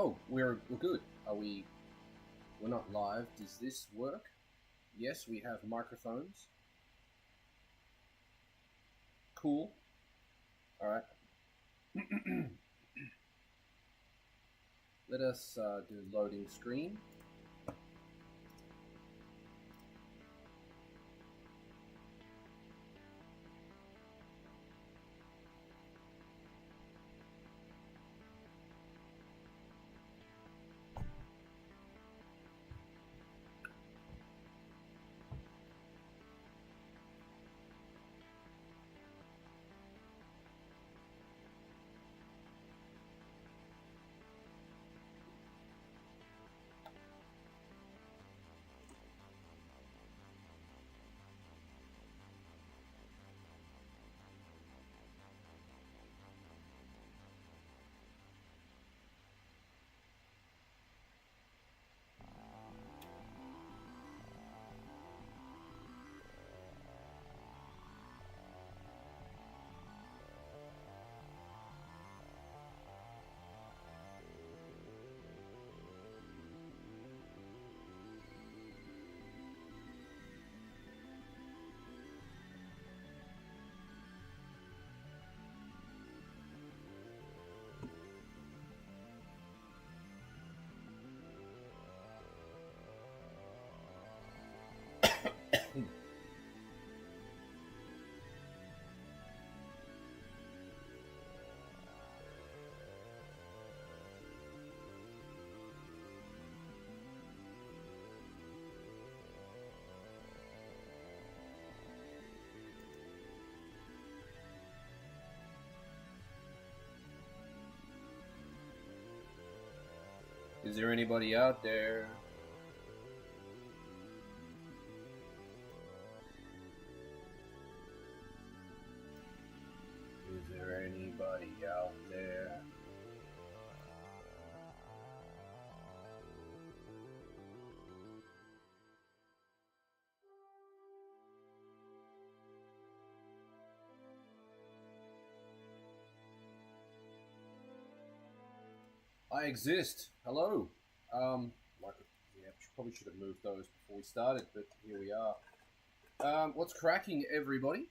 Oh, we're good. Are we? We're not live. Does this work? Yes, we have microphones. Cool. All right. Let us do loading screen. Is there anybody out there? Is there anybody out there? I exist. Hello. Like, yeah, probably should have moved those before we started, but here we are. What's cracking, everybody?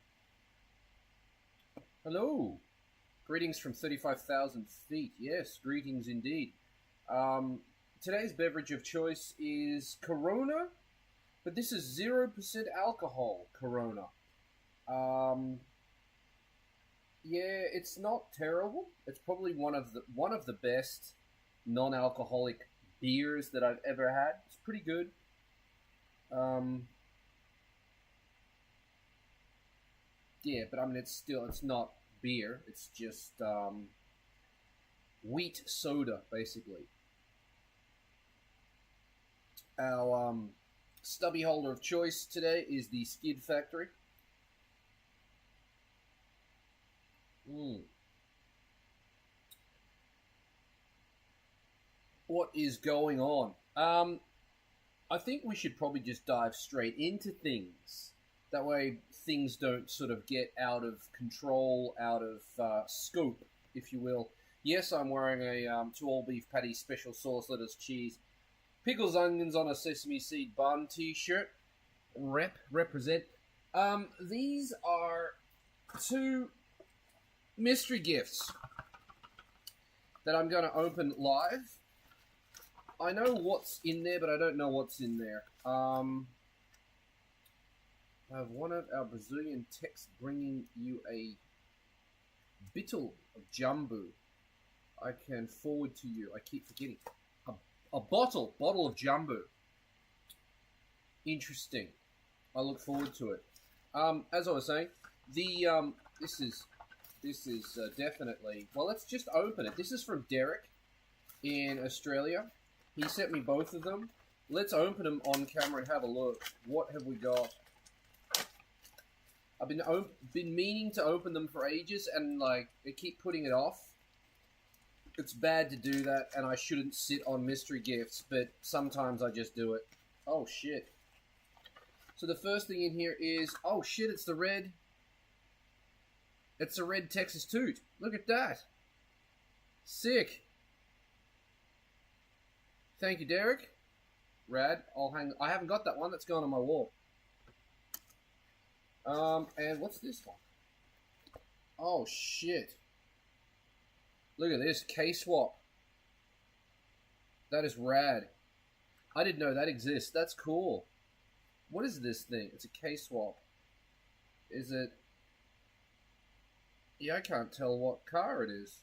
Hello. Greetings from 35,000 feet. Yes, greetings indeed. Today's beverage of choice is Corona, but this is 0% alcohol Corona. Yeah, it's not terrible. It's probably one of the best non-alcoholic beers that I've ever had. It's pretty good. Yeah, but I mean, it's not beer. It's just wheat soda, basically. Our stubby holder of choice today is the Skid Factory. What is going on? I think we should probably just dive straight into things. That way, things don't sort of get out of control, out of scope, if you will. Yes, I'm wearing a 2 all beef patty, special sauce, lettuce, cheese, pickles, onions on a sesame seed bun t-shirt. Represent. These are 2 mystery gifts that I'm going to open live. I know what's in there, but I don't know what's in there. I have one of our Brazilian techs bringing you a bittle of jambu. I can forward to you. I keep forgetting. A bottle of jambu. Interesting. I look forward to it. As I was saying, this is definitely... Well, let's just open it. This is from Derek in Australia. He sent me both of them. Let's open them on camera and have a look. What have we got? I've been meaning to open them for ages, and like they keep putting it off. It's bad to do that, and I shouldn't sit on mystery gifts, but sometimes I just do it. Oh shit! So the first thing in here is shit! It's the red. It's a red Texas Toot. Look at that. Sick. Thank you, Derek. Rad. I haven't got that one. That's going on my wall. And what's this one? Oh, shit. Look at this. K-swap. That is rad. I didn't know that exists. That's cool. What is this thing? It's a K-swap. Is it... Yeah, I can't tell what car it is.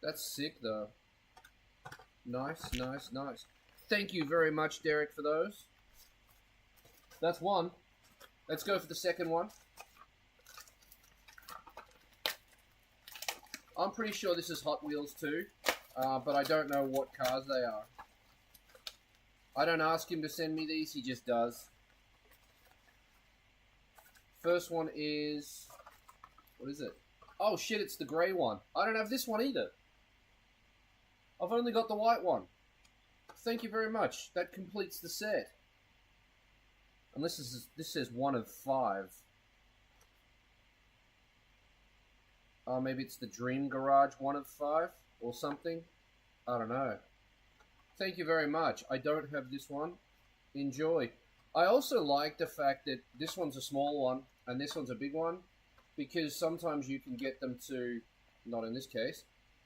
That's sick, though. Nice, nice, nice. Thank you very much, Derek, for those. That's one. Let's go for the second one. I'm pretty sure this is Hot Wheels too, but I don't know what cars they are. I don't ask him to send me these, he just does. First one is... What is it? Oh shit, it's the grey one. I don't have this one either. I've only got the white one. Thank you very much. That completes the set. And this says 1 of 5. Maybe it's the Dream Garage 1 of 5 or something. I don't know. Thank you very much. I don't have this one. Enjoy. I also like the fact that this one's a small one and this one's a big one, because sometimes you can get them to, not in this case,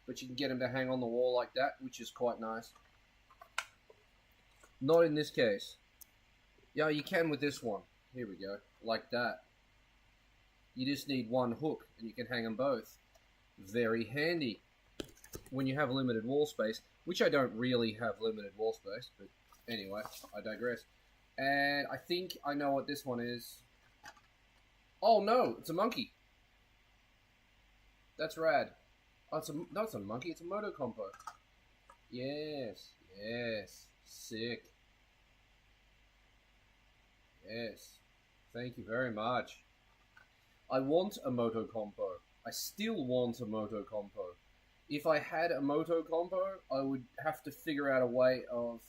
but you can get them to hang on the wall like that, which is quite nice. Not in this case. Yeah, you can with this one. Here we go. Like that. You just need one hook and you can hang them both. Very handy when you have limited wall space, which I don't really have limited wall space, but anyway, I digress. And I think I know what this one is. Oh no, it's a monkey. That's rad. Oh, no, it's a monkey, it's a moto compo. Yes, yes, sick. Yes, thank you very much. I want a moto compo. I still want a moto compo. If I had a moto compo, I would have to figure out a way of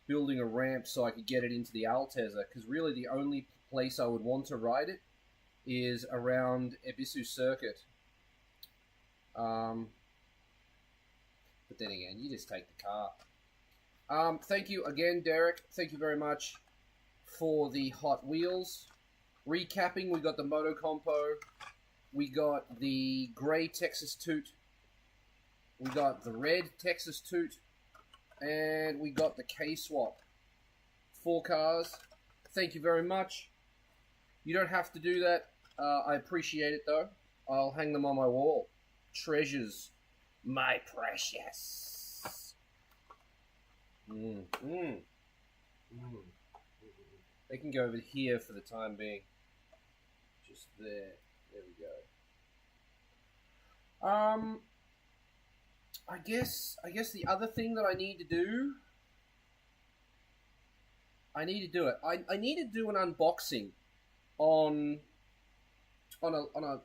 building a ramp so I could get it into the Altezza, because really the only place I would want to ride it is around Ebisu Circuit. But then again, you just take the car. Thank you again, Derek. Thank you very much for the Hot Wheels. Recapping, we got the Moto Compo, we got the grey Texas Toot, we got the red Texas Toot, and we got the K-Swap. 4 cars. Thank you very much. You don't have to do that. I appreciate it though. I'll hang them on my wall. Treasures. My precious. They can go over here for the time being. Just there. There we go. I guess the other thing that I need to do... I need to do it. I need to do an unboxing on a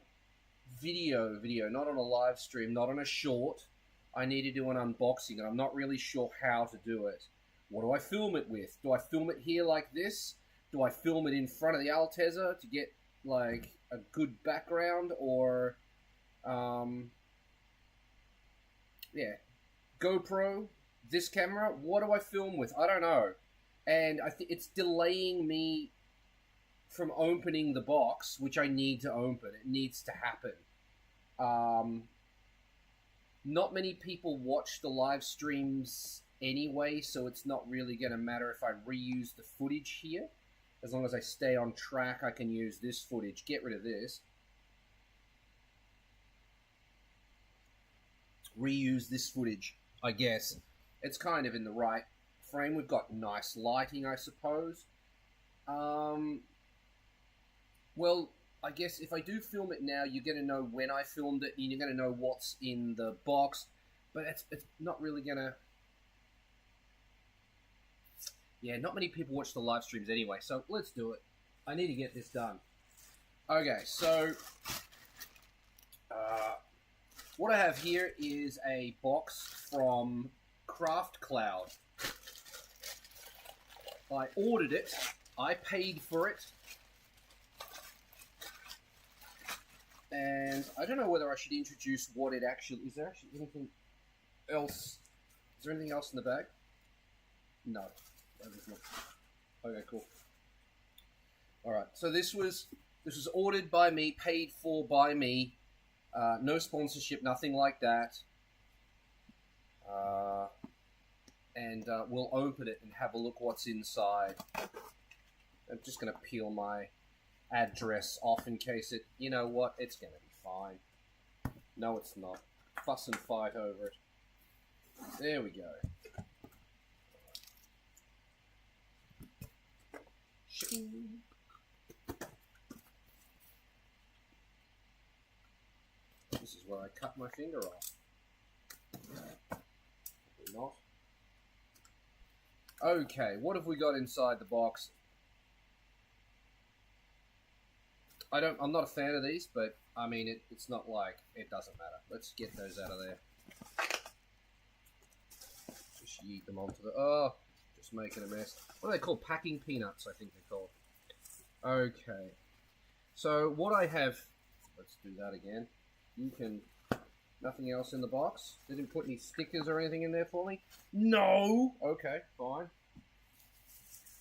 video, not on a live stream, not on a short. I need to do an unboxing, and I'm not really sure how to do it. What do I film it with? Do I film it here like this? Do I film it in front of the Altezza to get, like, a good background? Or, yeah. GoPro, this camera, what do I film with? I don't know. And I think it's delaying me from opening the box, which I need to open. It needs to happen. Not many people watch the live streams anyway, so it's not really going to matter if I reuse the footage here. As long as I stay on track, I can use this footage. Get rid of this. Reuse this footage, I guess. It's kind of in the right frame. We've got nice lighting, I suppose. Well, I guess if I do film it now, you're going to know when I filmed it, and you're going to know what's in the box. But it's not really going to... Yeah, not many people watch the live streams anyway, so let's do it. I need to get this done. Okay, so... what I have here is a box from Craft Cloud. I ordered it. I paid for it. And I don't know whether I should introduce what it actually... Is there actually anything else? Is there anything else in the bag? No. Okay, cool. Alright, so this was ordered by me, paid for by me. No sponsorship, nothing like that. And we'll open it and have a look what's inside. I'm just going to peel my address off in case it... You know what? It's going to be fine. No, it's not. Fuss and fight over it. There we go. Shipping. This is where I cut my finger off. Probably not. Okay, what have we got inside the box? I'm not a fan of these, but I mean, it's not like it doesn't matter. Let's get those out of there. Just yeet them onto the... Oh, just making a mess. What are they called? Packing peanuts, I think they're called. Okay. So what I have... Let's do that again. You can... Nothing else in the box? They didn't put any stickers or anything in there for me? No! Okay, fine.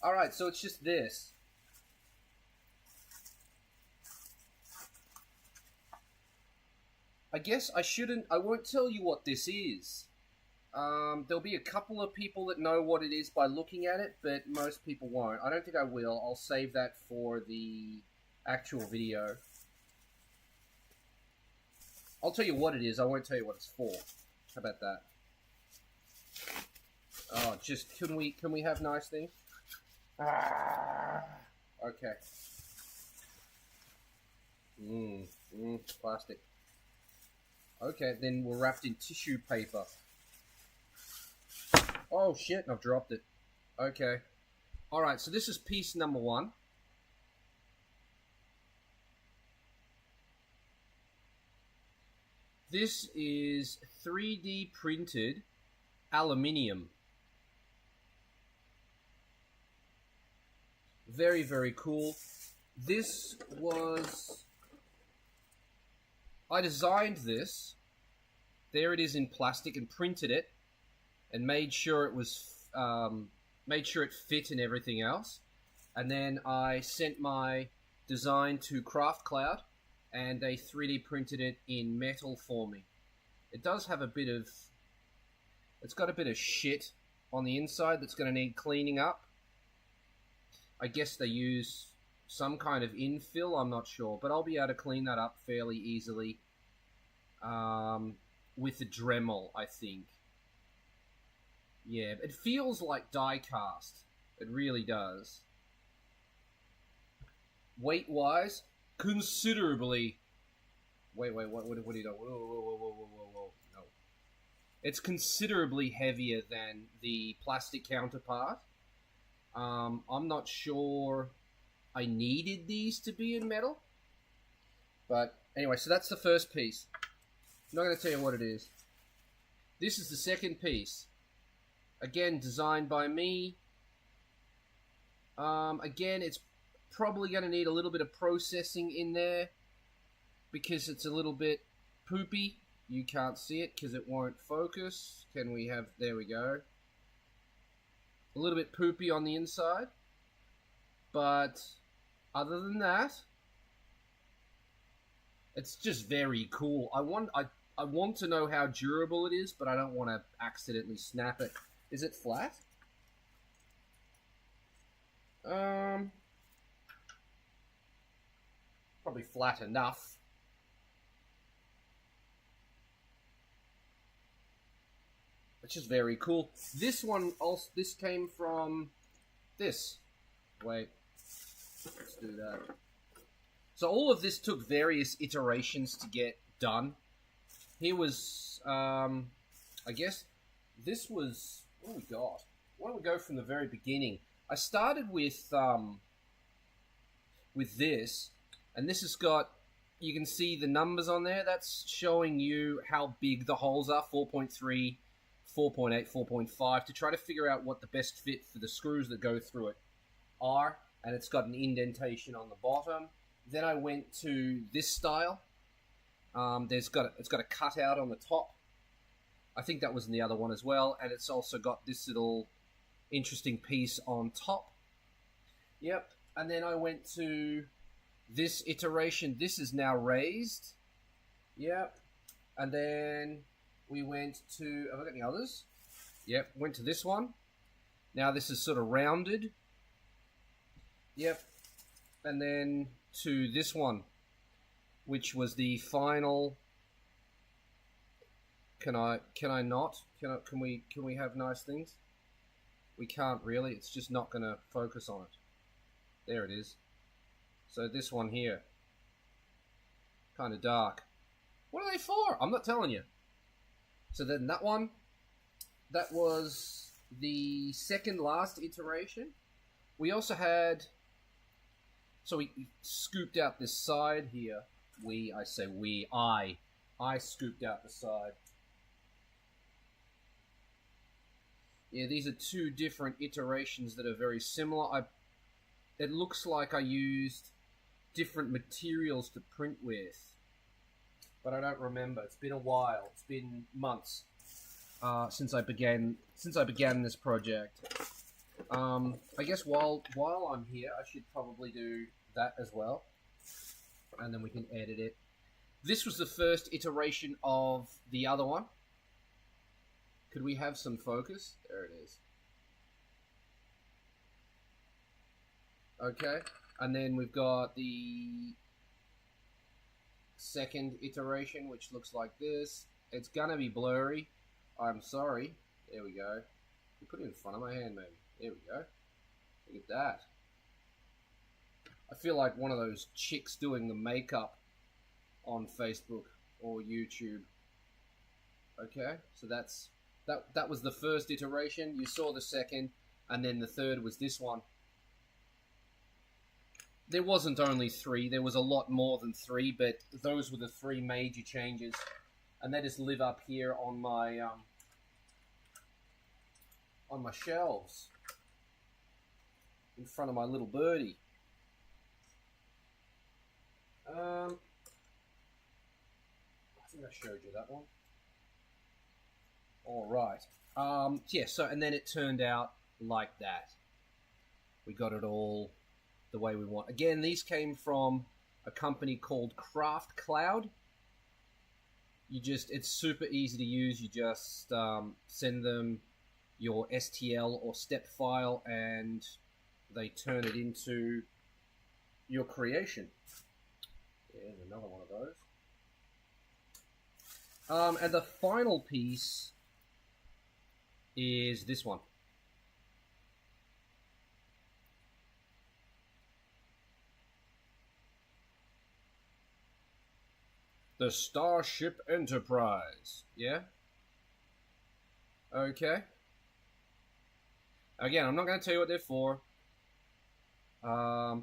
Alright, so it's just this. I guess I won't tell you what this is. There'll be a couple of people that know what it is by looking at it, but most people won't. I don't think I will. I'll save that for the actual video. I'll tell you what it is, I won't tell you what it's for. How about that? Oh, just, can we have nice things? Okay. Plastic. Okay, then we're wrapped in tissue paper. Oh shit, I've dropped it. Okay. Alright, so this is piece number 1. This is 3D printed aluminium. Very, very cool. This was... I designed this. There it is in plastic and printed it. And made sure it was... made sure it fit and everything else. And then I sent my design to Craft Cloud. And they 3D printed it in metal for me. It does have a bit of... It's got a bit of shit on the inside that's going to need cleaning up. I guess they use some kind of infill, I'm not sure. But I'll be able to clean that up fairly easily. With the Dremel, I think. Yeah, it feels like die cast. It really does. Weight-wise... Considerably. Wait, what do you know? Whoa. No. It's considerably heavier than the plastic counterpart. I'm not sure I needed these to be in metal. But anyway, so that's the first piece. I'm not going to tell you what it is. This is the second piece. Again, designed by me. Again, it's probably going to need a little bit of processing in there because it's a little bit poopy. You can't see it because it won't focus. Can we have... There we go. A little bit poopy on the inside. But other than that, it's just very cool. I want to know how durable it is, but I don't want to accidentally snap it. Is it flat? Probably flat enough. Which is very cool. This one also, this came from this. Wait. Let's do that. So all of this took various iterations to get done. Here was, I guess, this was, what do we got? Why don't we go from the very beginning? I started with this, and this has got, you can see the numbers on there. That's showing you how big the holes are, 4.3, 4.8, 4.5, to try to figure out what the best fit for the screws that go through it are. And it's got an indentation on the bottom. Then I went to this style, It's got a cutout on the top. I think that was in the other one as well, and it's also got this little interesting piece on top. Yep, and then I went to this iteration. This is now raised. Yep, and then we went to... Have I got any others? Yep, went to this one. Now this is sort of rounded. Yep, and then to this one, which was the final... Can I not? Can we have nice things? We can't really. It's just not going to focus on it. There it is. So this one here, kind of dark. What are they for? I'm not telling you. So then that one, that was the second last iteration. We also had, so we scooped out this side here. I scooped out the side. Yeah, these are two different iterations that are very similar. It looks like I used different materials to print with, but I don't remember. It's been a while. It's been months since I began this project. I guess while I'm here, I should probably do that as well, and then we can edit it. This was the first iteration of the other one. Could we have some focus? There it is. Okay, and then we've got the second iteration, which looks like this. It's gonna be blurry. I'm sorry. There we go. You put it in front of my hand, maybe. There we go. Look at that. I feel like one of those chicks doing the makeup on Facebook or YouTube. Okay, so that was the first iteration. You saw the second, and then the third was this one. There wasn't only 3, there was a lot more than 3, but those were the 3 major changes. And they just live up here on my shelves in front of my little birdie. I think I showed you that one. All right. Yeah, so, and then it turned out like that. We got it all the way we want. Again, these came from a company called Craft Cloud. It's super easy to use. You just send them your STL or step file and they turn it into your creation. There's another one of those. And the final piece is this one. The Starship Enterprise. Yeah? Okay. Again, I'm not going to tell you what they're for.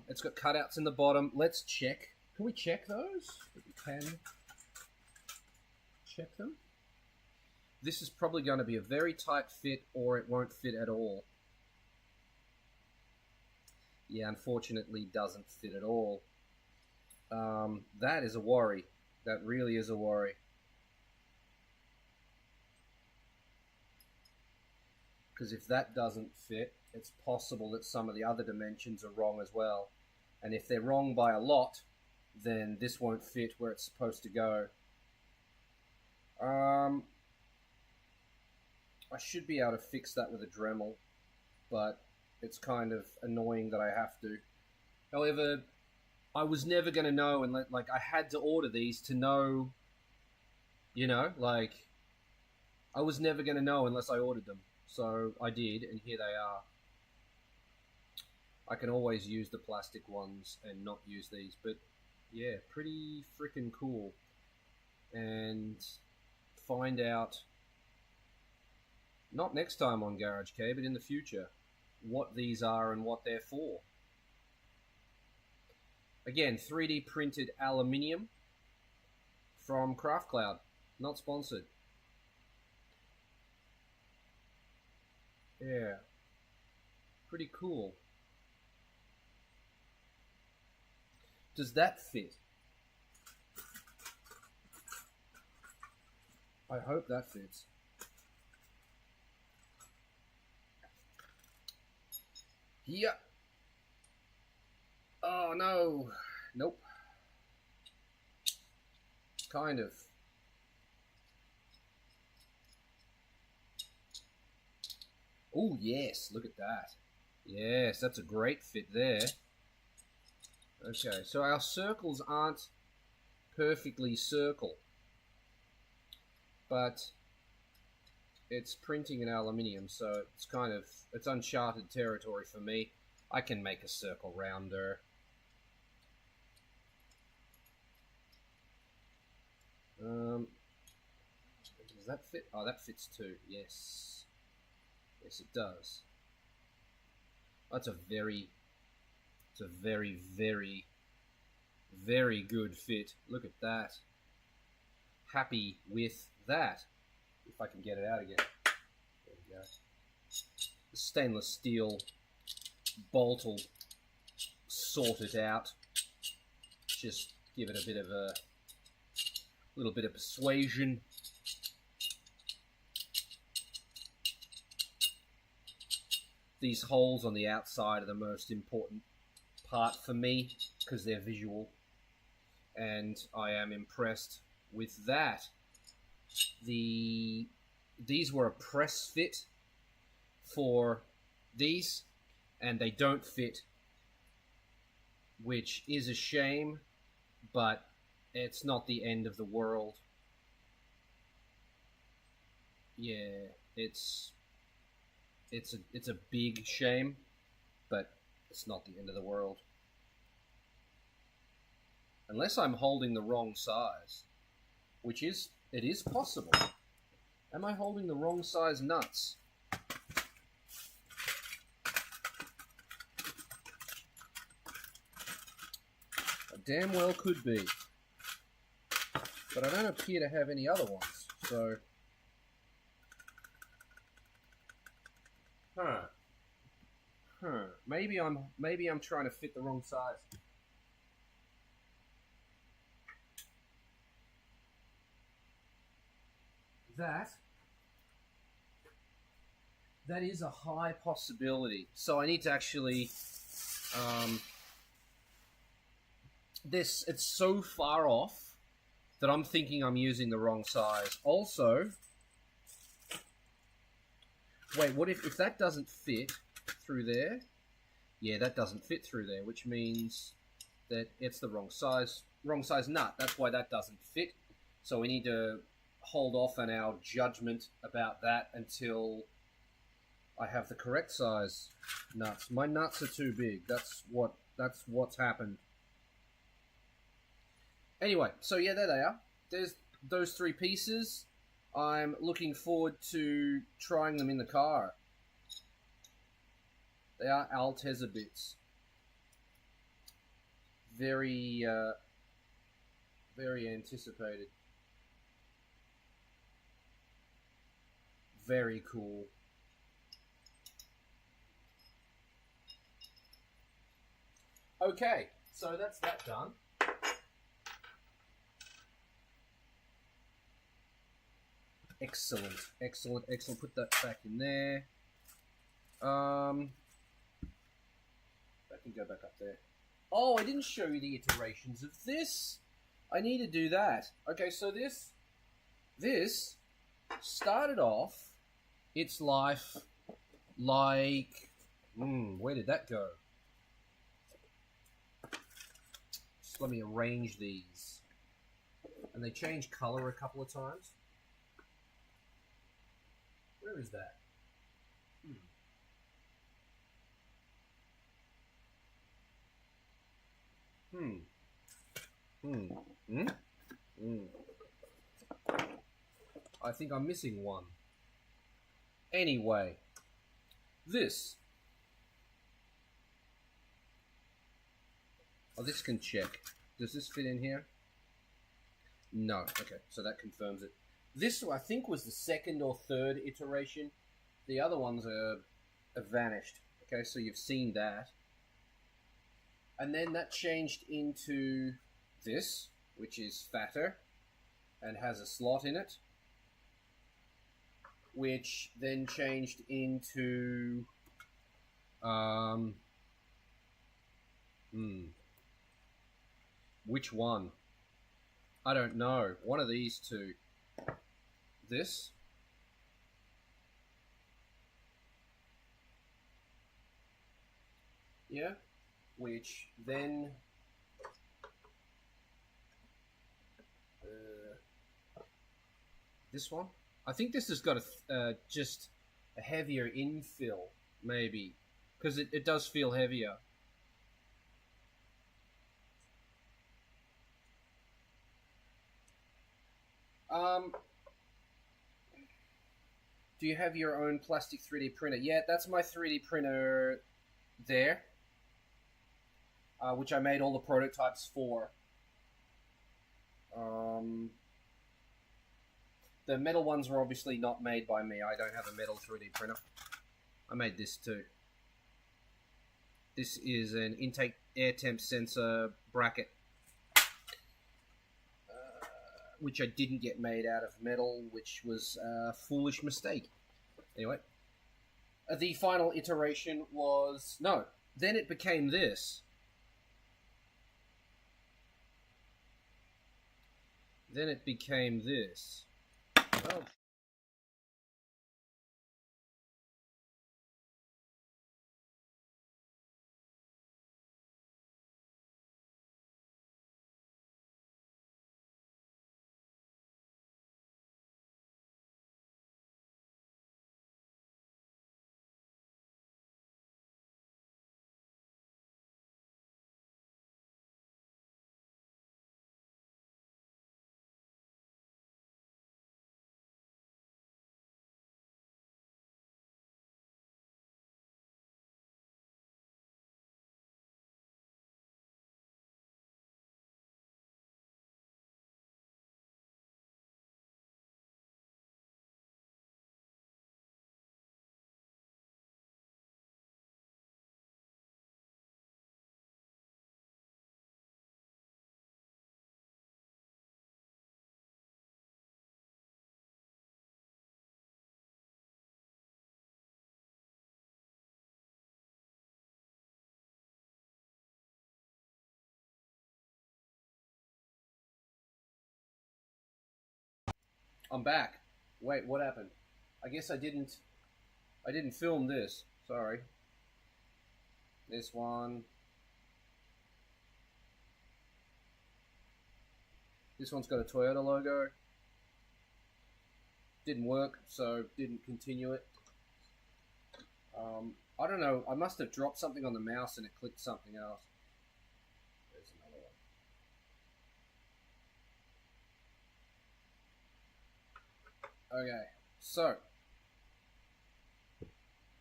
It's got cutouts in the bottom. Let's check. Can we check those? We can check them. This is probably going to be a very tight fit, or it won't fit at all. Yeah, unfortunately doesn't fit at all. That is a worry. That really is a worry. Because if that doesn't fit, it's possible that some of the other dimensions are wrong as well. And if they're wrong by a lot, then this won't fit where it's supposed to go. I should be able to fix that with a Dremel, but it's kind of annoying that I have to. However, I was never going to know, and like I had to order these to know, you know, like I was never going to know unless I ordered them. So I did, and here they are. I can always use the plastic ones and not use these, but yeah, pretty freaking cool. And find out, not next time on Garage Kei, but in the future, what these are and what they're for. Again, 3D printed aluminium from Craft Cloud, not sponsored. Yeah, pretty cool. Does that fit? I hope that fits. Yeah. Oh, no. Nope. Kind of. Oh, yes. Look at that. Yes, that's a great fit there. Okay, so our circles aren't perfectly circle, but it's printing in aluminium, so it's kind of, it's uncharted territory for me. I can make a circle rounder. Does that fit? Oh, that fits too. Yes. Yes, it does. That's a very, very, very good fit. Look at that. Happy with that. If I can get it out again. There we go. The stainless steel bolt will sort it out. Just give it a bit of a little bit of persuasion. These holes on the outside are the most important part for me because they're visual, and I am impressed with that. These were a press fit for these, and they don't fit, which is a shame, but it's not the end of the world. Yeah, it's a big shame, but it's not the end of the world. Unless I'm holding the wrong size, which is, it is possible. Am I holding the wrong size nuts? I damn well could be. But I don't appear to have any other ones, so... Maybe I'm trying to fit the wrong size. That is a high possibility. So I need to actually it's so far off that I'm thinking I'm using the wrong size. Also, wait, what if that doesn't fit through there? Yeah, that doesn't fit through there, which means that it's the wrong size nut. That's why that doesn't fit. So we need to hold off on our judgment about that until I have the correct size nuts. My nuts are too big. That's what's happened. Anyway, so yeah, there they are. There's those three pieces. I'm looking forward to trying them in the car. They are Alteza bits. Very, very anticipated. Very cool. Okay, so that's that done. Excellent, excellent, excellent. Put that back in there. That can go back up there. Oh, I didn't show you the iterations of this. I need to do that. Okay, so this started off its life like... where did that go? Just let me arrange these. And they change color a couple of times. Where is that? I think I'm missing one. Anyway, this. Oh, this can check. Does this fit in here? No. Okay, so that confirms it. This, I think, was the second or third iteration. The other ones have vanished. Okay, so you've seen that. And then that changed into this, which is fatter and has a slot in it. which then changed into which one? I don't know. One of these two. This. Yeah. Which then this one. I think this has got a just a heavier infill, maybe, because it does feel heavier. Do you have your own plastic 3D printer? Yeah, that's my 3D printer there, which I made all the prototypes for. The metal ones were obviously not made by me. I don't have a metal 3D printer. I made this too. This is an intake air temp sensor bracket, which I didn't get made out of metal, which was a foolish mistake. Anyway, the final iteration was... No, then it became this. Then it became this. Oh. I'm back. Wait, what happened? I guess I didn't film this. Sorry. This one. This one's got a Toyota logo. Didn't work, so didn't continue it. I don't know. I must have dropped something on the mouse and it clicked something else. There's another one. Okay, so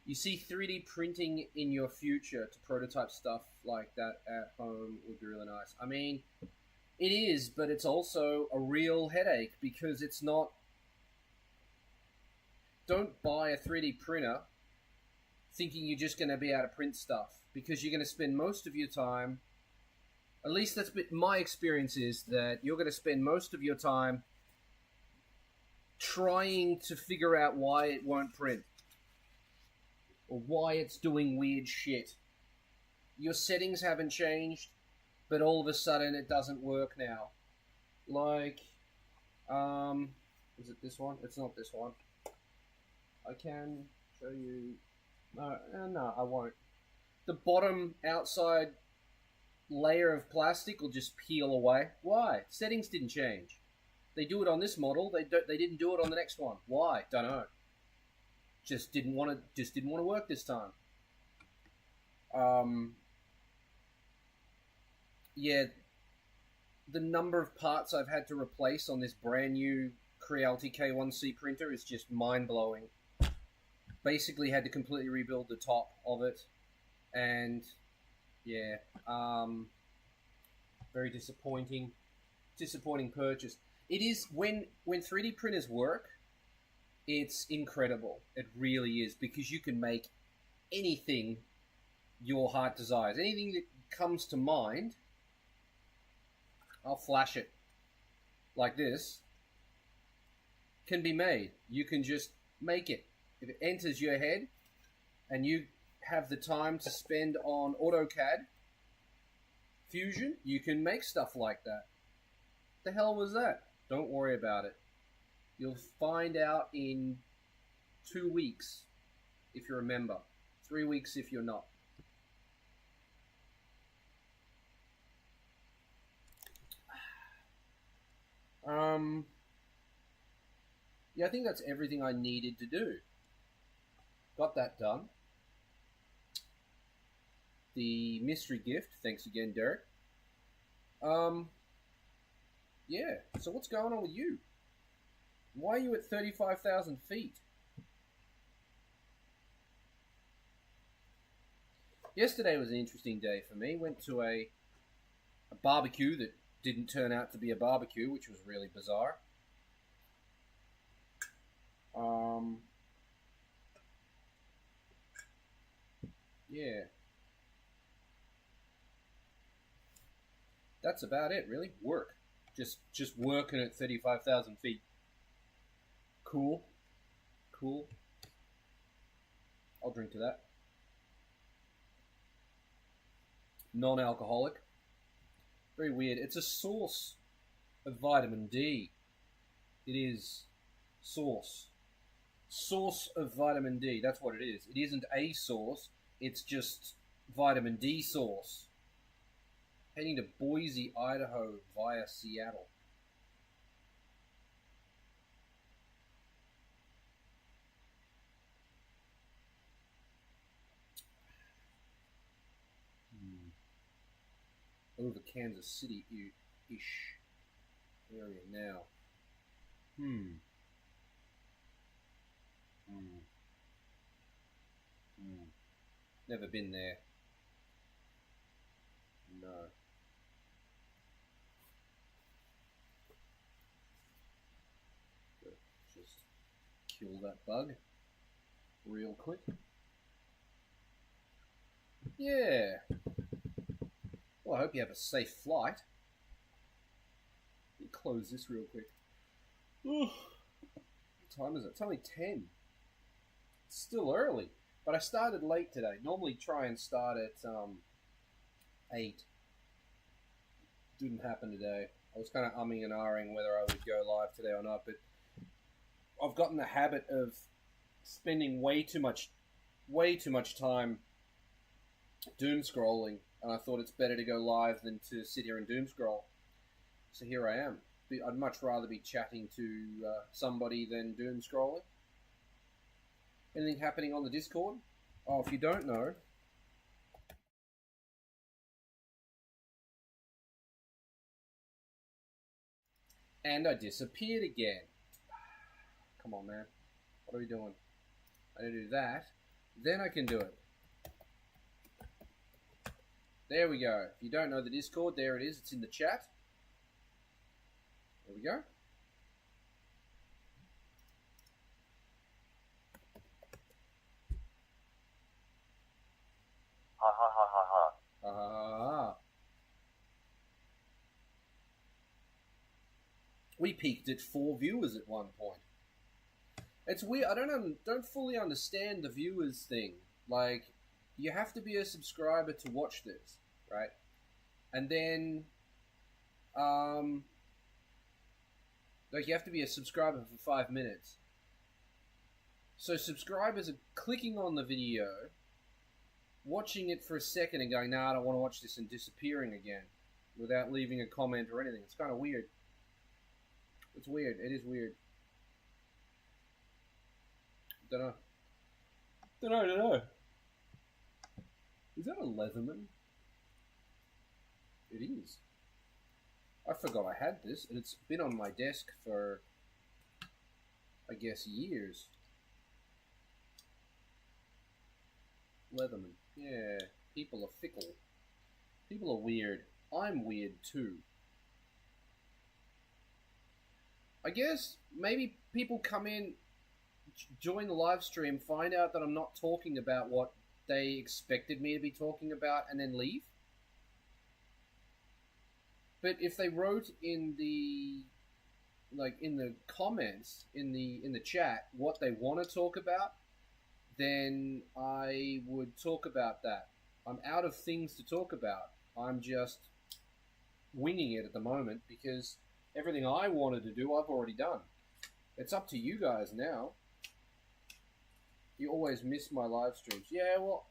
you see 3D printing in your future to prototype stuff like that at home would be really nice. I mean, it is, but it's also a real headache because it's not... Don't buy a 3D printer thinking you're just going to be able to print stuff, because you're going to spend most of your time, at least that's been my experience, is that you're going to spend most of your time trying to figure out why it won't print or why it's doing weird shit. Your settings haven't changed, but all of a sudden it doesn't work now. Like, is it this one? It's not this one. I can show you... No, I won't. The bottom outside layer of plastic will just peel away. Why? Settings didn't change. They do it on this model. They didn't do it on the next one. Why? Don't know. Just didn't want to work this time. Yeah, the number of parts I've had to replace on this brand new Garage Kei printer is just mind blowing. Basically had to completely rebuild the top of it, and yeah, very disappointing purchase. It is, when 3D printers work, it's incredible. It really is, because you can make anything your heart desires. Anything that comes to mind, I'll flash it like this, can be made. You can just make it. If it enters your head and you have the time to spend on AutoCAD Fusion, you can make stuff like that. The hell was that? Don't worry about it. You'll find out in 2 weeks if you're a member. 3 weeks if you're not. Yeah, I think that's everything I needed to do. Got that done. The mystery gift. Thanks again, Derek. Yeah. So what's going on with you? Why are you at 35,000 feet? Yesterday was an interesting day for me. Went to a barbecue that didn't turn out to be a barbecue, which was really bizarre. Yeah. That's about it, really. Work. Just working at 35,000 feet. Cool. Cool. I'll drink to that. Non-alcoholic. Very weird. It's a source of vitamin D. It is source. Source of vitamin D. That's what it is. It isn't a source. It's just vitamin D source. Heading to Boise, Idaho via Seattle. Over Kansas City-ish area now. Never been there. No. Just kill that bug real quick. Yeah. Well, I hope you have a safe flight. Let me close this real quick. What time is it? It's only 10. It's still early. But I started late today. Normally try and start at 8. Didn't happen today. I was kind of umming and ahhing whether I would go live today or not, but I've gotten the habit of spending way too much time doom scrolling, and I thought it's better to go live than to sit here and doom scroll. So here I am. I'd much rather be chatting to somebody than doom scrolling. Anything happening on the Discord? Oh, if you don't know, and I disappeared again. Come on, man. What are we doing? I need to do that. Then I can do it. There we go. If you don't know the Discord, there it is. It's in the chat. There we go. We peaked at 4 viewers at one point. It's weird. I don't fully understand the viewers thing. Like, you have to be a subscriber to watch this, right? And then, like, you have to be a subscriber for 5 minutes. So subscribers are clicking on the video, watching it for a second and going, nah, I don't want to watch this, and disappearing again without leaving a comment or anything. It's kind of weird. It's weird. It is weird. Don't know. Is that a Leatherman? It is. I forgot I had this, and it's been on my desk for, I guess, years. Leatherman. Yeah, people are fickle. People are weird. I'm weird too. I guess maybe people come in, join the live stream, find out that I'm not talking about what they expected me to be talking about, and then leave. But if they wrote in the like in the comments in the chat what they want to talk about, then I would talk about that. I'm out of things to talk about. I'm just winging it at the moment because everything I wanted to do I've already done. It's up to you guys now. You always miss my live streams. Yeah, well,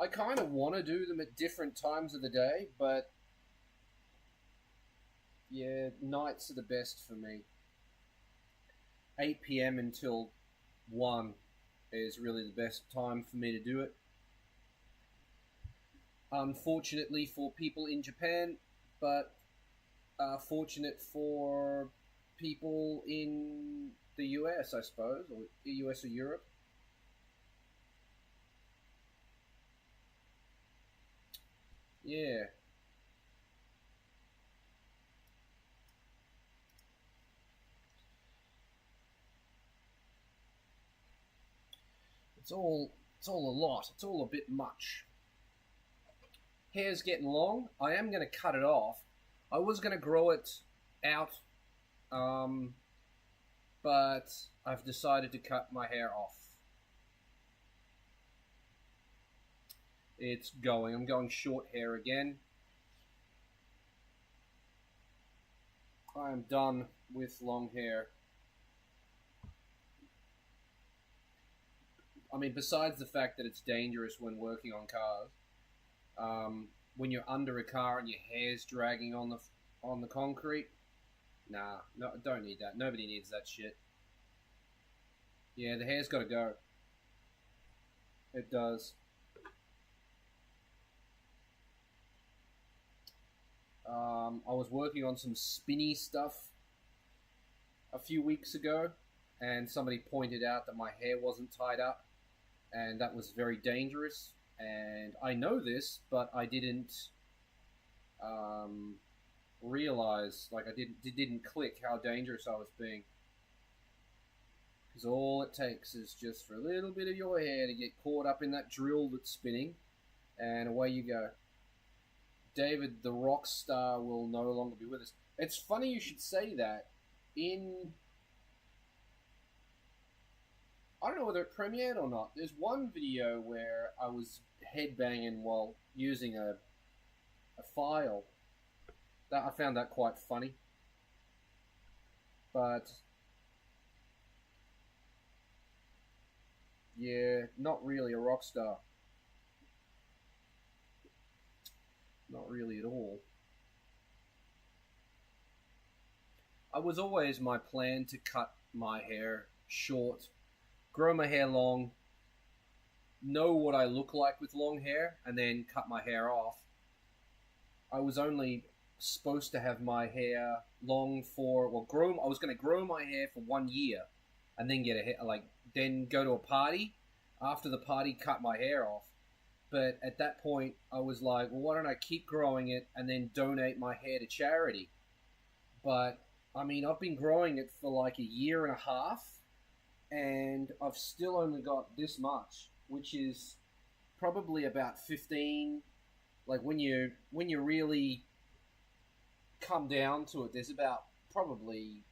I kind of want to do them at different times of the day, but yeah, nights are the best for me. 8 p.m. until 1 is really the best time for me to do it. Unfortunately for people in Japan, but fortunate for people in the US, I suppose, or US or Europe. Yeah. It's all a lot. It's all a bit much. Hair's getting long. I am going to cut it off. I was going to grow it out, but I've decided to cut my hair off. It's going. I'm going short hair again. I am done with long hair. I mean, besides the fact that it's dangerous when working on cars, when you're under a car and your hair's dragging on the concrete, nah, no, don't need that. Nobody needs that shit. Yeah, the hair's got to go. It does. I was working on some spinny stuff a few weeks ago, and somebody pointed out that my hair wasn't tied up, and that was very dangerous. And I know this, but I didn't realize, like it didn't click how dangerous I was being. Because all it takes is just for a little bit of your hair to get caught up in that drill that's spinning, and away you go. David, the rock star, will no longer be with us. It's funny you should say that. I don't know whether it premiered or not. There's one video where I was headbanging while using a file. That I found that quite funny. But yeah, not really a rock star. Not really at all. It was always my plan to cut my hair short, grow my hair long, know what I look like with long hair, and then cut my hair off. I was only supposed to have my hair long for, I was going to grow my hair for 1 year, and then then go to a party. After the party, cut my hair off. But at that point, I was like, well, why don't I keep growing it and then donate my hair to charity? But, I mean, I've been growing it for like a year and a half, and I've still only got this much, which is probably about 15. Like, when you really come down to it, there's about probably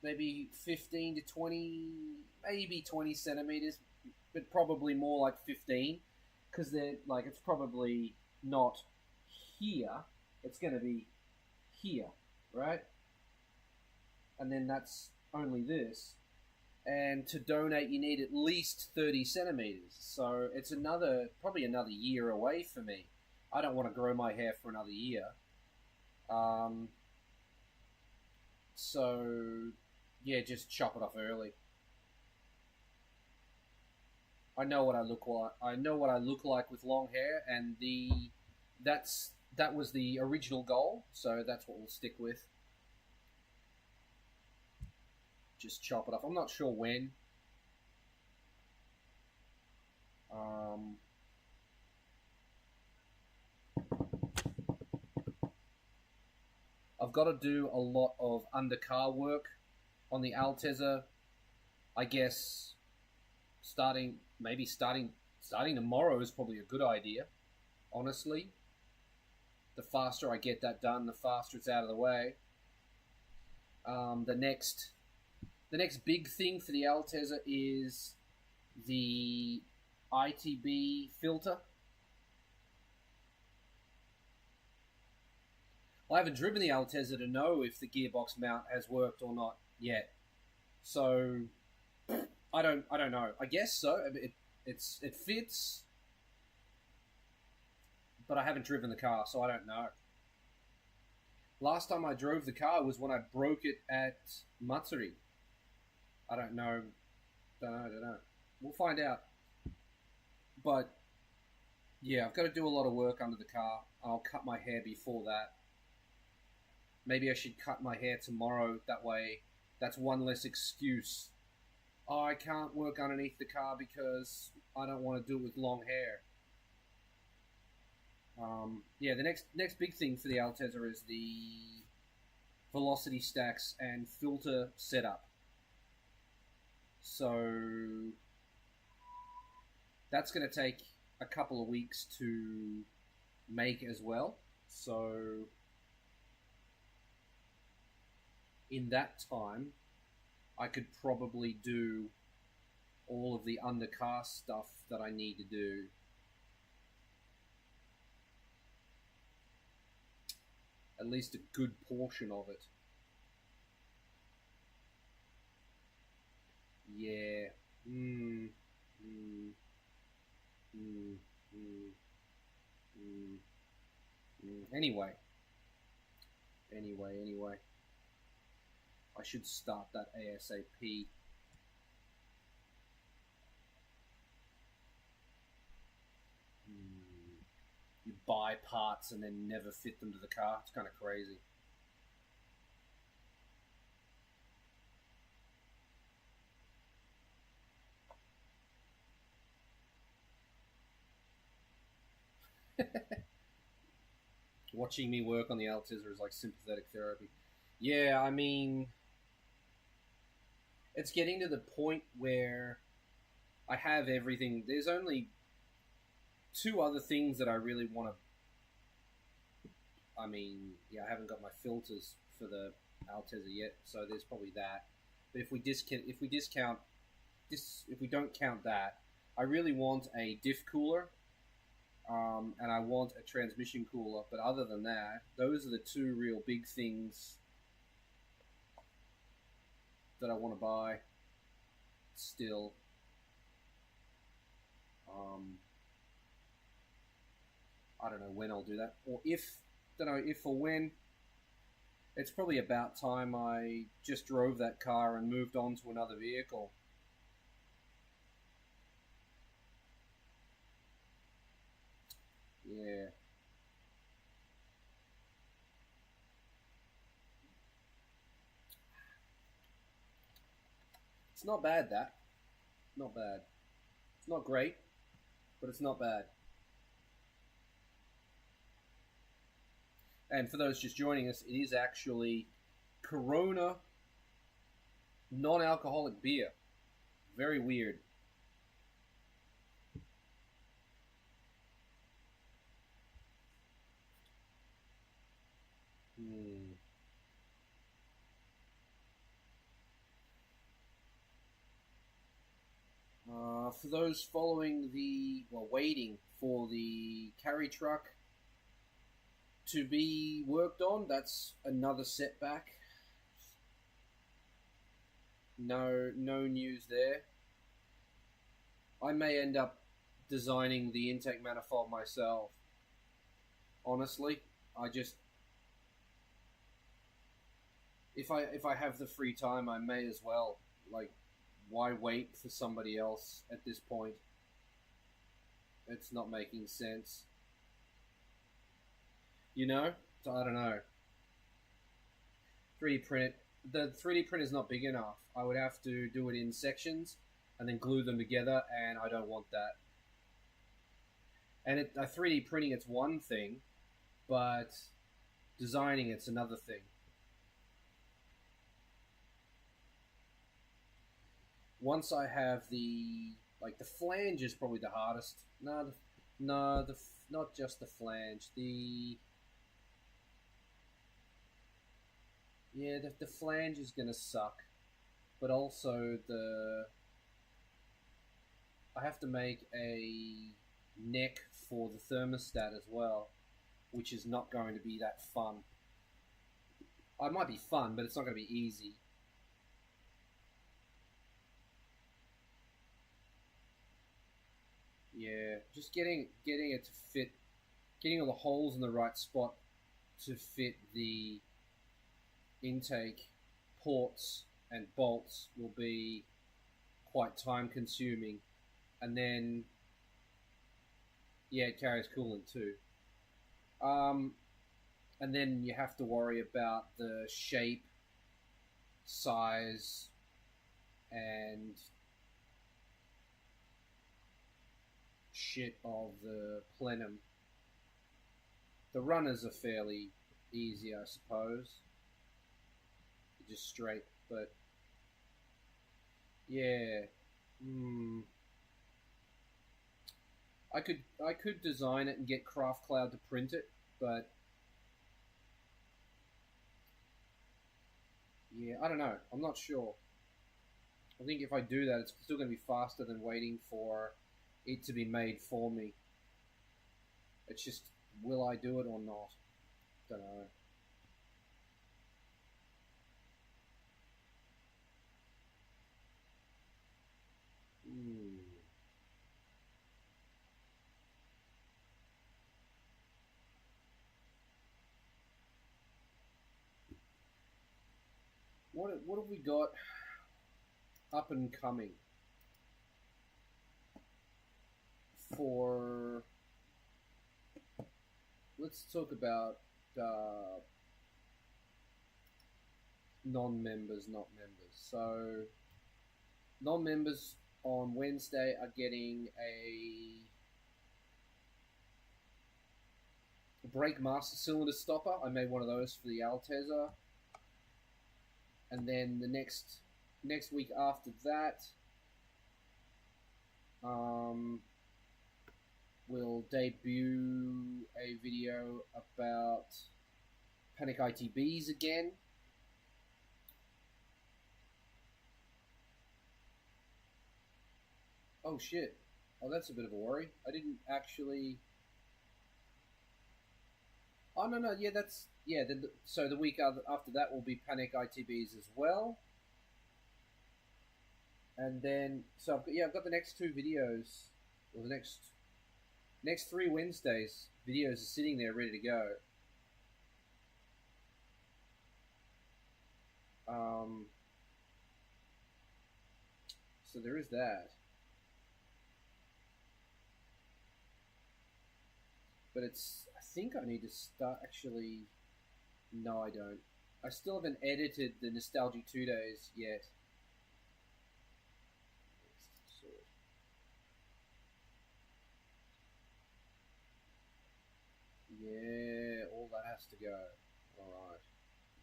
maybe 15 to 20, maybe 20 centimeters, but probably more like 15. Because they're like, it's probably not here, it's going to be here, right? And then that's only this. And to donate, you need at least 30 centimeters. So it's probably another year away for me. I don't want to grow my hair for another year. So yeah, just chop it off early. I know what I look like. I know what I look like with long hair, and that was the original goal. So that's what we'll stick with. Just chop it off. I'm not sure when. I've got to do a lot of undercar work on the Altezza. I guess starting tomorrow is probably a good idea, honestly. The faster I get that done, the faster it's out of the way. The next big thing for the Altezza is the ITB filter. I haven't driven the Altezza to know if the gearbox mount has worked or not yet, so I don't know. I guess so. It fits, but I haven't driven the car, so I don't know. Last time I drove the car was when I broke it at Matsuri. I don't know. Don't know. We'll find out. But yeah, I've got to do a lot of work under the car. I'll cut my hair before that. Maybe I should cut my hair tomorrow. That way, that's one less excuse. Oh, I can't work underneath the car because I don't want to do it with long hair. Yeah, the next big thing for the Altezza is the velocity stacks and filter setup. So that's going to take a couple of weeks to make as well. So in that time, I could probably do all of the undercar stuff that I need to do. At least a good portion of it. Yeah. Anyway. I should start that ASAP. You buy parts and then never fit them to the car. It's kind of crazy. Watching me work on the Altezza is like sympathetic therapy. Yeah, I mean, it's getting to the point where I have everything. There's only two other things that I really want to. I mean, yeah, I haven't got my filters for the Altezza yet, so there's probably that. But if we don't count that, I really want a diff cooler, and I want a transmission cooler. But other than that, those are the two real big things that I want to buy still. I don't know when I'll do that, or if or when. It's probably about time I just drove that car and moved on to another vehicle. Yeah. It's not bad, that. Not bad. It's not great, but it's not bad. And for those just joining us, it is actually Corona non-alcoholic beer. Very weird. For those waiting for the carry truck to be worked on, that's another setback. No news there. I may end up designing the intake manifold myself. Honestly, if I have the free time, I may as well. Like, why wait for somebody else at this point? It's not making sense. You know? So I don't know. 3D print it. The 3D print is not big enough. I would have to do it in sections and then glue them together, and I don't want that. And a 3D printing, it's one thing, but designing it's another thing. Once I have the flange is probably the hardest. Not just the flange. Yeah, the flange is gonna suck, but also I have to make a neck for the thermostat as well, which is not going to be that fun. It might be fun, but it's not going to be easy. Yeah, just getting it to fit, getting all the holes in the right spot to fit the intake ports and bolts will be quite time consuming. And then, yeah, it carries coolant too. Um, and then you have to worry about the shape, size, and shit of the plenum. The runners are fairly easy, I suppose. Just straight, but yeah. Hmm. I could design it and get Craft Cloud to print it, but yeah, I don't know. I'm not sure. I think if I do that, it's still going to be faster than waiting for it to be made for me. It's just, will I do it or not? Don't know. Hmm. What have we got up and coming for? Let's talk about uh, non-members, not members. So non-members on Wednesday are getting a brake master cylinder stopper. I made one of those for the Altezza. And then the next week after that, we'll debut a video about Panic ITBs again. Oh shit. Oh, that's a bit of a worry. I didn't actually. Oh no no yeah that's yeah. So the week after that will be Panic ITBs as well. And then I've got the next two videos, or the next 3 Wednesdays videos are sitting there ready to go. Um, so there is that. But I think I need to start actually. No, I don't. I still haven't edited the Nostalgic 2 Days yet. Yeah, all that has to go. Alright.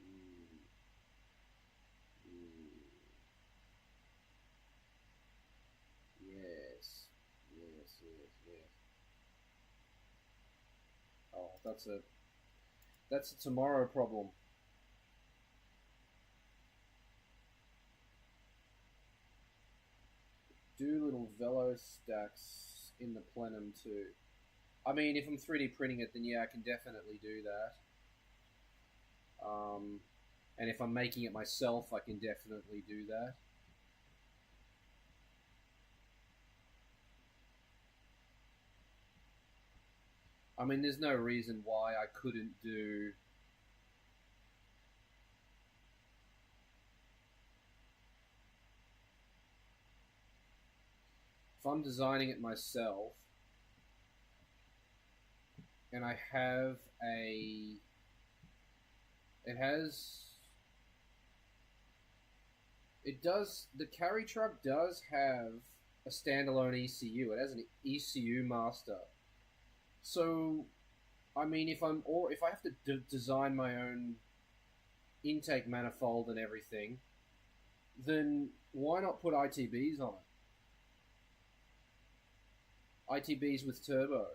Mm. Mm. Yes. Yes, yes, yes. Oh, that's a tomorrow problem. Do little velo stacks in the plenum too. I mean, if I'm 3D printing it, then yeah, I can definitely do that. And if I'm making it myself, I can definitely do that. I mean, there's no reason why I couldn't do. If I'm designing it myself, and I have a. It has. It does. The carry truck does have a standalone ECU. It has an ECU master. So, I mean, if I have to design my own intake manifold and everything, then why not put ITBs on it? ITBs with turbo.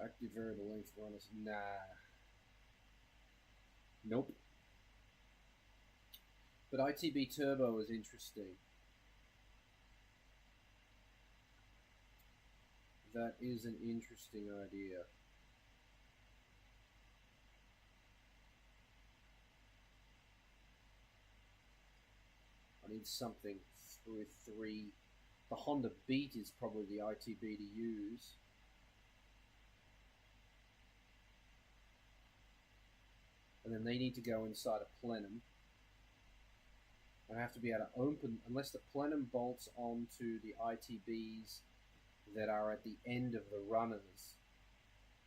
Active variable length runners. Nah. Nope. But ITB Turbo is interesting. That is an interesting idea. I need something with 3. The Honda Beat is probably the ITB to use. And then they need to go inside a plenum. And I have to be able to open, unless the plenum bolts onto the ITBs that are at the end of the runners.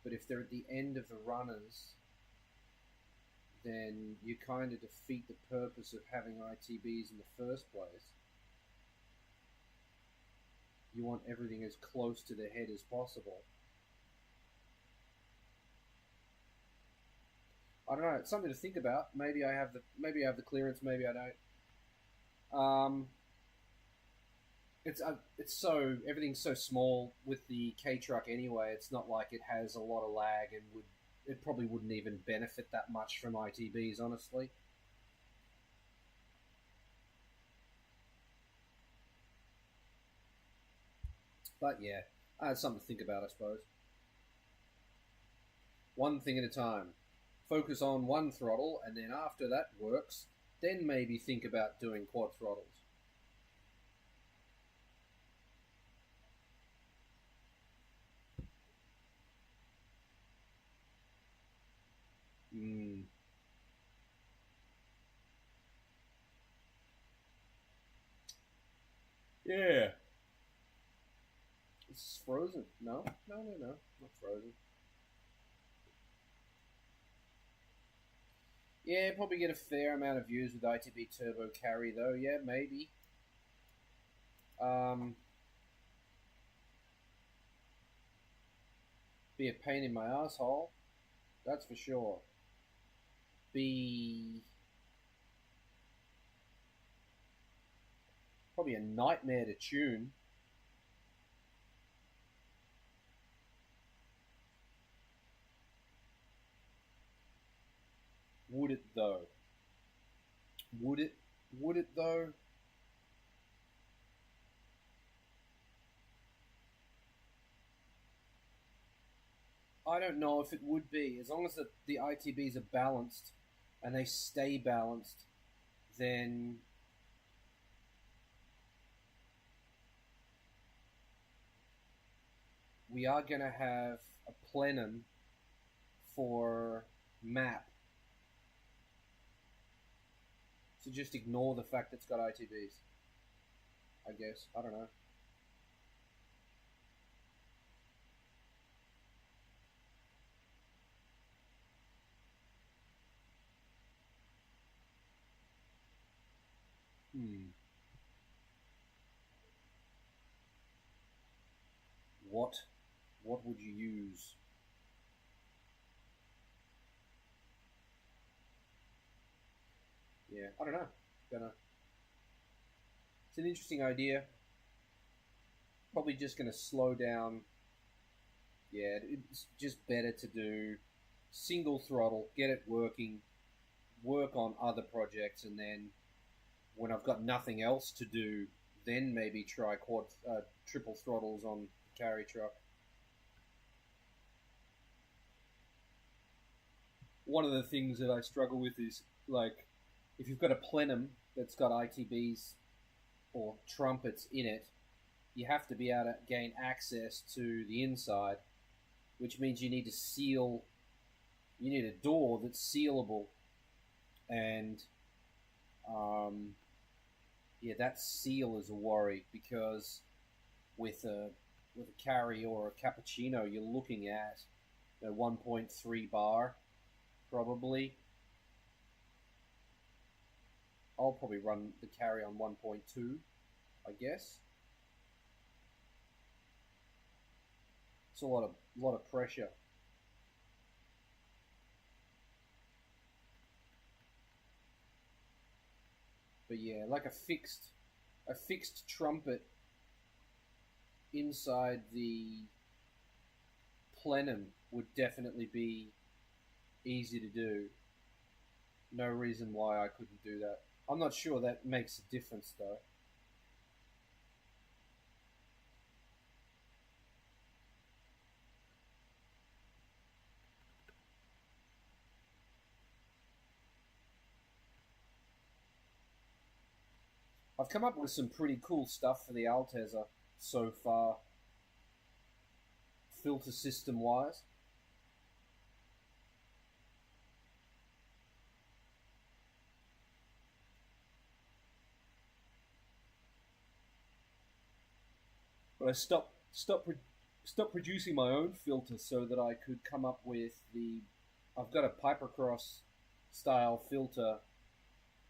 But if they're at the end of the runners, then you kind of defeat the purpose of having ITBs in the first place. You want everything as close to the head as possible. I don't know. It's something to think about. Maybe I have the clearance. Maybe I don't. It's everything's so small with the K truck anyway. It's not like it has a lot of lag and it probably wouldn't even benefit that much from ITBs, honestly. But yeah, it's something to think about, I suppose. One thing at a time. Focus on one throttle, and then after that works, then maybe think about doing quad throttles. Yeah. It's frozen. No, not frozen. Yeah, probably get a fair amount of views with ITB Turbo Carry though. Yeah, maybe. Be a pain in my asshole. That's for sure. Be probably a nightmare to tune. Would it though? Would it though? I don't know if it would be. As long as the ITBs are balanced and they stay balanced, then we are going to have a plenum for map. So just ignore the fact that it's got ITBs. I guess. I don't know. What would you use? Yeah, I don't know. It's an interesting idea. Probably just gonna slow down. Yeah, it's just better to do single throttle, get it working, work on other projects, and then when I've got nothing else to do, then maybe try triple throttles on the carry truck. One of the things that I struggle with is, like, if you've got a plenum that's got ITBs or trumpets in it, you have to be able to gain access to the inside, which means you need to seal. You need a door that's sealable, and yeah, that seal is a worry, because with a carry or a cappuccino, you're looking at a 1.3 bar, probably. I'll probably run the carry on 1.2, I guess. It's a lot of pressure. But yeah, like a fixed trumpet inside the plenum would definitely be easy to do. No reason why I couldn't do that. I'm not sure that makes a difference though. I've come up with some pretty cool stuff for the Altezza so far, filter system wise. But I stopped producing my own filter so that I could come up with the. I've got a Pipercross style filter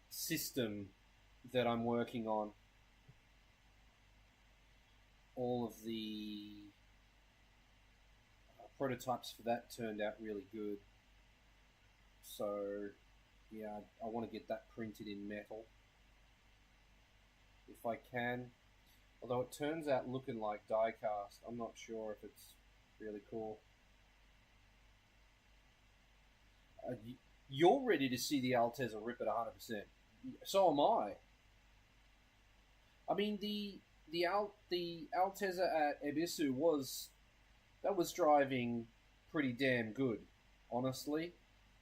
system that I'm working on. All of the prototypes for that turned out really good. So, yeah, I want to get that printed in metal if I can. Although it turns out looking like die cast, I'm not sure if it's really cool. You're ready to see the Altezza rip at 100%. So am I. I mean, the Altezza at Ebisu was driving pretty damn good, honestly.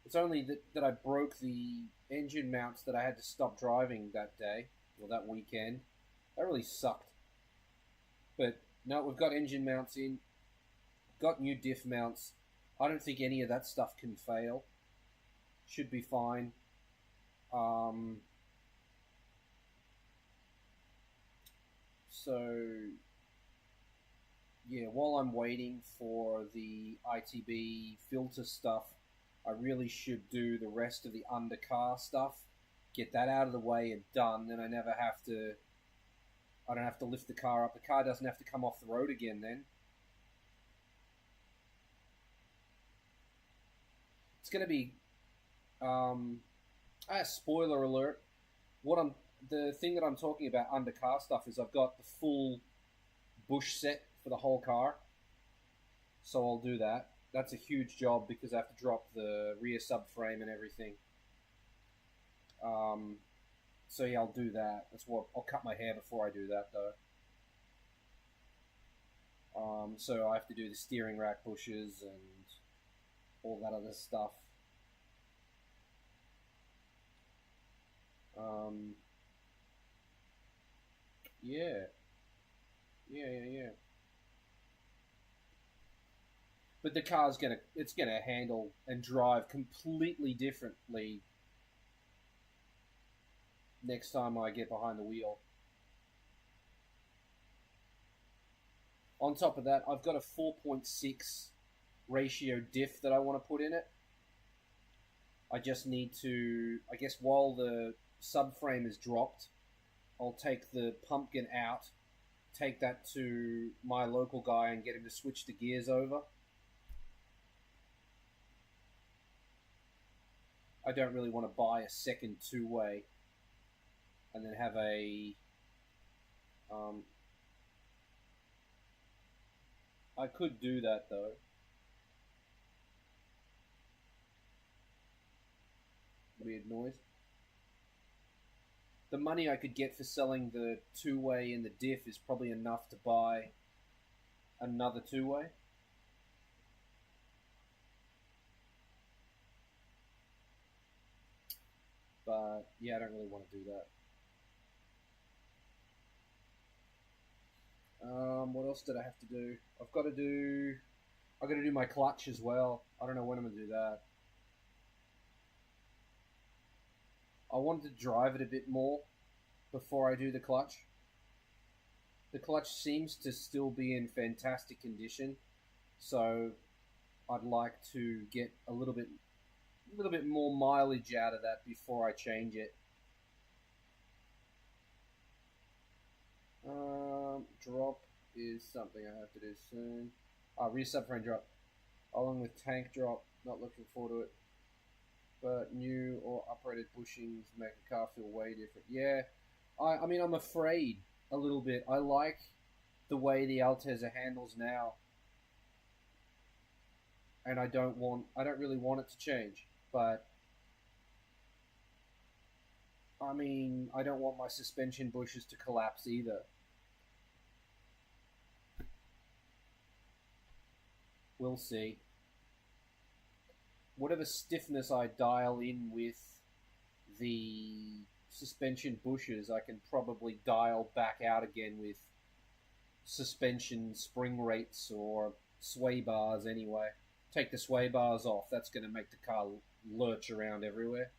It's only that I broke the engine mounts that I had to stop driving that day, or that weekend. That really sucked. But no, we've got engine mounts in, got new diff mounts. I don't think any of that stuff can fail. Should be fine. So, yeah, while I'm waiting for the ITB filter stuff, I really should do the rest of the undercar stuff. Get that out of the way and done. Then I don't have to lift the car up. The car doesn't have to come off the road again then. It's going to be, spoiler alert. The thing that I'm talking about under car stuff is I've got the full bush set for the whole car. So I'll do that. That's a huge job because I have to drop the rear subframe and everything. So yeah, I'll do that. I'll cut my hair before I do that though. So I have to do the steering rack bushes and all that other stuff. Yeah. Yeah. But the car's gonna handle and drive completely differently next time I get behind the wheel. On top of that, I've got a 4.6 ratio diff that I want to put in it. I just need to, I guess while the subframe is dropped, I'll take the pumpkin out, take that to my local guy and get him to switch the gears over. I don't really want to buy a second two-way and then have I could do that though. Weird noise. The money I could get for selling the two-way in the diff is probably enough to buy another two-way. But yeah, I don't really want to do that. What else did I have to do? I've got to do my clutch as well. I don't know when I'm gonna do that. I wanted to drive it a bit more before I do the clutch. The clutch seems to still be in fantastic condition, so I'd like to get a little bit more mileage out of that before I change it. Drop is something I have to do soon. Rear subframe drop, along with tank drop. Not looking forward to it. But new or uprated bushings make a car feel way different. Yeah, I mean, I'm afraid a little bit. I like the way the Altezza handles now. and I don't really want it to change. But I mean, I don't want my suspension bushes to collapse either. We'll see. Whatever stiffness I dial in with the suspension bushes, I can probably dial back out again with suspension spring rates or sway bars anyway. Take the sway bars off, that's going to make the car lurch around everywhere.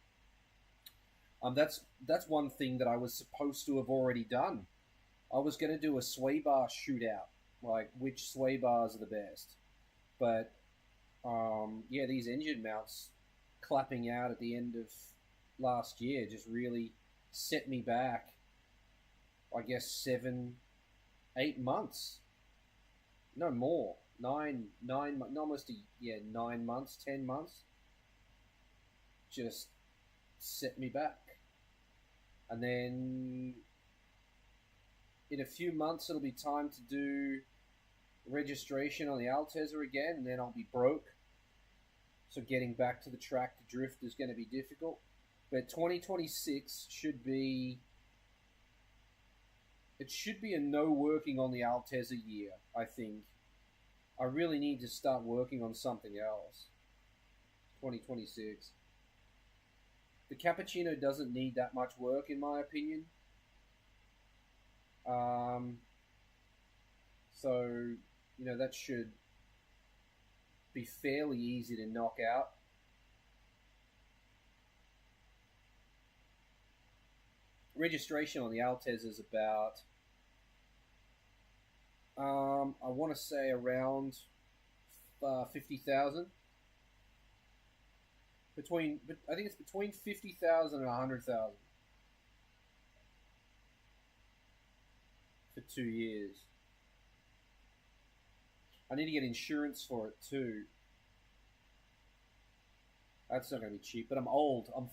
That's one thing that I was supposed to have already done. I was going to do a sway bar shootout, like which sway bars are the best. But yeah, these engine mounts clapping out at the end of last year just really set me back, I guess, 7, 8 months. No more. Almost 9 months, 10 months. Just set me back. And then in a few months it'll be time to do registration on the Altezza again, and then I'll be broke. So getting back to the track to drift is going to be difficult. But 2026 should be a no working on the Altezza year, I think. I really need to start working on something else. 2026. The Cappuccino doesn't need that much work, in my opinion. So, that should be fairly easy to knock out. Registration on the Altezza is about, I want to say around 50,000. I think it's between 50,000 and 100,000 for 2 years. I need to get insurance for it too. That's not going to be cheap, but I'm old. I'm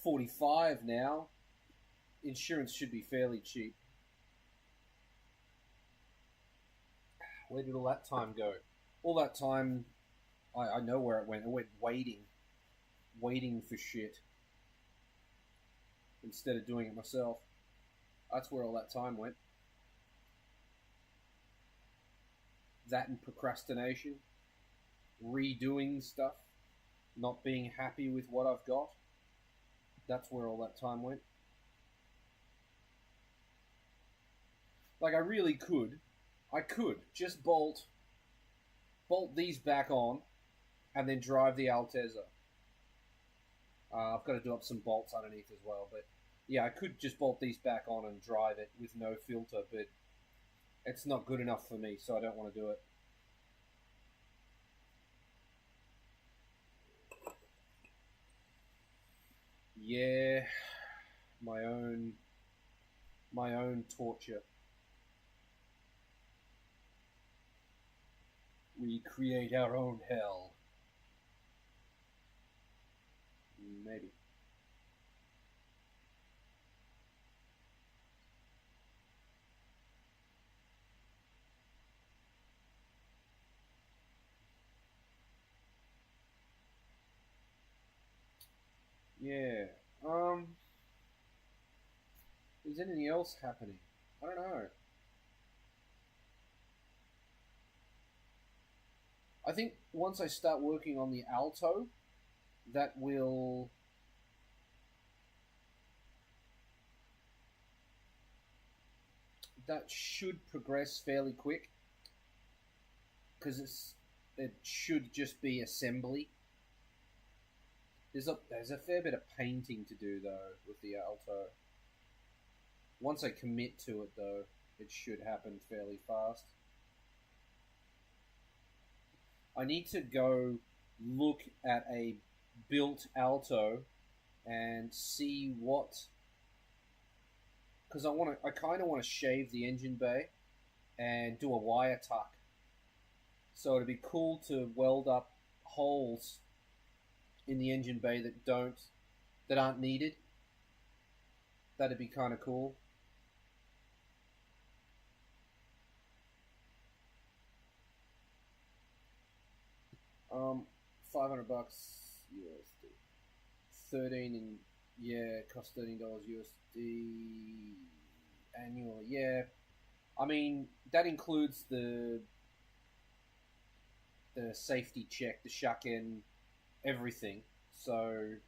45 now. Insurance should be fairly cheap. Where did all that time go? All that time, I know where it went. It went waiting for shit instead of doing it myself. That's where all that time went. That and procrastination, redoing stuff, not being happy with what I've got. That's where all that time went. Like, I could just bolt these back on and then drive the Altezza. I've got to do up some bolts underneath as well, but yeah, I could just bolt these back on and drive it with no filter, but it's not good enough for me, so I don't want to do it. Yeah, my own torture. We create our own hell. Maybe. Yeah. Is anything else happening? I don't know. I think once I start working on the Alto, that should progress fairly quick, because it should just be assembly. There's a fair bit of painting to do though with the Alto. Once I commit to it though, it should happen fairly fast. I need to go look at a built Alto and see what, because I kind of want to shave the engine bay and do a wire tuck. So it'd be cool to weld up holes in the engine bay that aren't needed. That'd be kind of cool. $500 USD. 13 in, yeah, cost $13 USD annually. Yeah, I mean that includes the safety check, the shaken, everything. So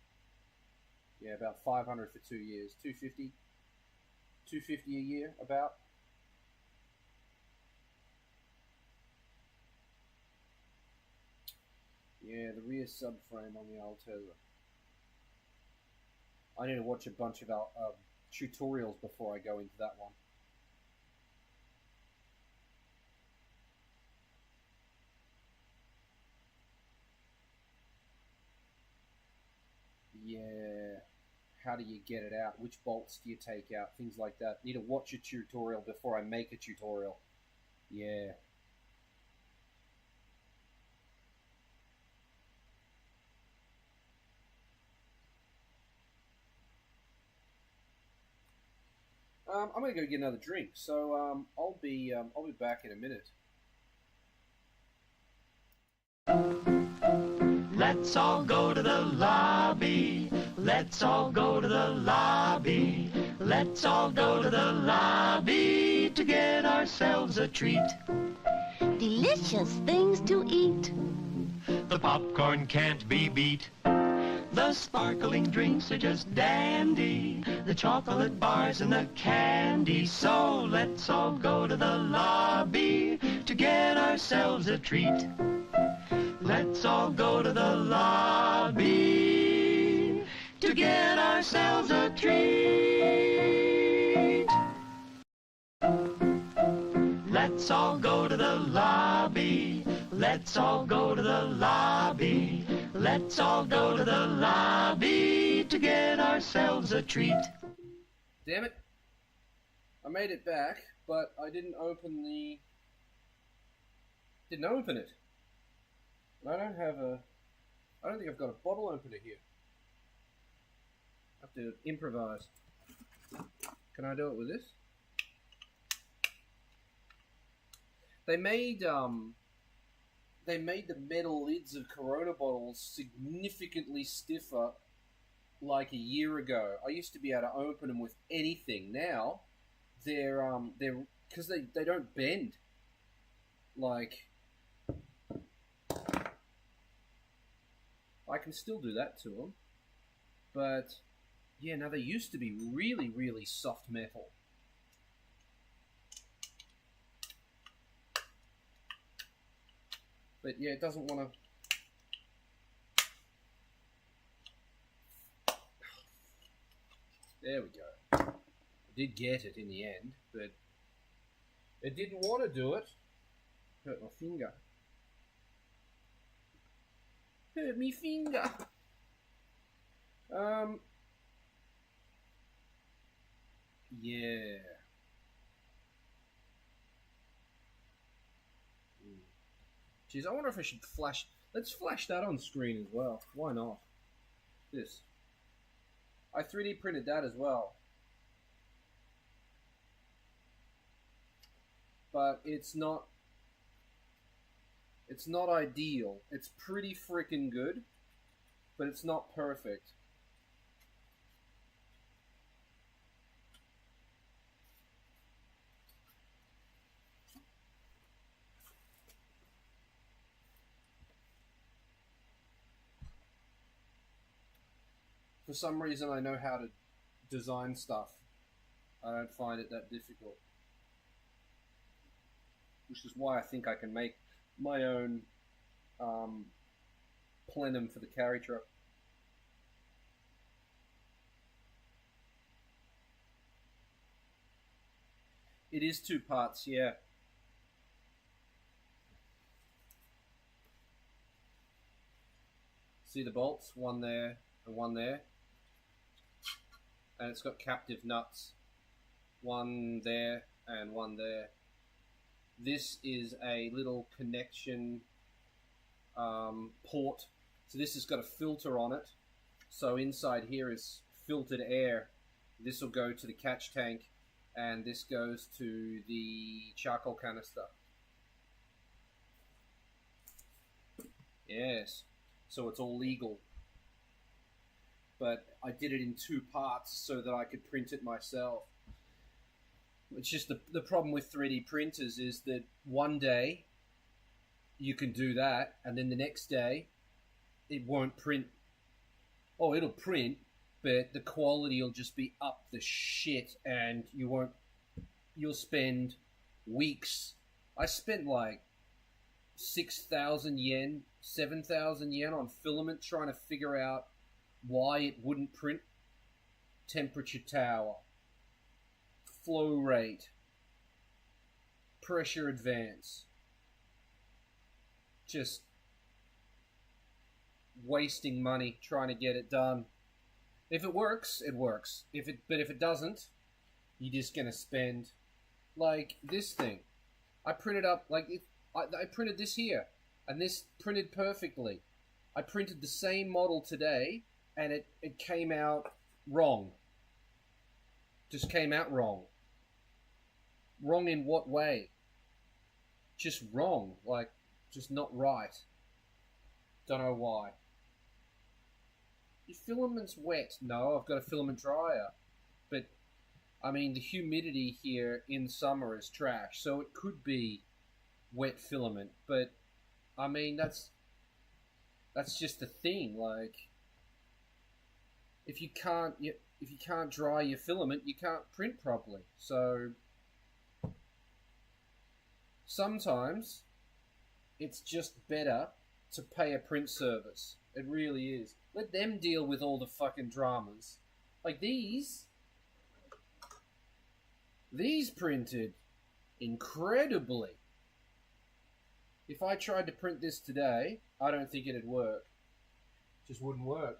yeah, about 500 for 2 years, 250 a year about. Yeah, the rear subframe on the old Tesla. I need to watch a bunch of tutorials before I go into that one. Yeah, how do you get it out? Which bolts do you take out? Things like that. Need to watch a tutorial before I make a tutorial. Yeah. I'm gonna go get another drink, so I'll be back in a minute. Let's all go to the lobby. Let's all go to the lobby. Let's all go to the lobby to get ourselves a treat. Delicious things to eat. The popcorn can't be beat. The sparkling drinks are just dandy. The chocolate bars and the candy. So let's all go to the lobby to get ourselves a treat. Let's all go to the lobby to get ourselves a treat. Let's all go to the lobby. Let's all go to the lobby. Let's all go to the lobby to get ourselves a treat. Damn it. I made it back, but I didn't open it. I don't think I've got a bottle opener here. I have to improvise. Can I do it with this? They made the metal lids of Corona bottles significantly stiffer like a year ago. I used to be able to open them with anything. Now they're because they don't bend. Like, I can still do that to them, but yeah, no, they used to be really, really soft metal. But yeah, it doesn't want to. There we go. I did get it in the end, but it didn't want to do it. Hurt my finger. Hurt me finger. Yeah. Jeez, I wonder if I should flash. Let's flash that on screen as well. Why not? This. I 3D printed that as well. But it's not ideal. It's pretty freaking good, but it's not perfect. For some reason, I know how to design stuff. I don't find it that difficult. Which is why I think I can make my own plenum for the carry truck. It is 2 parts, yeah. See the bolts? One there and one there. And it's got captive nuts. One there and one there. This is a little connection port. So this has got a filter on it. So inside here is filtered air. This will go to the catch tank, and this goes to the charcoal canister. Yes. so it's all legal. But I did it in 2 parts so that I could print it myself. It's just the problem with 3D printers is that one day you can do that, and then the next day it won't print. Oh, it'll print, but the quality will just be up the shit, and you'll spend weeks. I spent like 6,000 yen, 7,000 yen on filament trying to figure out why it wouldn't print. Temperature tower, flow rate, pressure advance. Just wasting money trying to get it done. If it works, it works. But if it doesn't, you're just gonna spend like this thing. I printed up I printed this here, and this printed perfectly. I printed the same model today, and it came out wrong. Just came out wrong. Wrong in what way? Just wrong, like just not right. Don't know why. Your filament's wet. No, I've got a filament dryer. But, I mean, the humidity here in summer is trash, so it could be wet filament. But, I mean, that's just the thing. Like, if you can't dry your filament, you can't print properly. So, sometimes it's just better to pay a print service. It really is. Let them deal with all the fucking dramas. Like these printed incredibly. If I tried to print this today, I don't think it'd work. Just wouldn't work.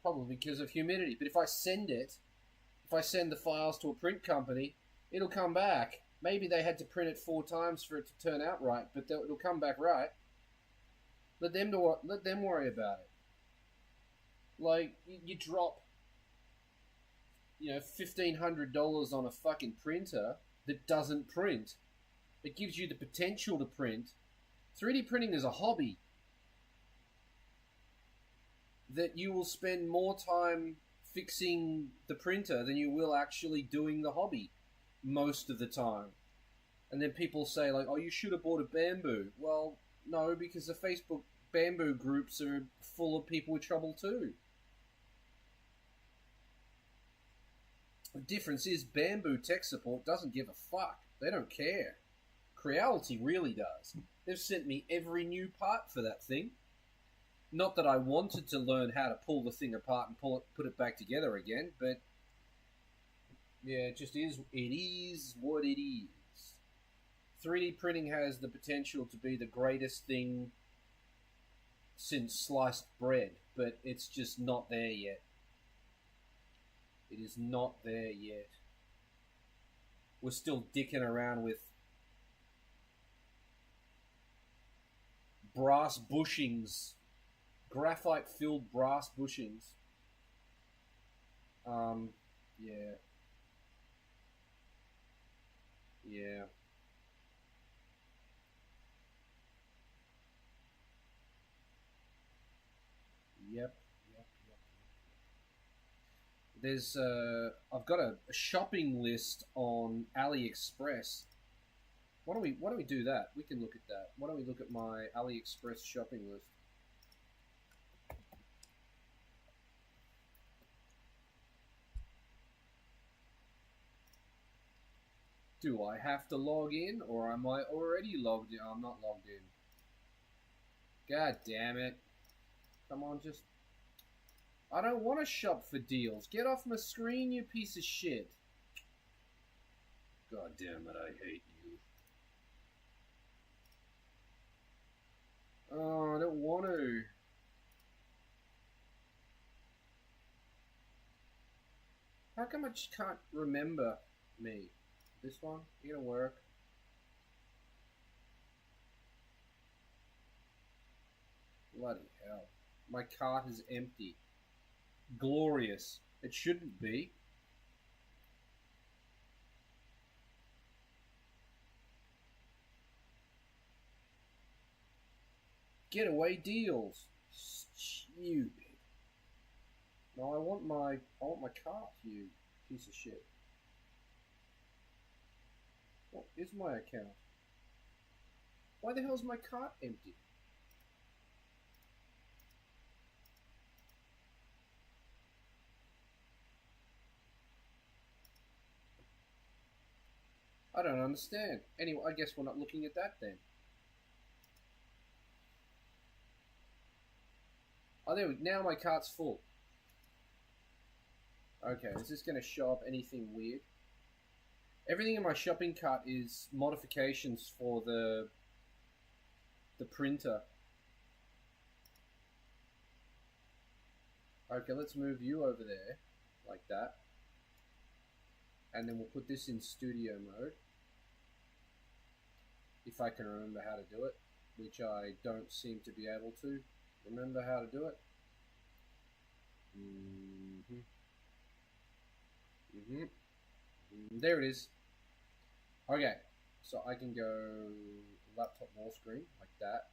Probably because of humidity. But if I send the files to a print company, it'll come back. Maybe they had to print it 4 times for it to turn out right, but it'll come back right. Let them worry about it. Like, you drop, $1,500 on a fucking printer that doesn't print. It gives you the potential to print. 3D printing is a hobby that you will spend more time fixing the printer than you will actually doing the hobby most of the time. And then people say, like, oh, you should have bought a Bamboo. Well, no, because the Facebook Bamboo groups are full of people with trouble too. The difference is Bamboo tech support doesn't give a fuck. They don't care. Creality really does. They've sent me every new part for that thing. Not that I wanted to learn how to pull the thing apart and put it back together again, but yeah, it just is. It is what it is. 3D printing has the potential to be the greatest thing since sliced bread, but it's just not there yet. It is not there yet. We're still dicking around with brass bushings, graphite-filled brass bushings. Yeah. Yeah. Yep. There's I've got a shopping list on AliExpress. Why don't we do that? We can look at that. Why don't we look at my AliExpress shopping list? Do I have to log in, or am I already logged in? Oh, I'm not logged in. God damn it. Come on, just... I don't want to shop for deals. Get off my screen, you piece of shit. God damn it, I hate you. Oh, I don't want to. How come I just can't remember me? This one? You gonna work? Bloody hell. My cart is empty. Glorious. It shouldn't be. Getaway deals. Stupid. No, I want my cart, you piece of shit. What is my account? Why the hell is my cart empty? I don't understand. Anyway, I guess we're not looking at that then. Oh, there we go. Now my cart's full. Okay, is this going to show up anything weird? Everything in my shopping cart is modifications for the printer. Okay, let's move you over there, like that. And then we'll put this in studio mode. If I can remember how to do it, which I don't seem to be able to remember how to do it. There it is. Okay, so I can go laptop wall screen like that,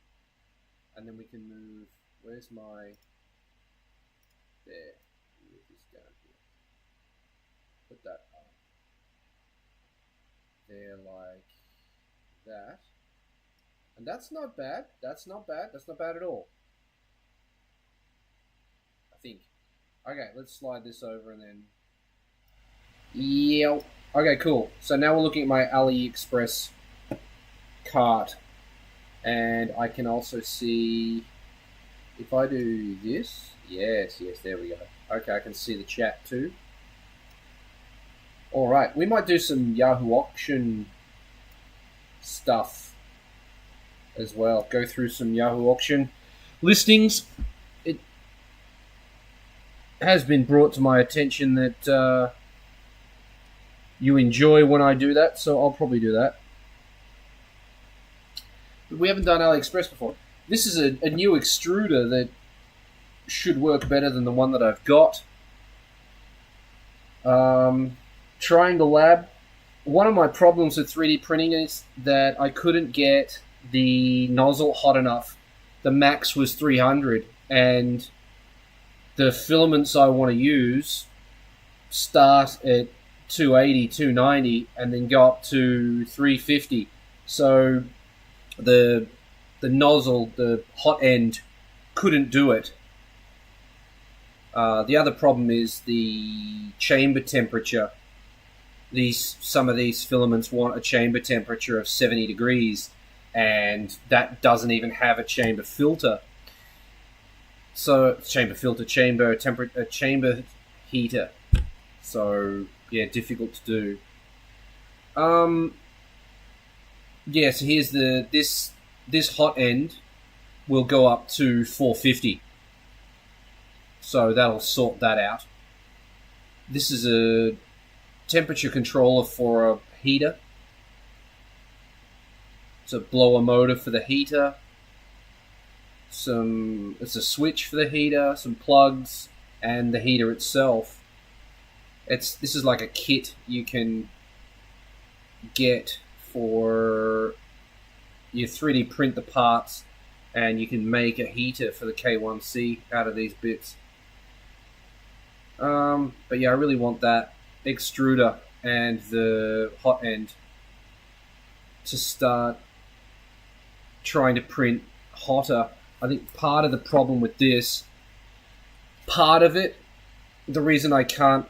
and then we can move. Where's my? There. Move this down here. Put that on. There, like that. And that's not bad. That's not bad. That's not bad at all. I think. Okay, let's slide this over and then. Yep. Okay, cool. So now we're looking at my AliExpress cart. And I can also see if I do this. Yes, there we go. Okay, I can see the chat too. Alright, we might do some Yahoo auction stuff as well. Go through some Yahoo auction listings. It has been brought to my attention that you enjoy when I do that, so I'll probably do that. But we haven't done AliExpress before. This is a new extruder that should work better than the one that I've got. Triangle Lab. One of my problems with 3D printing is that I couldn't get the nozzle hot enough. The max was 300, and the filaments I want to use start at 280, 290, and then go up to 350. So the nozzle, the hot end, couldn't do it. The other problem is the chamber temperature. Some of these filaments want a chamber temperature of 70 degrees, and that doesn't even have a chamber filter. So chamber heater. So yeah, difficult to do. Yeah, so here's this hot end will go up to 450. So that'll sort that out. This is a temperature controller for a heater. It's a blower motor for the heater. It's a switch for the heater, some plugs, and the heater itself. This is like a kit you can get for you 3D print the parts, and you can make a heater for the K1C out of these bits. But yeah, I really want that extruder and the hot end to start trying to print hotter. I think part of the problem with this, the reason I can't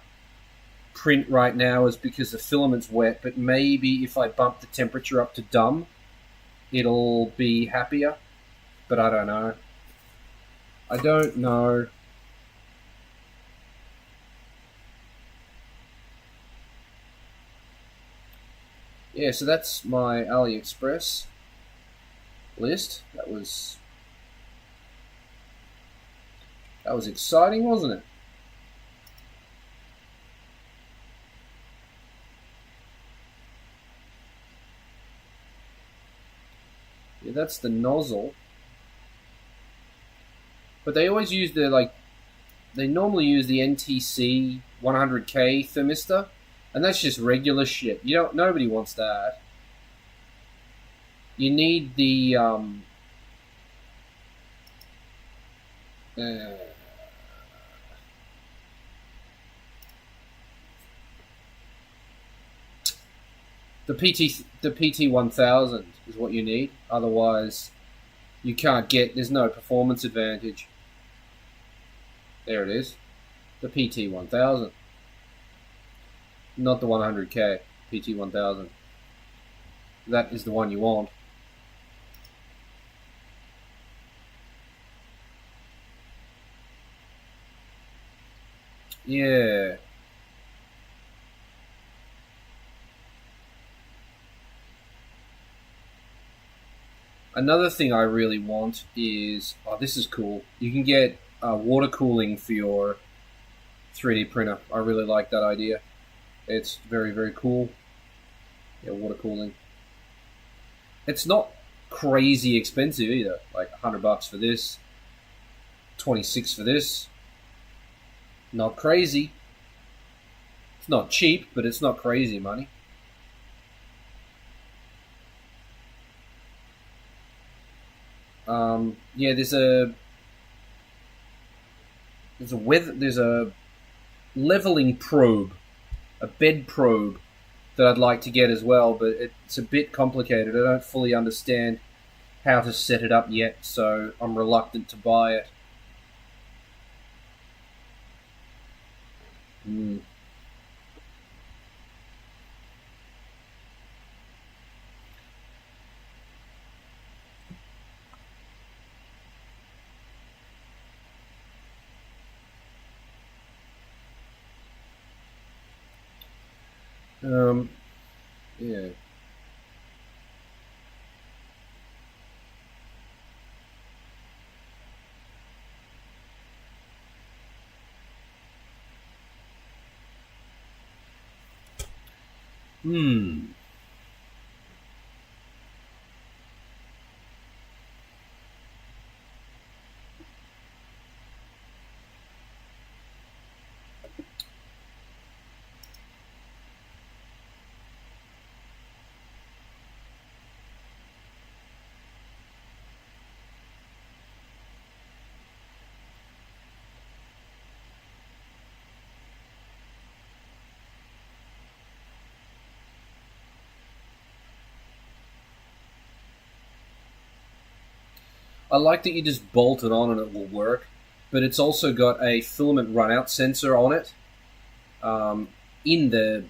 print right now is because the filament's wet, but maybe if I bump the temperature up to dumb, it'll be happier. But I don't know. Yeah, so that's my AliExpress list. That was exciting, wasn't it? Yeah, that's the nozzle. But they always use they normally use the NTC 100K thermistor, and that's just regular shit. Nobody wants that. You need the The PT 1000 is what you need. Otherwise, you can't get. There's no performance advantage. There it is. The PT 1000, not the 100K. PT 1000. That is the one you want. Yeah. Another thing I really want is, oh, this is cool. You can get water cooling for your 3D printer. I really like that idea. It's very, very cool. Yeah, water cooling. It's not crazy expensive either. Like $100 for this, 26 for this. Not crazy. It's not cheap, but it's not crazy money. Yeah, there's a leveling probe, a bed probe that I'd like to get as well, but it's a bit complicated. I don't fully understand how to set it up yet, so I'm reluctant to buy it. Yeah. Hmm. I like that you just bolt it on and it will work, but it's also got a filament runout sensor on it. In there,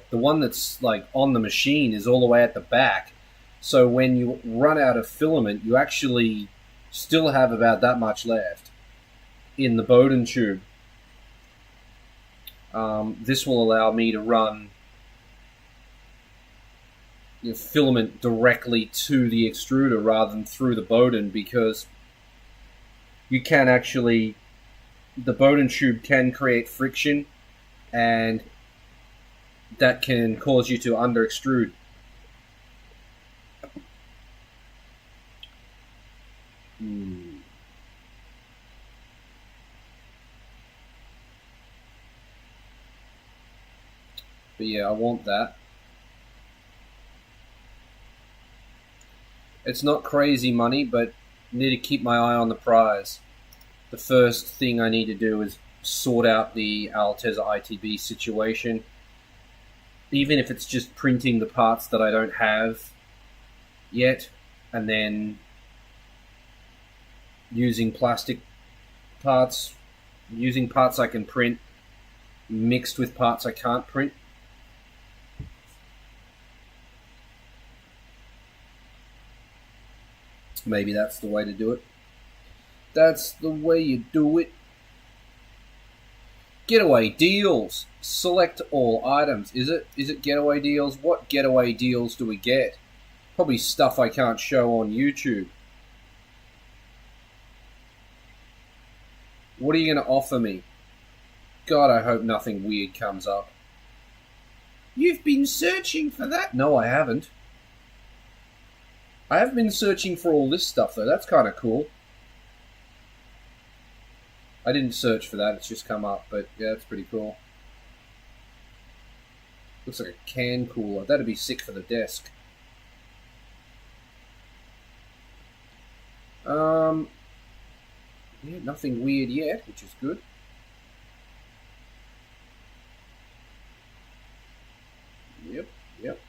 the one that's like on the machine is all the way at the back. So when you run out of filament, you actually still have about that much left in the Bowden tube. This will allow me to run filament directly to the extruder rather than through the Bowden, because you can actually, the Bowden tube can create friction, and that can cause you to under extrude. But yeah, I want that. It's not crazy money, but I need to keep my eye on the prize. The first thing I need to do is sort out the Alteza ITB situation. Even if it's just printing the parts that I don't have yet, and then using plastic parts, using parts I can print, mixed with parts I can't print. Maybe that's the way to do it. That's the way you do it. Getaway deals. Select all items. Is it getaway deals? What getaway deals do we get? Probably stuff I can't show on YouTube. What are you going to offer me? God, I hope nothing weird comes up. You've been searching for that? No, I haven't. I have been searching for all this stuff, though. That's kind of cool. I didn't search for that. It's just come up, but yeah, that's pretty cool. Looks like a can cooler. That'd be sick for the desk. Yeah, nothing weird yet, which is good.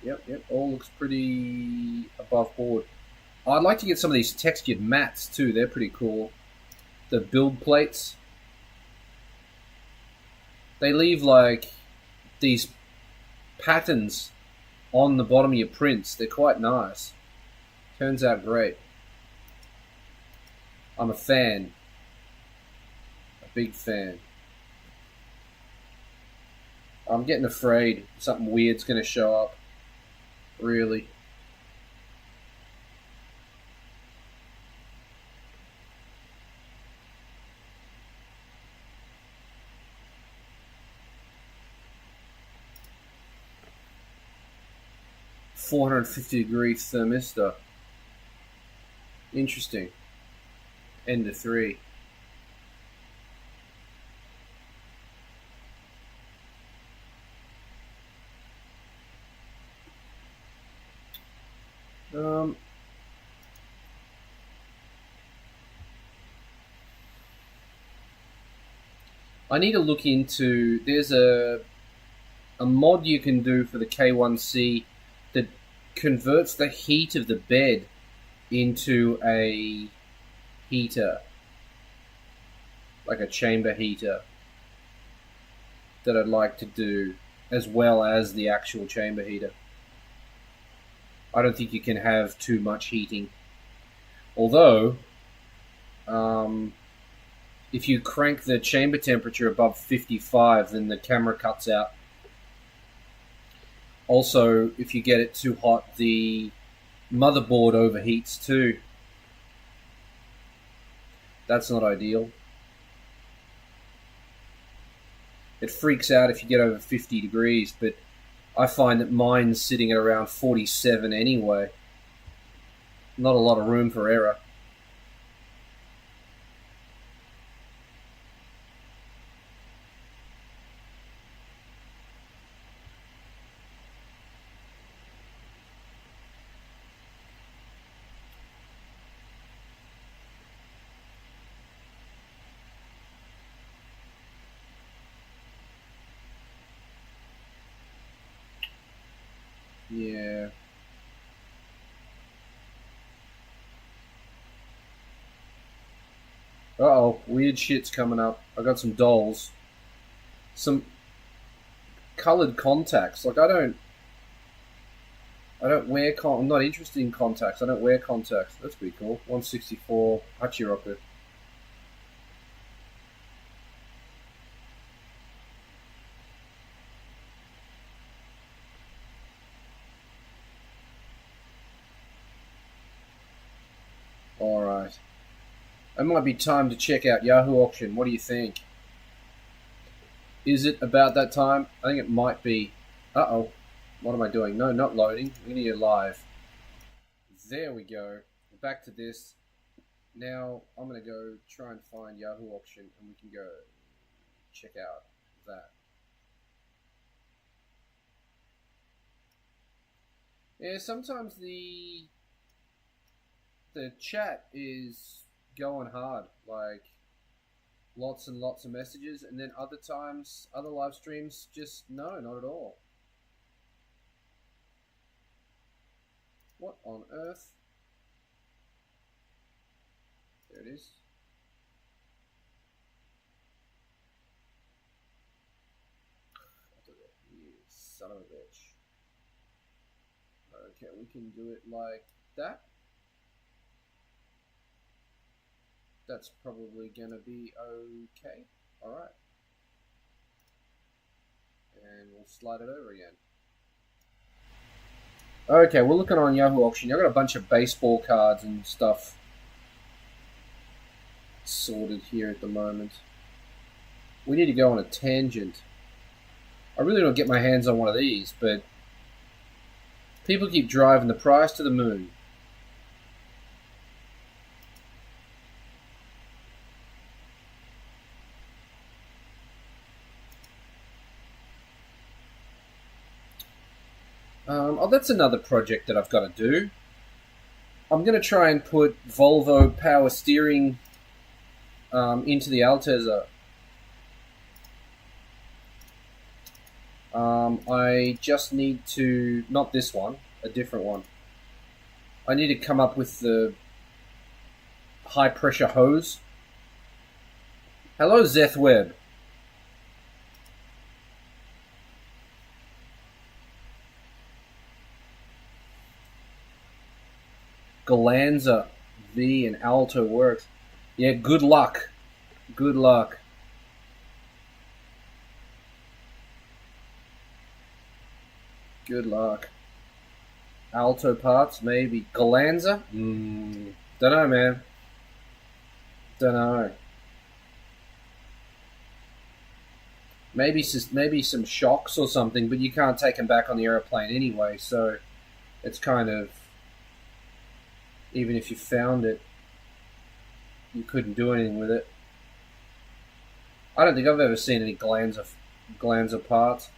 Yep. All looks pretty above board. I'd like to get some of these textured mats too. They're pretty cool. The build plates. They leave like these patterns on the bottom of your prints. They're quite nice. Turns out great. I'm a fan. A big fan. I'm getting afraid something weird's going to show up. Really. $450 thermistor. Interesting. End of 3. I need to look into. There's a mod you can do for the K1C that converts the heat of the bed into a heater, like a chamber heater, that I'd like to do, as well as the actual chamber heater. I don't think you can have too much heating. Although, if you crank the chamber temperature above 55, then the camera cuts out. Also, if you get it too hot, the motherboard overheats too. That's not ideal. It freaks out if you get over 50 degrees, but I find that mine's sitting at around 47 anyway. Not a lot of room for error. Yeah. Uh-oh, weird shit's coming up. I got some dolls. Some coloured contacts. Like, I don't wear I'm not interested in contacts. I don't wear contacts. That's pretty cool. 164 Hachiroku. Alright. It might be time to check out Yahoo Auction. What do you think? Is it about that time? I think it might be. Uh-oh. What am I doing? No, not loading. We need it live. There we go. Back to this. Now, I'm going to go try and find Yahoo Auction, and we can go check out that. Yeah, sometimes the chat is going hard, like lots and lots of messages, and then other times, other live streams, just no, not at all. What on earth? There it is. You son of a bitch. Okay, we can do it like that. That's probably gonna be okay. Alright. And we'll slide it over again. Okay, we're looking on Yahoo Auction. I've got a bunch of baseball cards and stuff sorted here at the moment. We need to go on a tangent. I really don't get my hands on one of these, but people keep driving the price to the moon. That's another project that I've got to do. I'm going to try and put Volvo power steering into the Altezza. I just need to, not this one, a different one. I need to come up with the high pressure hose. Hello, Zeth Webb. Galanza V and Alto works. Yeah, good luck. Good luck. Good luck. Alto parts, maybe. Galanza? Dunno, man. Dunno. Maybe some shocks or something, but you can't take them back on the aeroplane anyway, so it's kind of... Even if you found it, you couldn't do anything with it. I don't think I've ever seen any Galanza parts.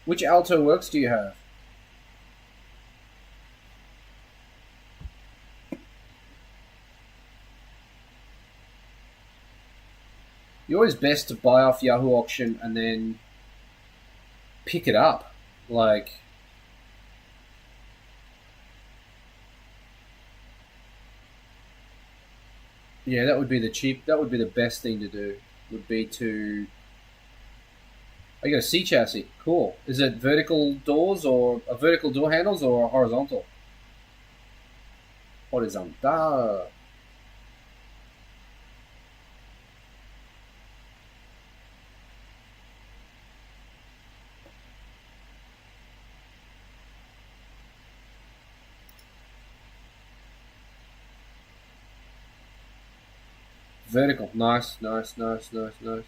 Which Alto Works do you have? You're always best to buy off Yahoo Auction and then pick it up. Like, yeah, that would be the best thing to do. Would be to... Oh, you got a C chassis. Cool. Is it vertical doors or vertical door handles or horizontal? Horizontal. Vertical. Nice, nice, nice, nice, nice.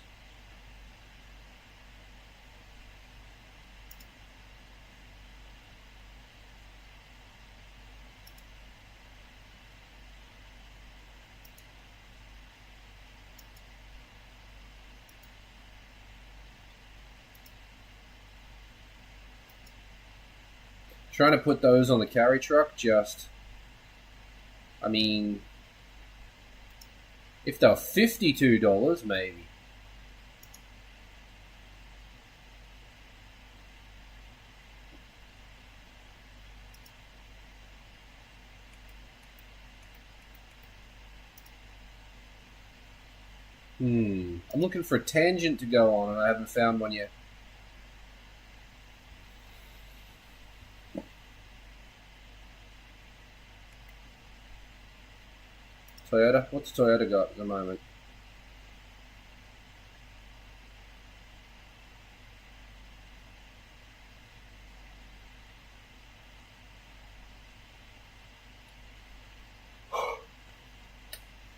Trying to put those on the carry truck, I mean, if they're $52, maybe. I'm looking for a tangent to go on, and I haven't found one yet. Toyota? What's Toyota got at the moment?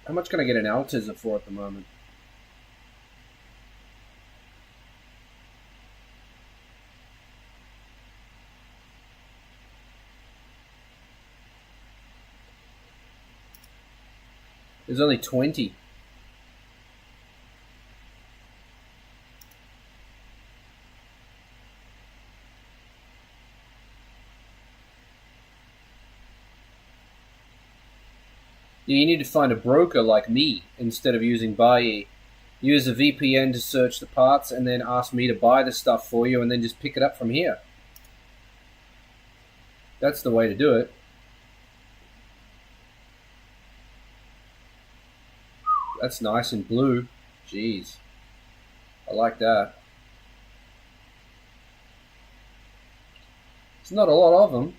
How much can I get an Altezza for at the moment? There's only 20. You need to find a broker like me instead of using Buy. Use a VPN to search the parts and then ask me to buy the stuff for you and then just pick it up from here. That's the way to do it. That's nice and blue. Jeez. I like that. There's not a lot of them.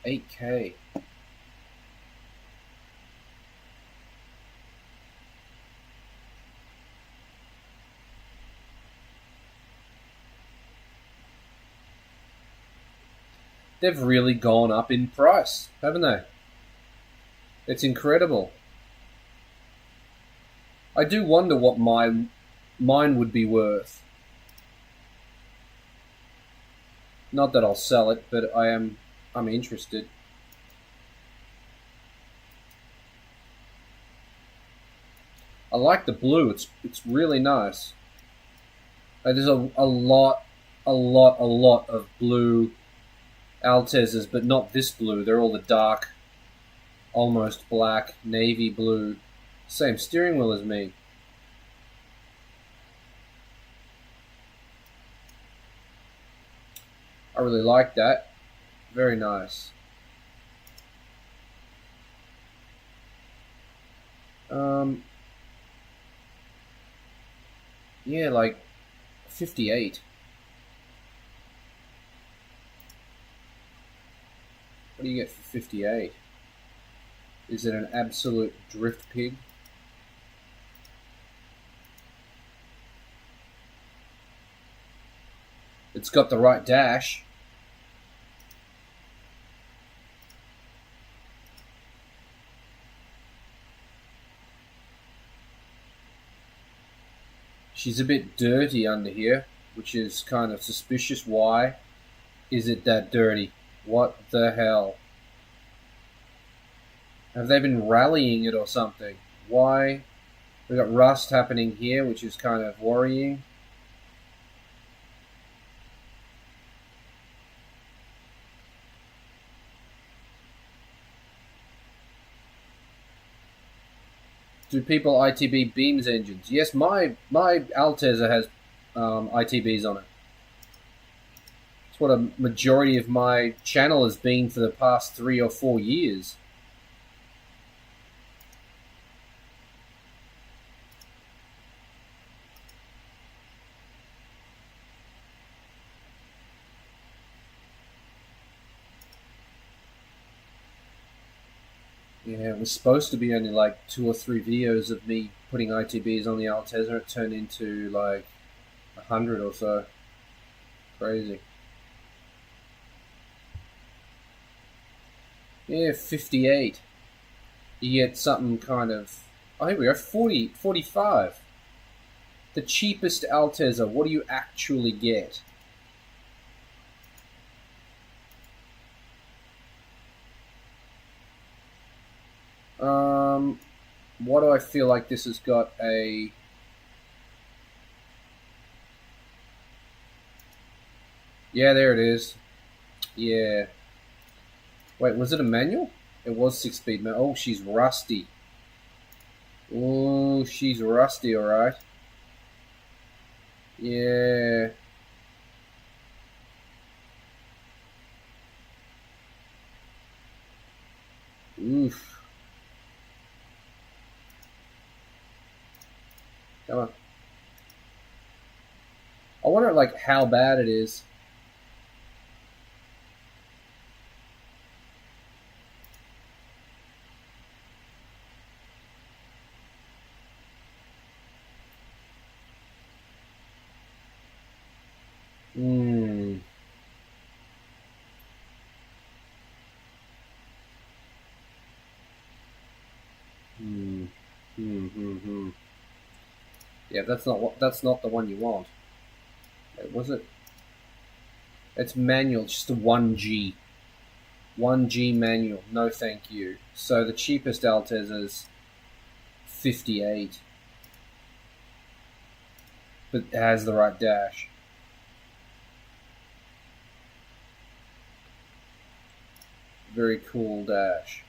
$8K. They've really gone up in price, haven't they? It's incredible. I do wonder what mine would be worth. Not that I'll sell it, but I'm interested. I like the blue. It's really nice. There's a lot of blue Altezas, but not this blue. They're all the dark, almost black, navy blue. Same steering wheel as me. I really like that. Very nice. Yeah, like 58. What do you get for 58? Is it an absolute drift pig? It's got the right dash. She's a bit dirty under here, which is kind of suspicious. Why is it that dirty? What the hell? Have they been rallying it or something? Why? We've got rust happening here, which is kind of worrying. Do people ITB beams engines? Yes, my Altezza has ITBs on it. It's what a majority of my channel has been for the past 3 or 4 years. Yeah, it was supposed to be only like 2 or 3 videos of me putting ITBs on the Altezza. It turned into like 100 or so. Crazy. Yeah, 58. You get something kind of... Oh, here we go, 40, 45. The cheapest Altezza, what do you actually get? What do I feel like this has got a... Yeah, there it is. Yeah. Wait, was it a manual? It was 6-speed manual. Oh, she's rusty. Oh, she's rusty, alright. Yeah. Oof. Come on. I wonder, like, how bad it is. Hmm. Yeah, that's not the one you want. Wait, was it? It's manual, just a 1G. 1G manual, no thank you. So the cheapest Altezza is 58. But it has the right dash. Very cool dash.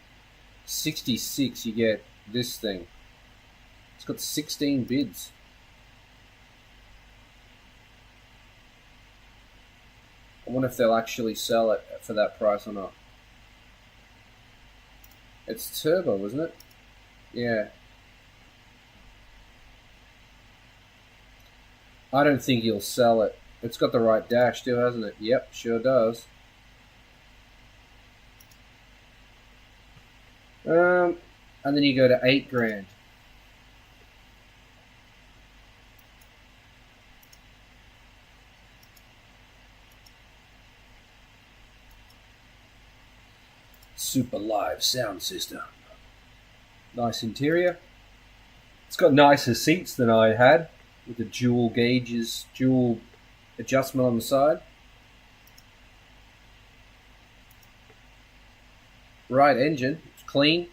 66, you get this thing. It's got 16 bids. I wonder if they'll actually sell it for that price or not. It's turbo, isn't it? Yeah. I don't think he'll sell it. It's got the right dash too, hasn't it? Yep, sure does. And then you go to 8 grand. Super live sound system. Nice interior. It's got nicer seats than I had, with the dual gauges, dual adjustment on the side. Right engine, it's clean.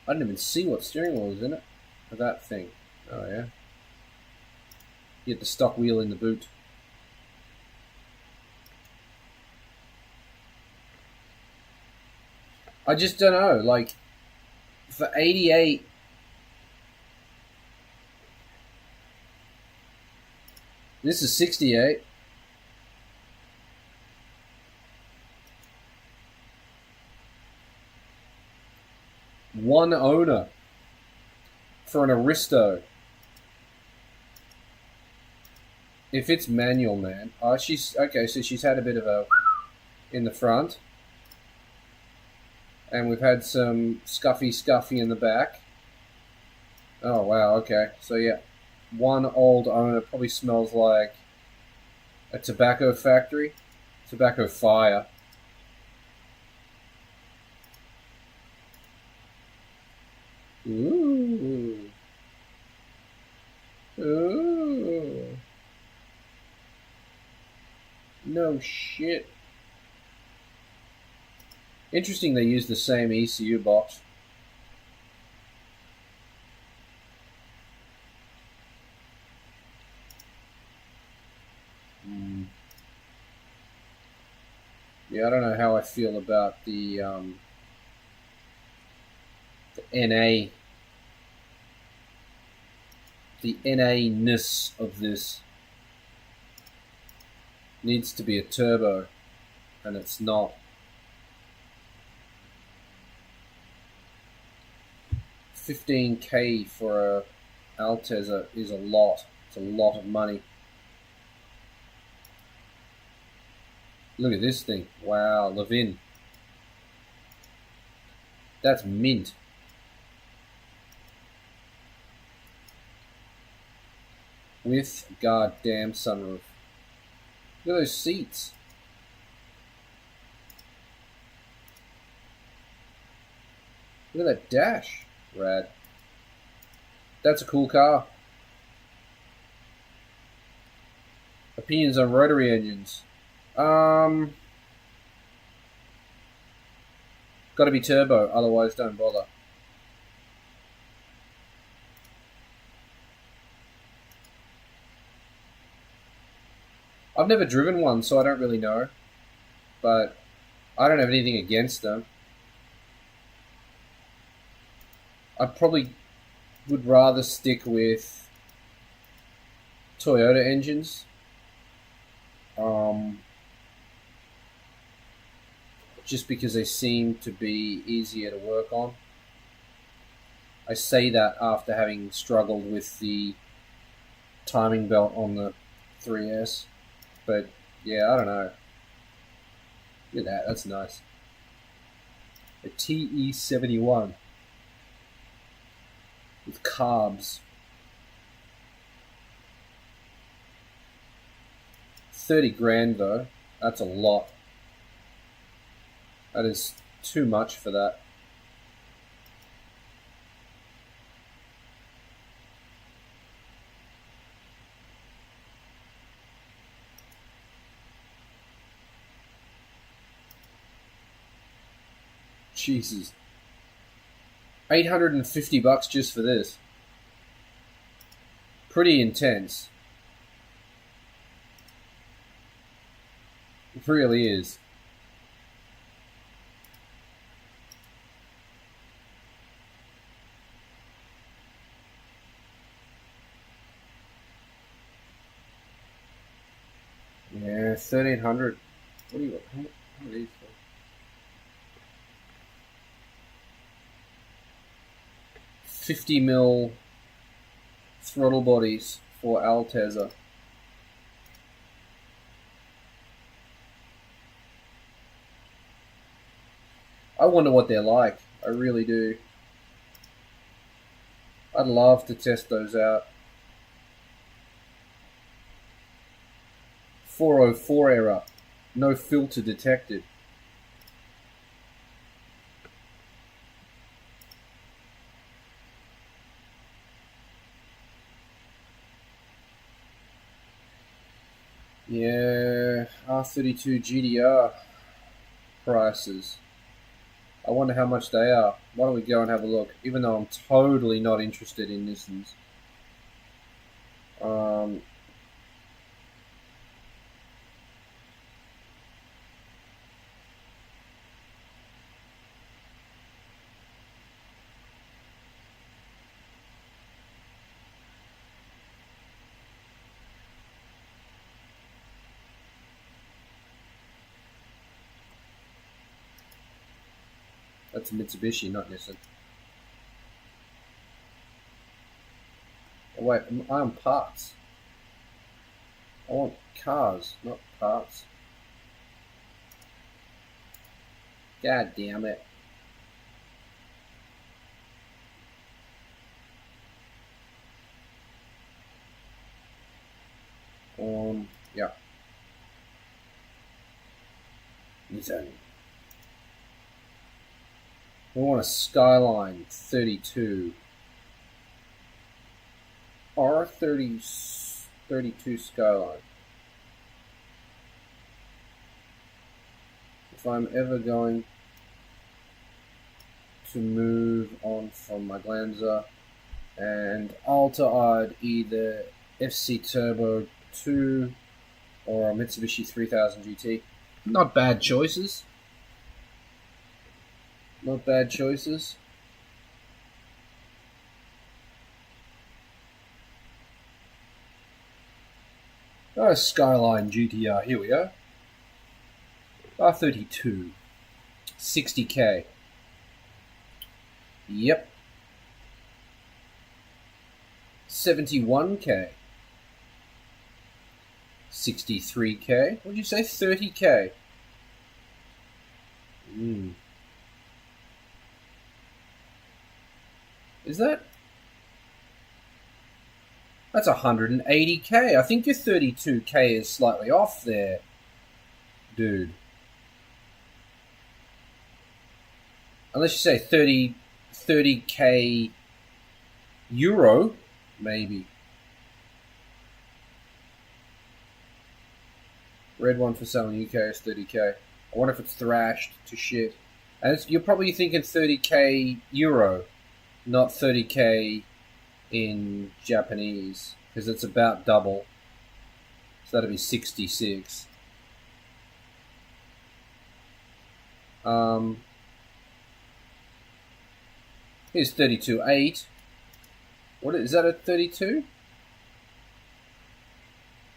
I didn't even see what steering wheel was in it for that thing. Oh yeah. Get the stock wheel in the boot. I just don't know. Like, for 88... This is 68. One owner for an Aristo. If it's manual, man. Oh, she's okay. So she's had a bit of a in the front, and we've had some scuffy in the back. Oh wow. Okay. So yeah, one old owner probably smells like a tobacco factory, tobacco fire. Ooh. Ooh. No shit. Interesting they use the same ECU box. Yeah, I don't know how I feel about the NA. The NA-ness of this. Needs to be a turbo, and it's not. $15K for a Altezza is a lot. It's a lot of money. Look at this thing. Wow, Levin. That's mint. With goddamn sunroof. Look at those seats. Look at that dash. Rad. That's a cool car. Opinions on rotary engines. Got to be turbo, otherwise don't bother. I've never driven one, so I don't really know. But I don't have anything against them. I probably would rather stick with Toyota engines. Just because they seem to be easier to work on. I say that after having struggled with the timing belt on the 3S. But yeah, I don't know. Look at that, that's nice. A TE71 with carbs. 30 grand though, that's a lot. That is too much for that. Jesus. $850 just for this. Pretty intense. It really is. Yeah, 1,300. What do you got? How are these for? $50mm throttle bodies for Altezza. I wonder what they're like. I really do. I'd love to test those out. 404 error. No filter detected. Yeah, R32 GDR prices. I wonder how much they are. Why don't we go and have a look? Even though I'm totally not interested in Nissans. That's a Mitsubishi, not Nissan. Oh, wait, I am parts. I want cars, not parts. God damn it. Yeah. Nissan. We want a Skyline 32. R32 Skyline. If I'm ever going to move on from my Glanza and alter, I'd either FC Turbo 2 or a Mitsubishi 3000 GT. Not bad choices. Not bad choices. Oh, Skyline GTR, here we go. R32. 60k. Yep. 71k. 63k. What did you say? 30k. Is that? That's 180k. I think your 32k is slightly off there, dude. Unless you say 30k euro, maybe. Red one for sale in UK is 30k. I wonder if it's thrashed to shit. And you're probably thinking 30k euro, not 30k in Japanese, because it's about double. So that'd be 66. Here's 32.8. What is that, a 32?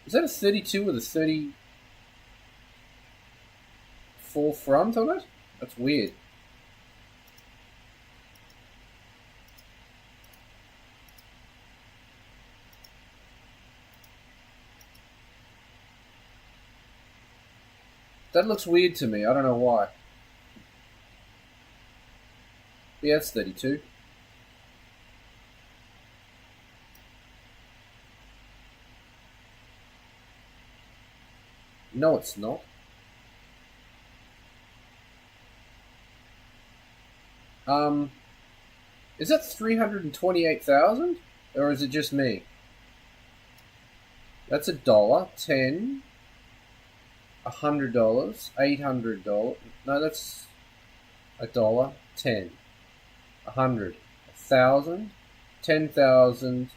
Is that a 32 with a 34 front on it? That's weird. That looks weird to me. I don't know why. Yeah, it's 32. No, it's not. Is that 328,000? Or is it just me? That's $1, 10, $100, $800. No, that's $1, 10, 100, 1,000, 10,000,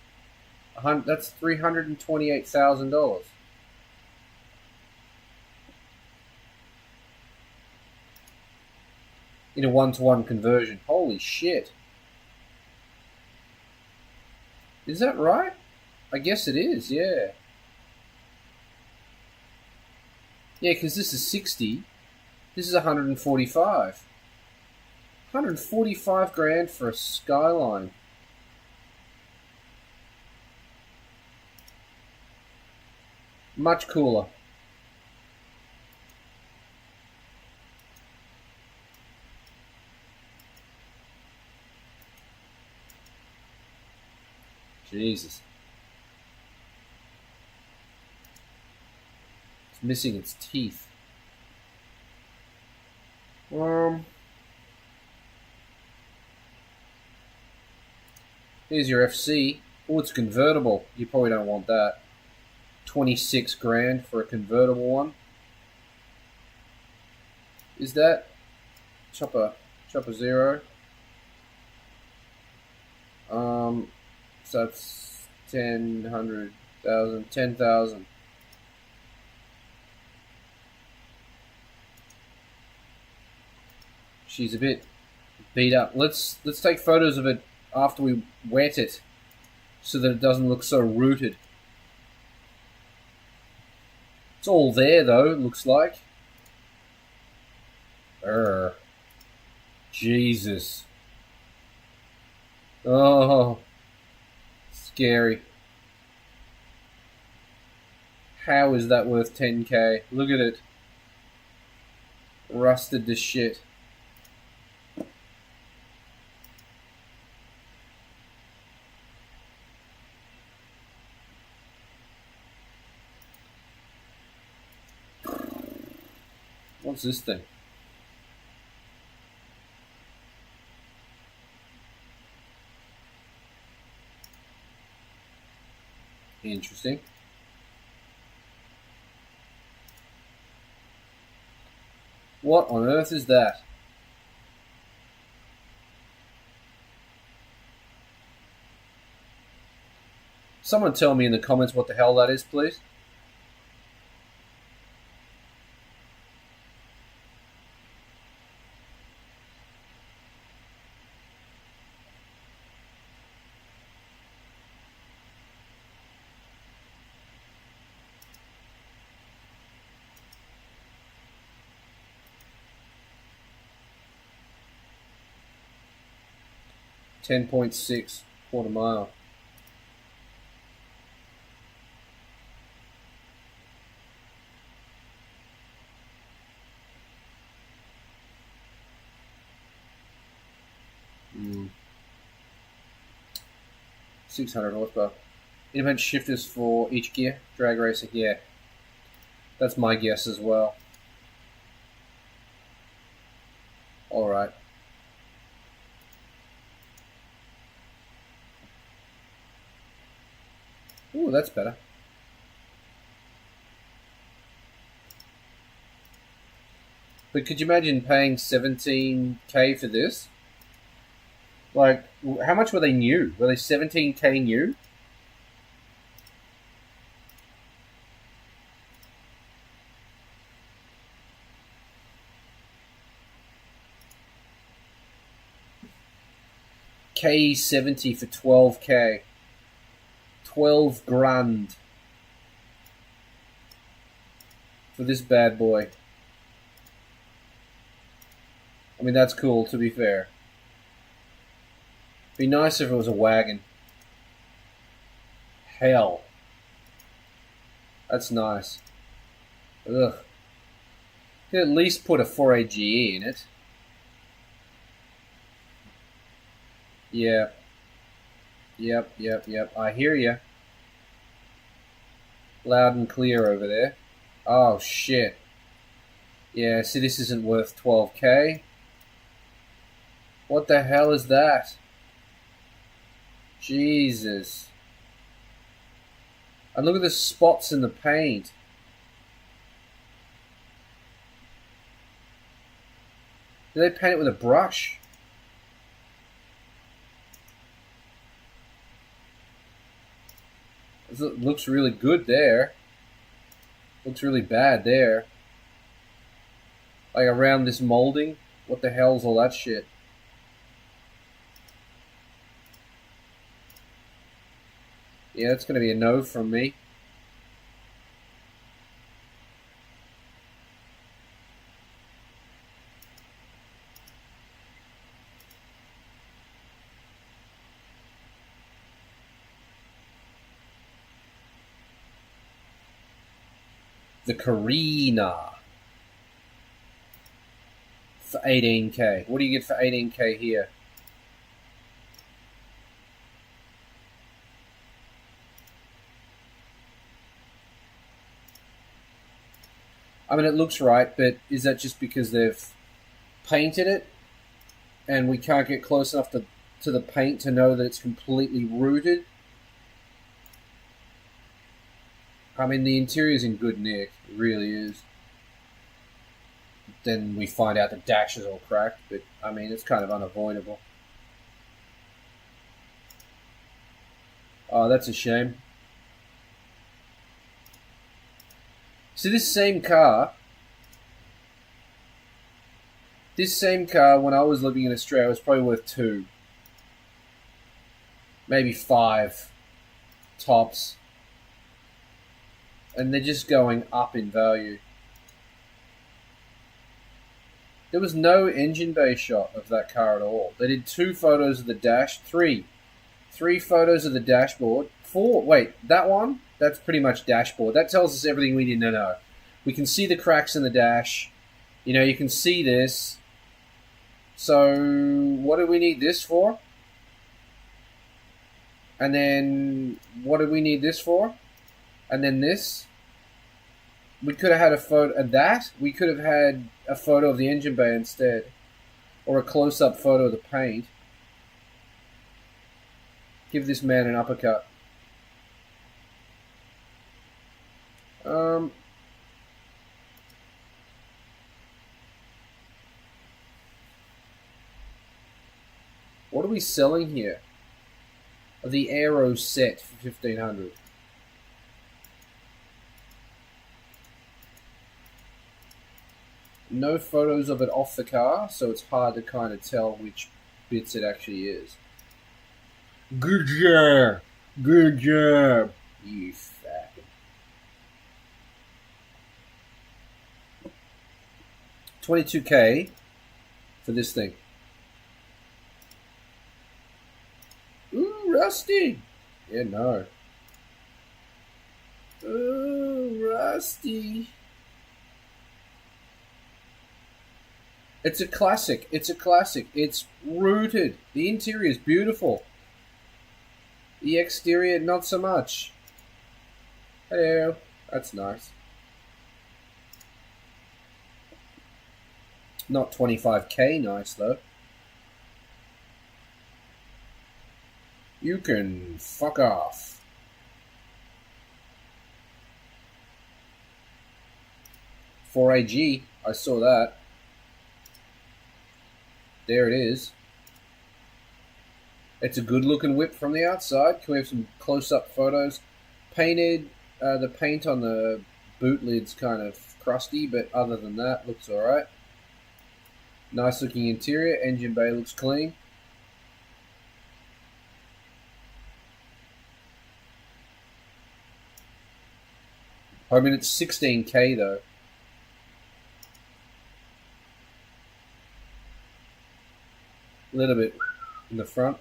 100. That's $328,000. In a 1-to-1 conversion. Holy shit. Is that right? I guess it is, yeah. Yeah, because this is 60. This is 145. 145 grand for a Skyline. Much cooler. Jesus. It's missing its teeth. Here's your FC. Oh, it's convertible. You probably don't want that. 26 grand for a convertible one. Is that chopper zero? So that's 10, 100,000, 10,000. She's a bit beat up. Let's take photos of it after we wet it, so that it doesn't look so rooted. It's all there though, it looks like. Jesus. Oh, scary. How is that worth 10k? Look at it. Rusted to shit. What's this thing? Interesting. What on earth is that? Someone tell me in the comments what the hell that is, please. $10.6 quarter mile. Mm. 600 horsepower. Independent shifters for each gear. Drag racing, yeah. That's my guess as well. Alright. Ooh, that's better. But could you imagine paying 17k for this? Like, how much were they new? Were they 17k new? K70 for 12k. 12 grand for this bad boy. I mean, that's cool, to be fair. Be nice if it was a wagon. Hell. That's nice. Ugh. Could at least put a 4AGE in it. Yeah. Yep. I hear ya. Loud and clear over there. Oh, shit. Yeah, see, this isn't worth 12k. What the hell is that? Jesus. And look at the spots in the paint. Did they paint it with a brush? It looks really good there. Looks really bad there. Like around this molding. What the hell's all that shit? Yeah, that's going to be a no from me. The Carina for 18k. What do you get for 18k here? I mean, it looks right, but is that just because they've painted it and we can't get close enough to the paint to know that it's completely rooted? I mean, the interior's in good nick. It really is. Then we find out the dash is all cracked, but I mean, it's kind of unavoidable. Oh, that's a shame. So this same car, when I was living in Australia, was probably worth 2, maybe 5 tops. And they're just going up in value. There was no engine bay shot of that car at all. They did 2 photos of the dash, 3 photos of the dashboard, 4. Wait, that one? That's pretty much dashboard. That tells us everything we need to know. We can see the cracks in the dash. You know, you can see this. So, what do we need this for? And then, what do we need this for? And then this. We could have had a photo of that. We could have had a photo of the engine bay instead. Or a close-up photo of the paint. Give this man an uppercut. What are we selling here? The Aero set for 1500. No photos of it off the car, so it's hard to kind of tell which bits it actually is. Good job! Good job! You fat. $22K for this thing. Ooh, rusty! Yeah, no. Ooh, rusty. It's a classic. It's a classic. It's rooted. The interior is beautiful. The exterior, not so much. Hello. That's nice. Not $25K nice, though. You can fuck off. $4AG. I saw that. There it is. It's a good looking whip from the outside. Can we have some close-up photos? Painted, the paint on the boot lid's kind of crusty, but other than that, looks alright. Nice looking interior. Engine bay looks clean. I mean, it's $16K though. A little bit in the front.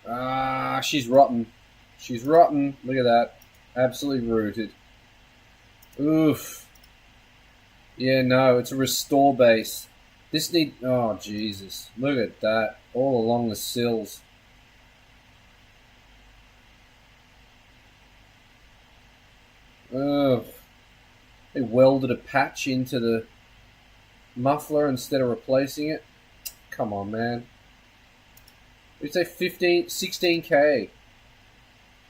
Ah, she's rotten. She's rotten. Look at that. Absolutely rooted. Oof. Yeah, no, it's a restore base. This need... Oh, Jesus. Look at that. All along the sills. Ugh. They welded a patch into the muffler instead of replacing it. Come on, man. We say 16K.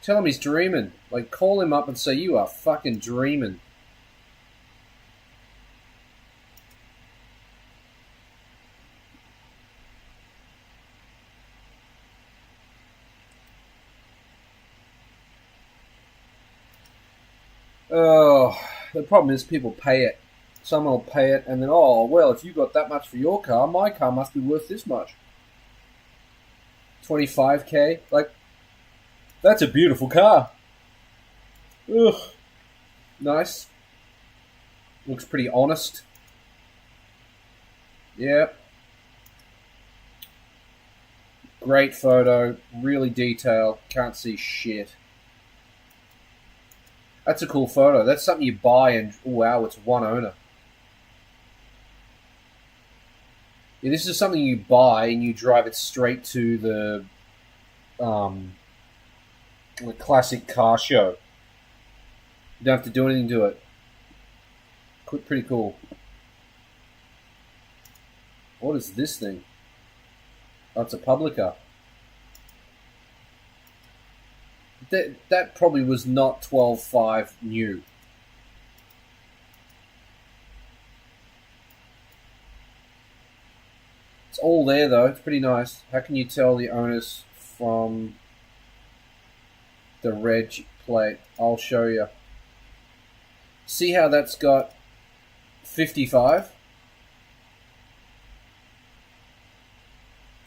Tell him he's dreaming. Like, call him up and say, you are fucking dreaming. Oh, the problem is people pay it. Someone will pay it and then, oh, well, if you got that much for your car, my car must be worth this much. 25K? Like, that's a beautiful car. Ugh. Nice. Looks pretty honest. Yep. Great photo. Really detailed. Can't see shit. That's a cool photo. That's something you buy and, oh, wow, it's one owner. Yeah, this is something you buy and you drive it straight to the classic car show. You don't have to do anything to it. Pretty cool. What is this thing? Oh, it's a Publica. That probably was not 12.5 new. It's all there though. It's pretty nice. How can you tell the owners from the reg plate? I'll show you. See how that's got 55?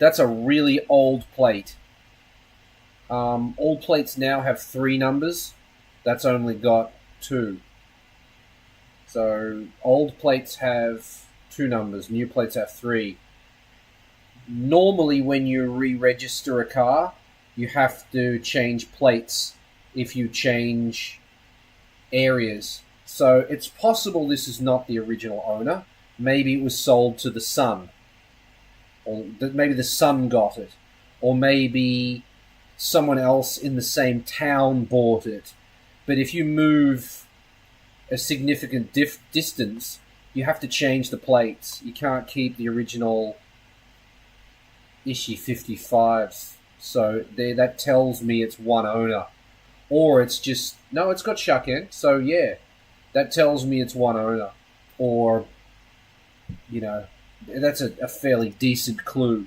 That's a really old plate. All plates now have 3 numbers. That's only got 2. So old plates have 2 numbers, new plates have 3. Normally when you re-register a car, you have to change plates if you change areas. So it's possible this is not the original owner. Maybe it was sold to the son. Or maybe the son got it. Or maybe someone else in the same town bought it. But if you move a significant distance, you have to change the plates. You can't keep the original Ishi 55s. So that tells me it's one owner. Or it's just... No, it's got Shaken. So yeah, that tells me it's one owner. Or, you know, that's a fairly decent clue.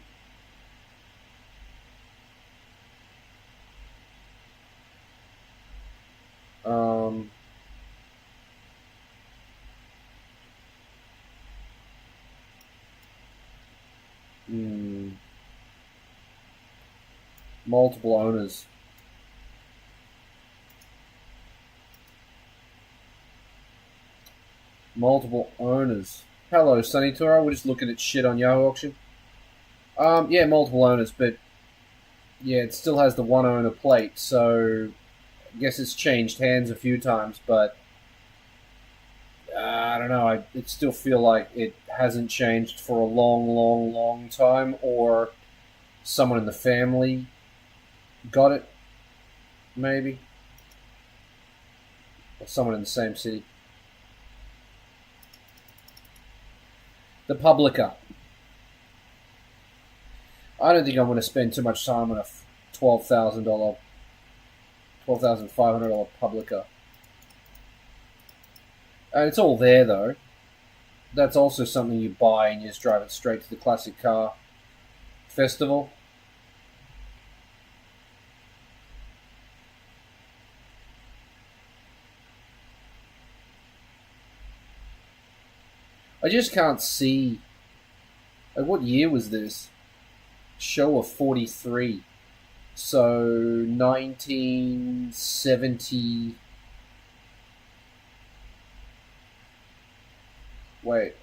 Multiple owners. Multiple owners. Hello, Sunny Toro. We're just looking at shit on Yahoo Auction. Yeah, multiple owners, but yeah, it still has the one owner plate, so I guess it's changed hands a few times, but I don't know. I still feel like it hasn't changed for a long time, or someone in the family got it, maybe, or someone in the same city. The Publica. I don't think I'm going to spend too much time on a $12,500 Publica. And it's all there, though. That's also something you buy and you just drive it straight to the Classic Car Festival. I just can't see... Like, what year was this? Show of 43. So, 1970... Wait.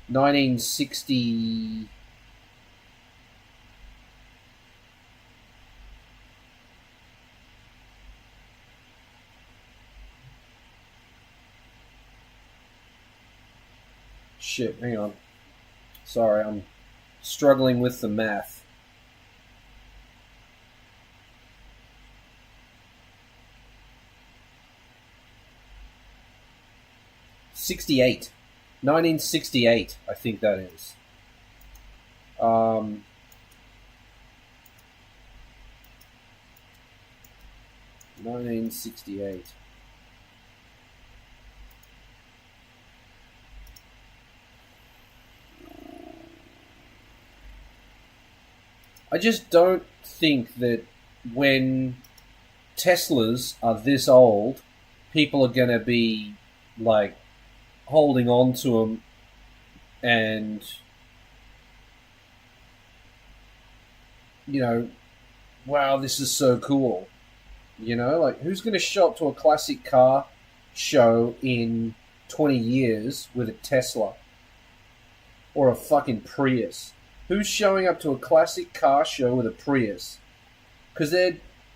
1960... Shit, hang on. Sorry, I'm struggling with the math. '68. 1968, I think that is. 1968. I just don't think that when Teslas are this old, people are going to be, like, holding on to them and, you know, wow, this is so cool. You know, like, who's going to show up to a classic car show in 20 years with a Tesla? Or a fucking Prius? Who's showing up to a classic car show with a Prius? Because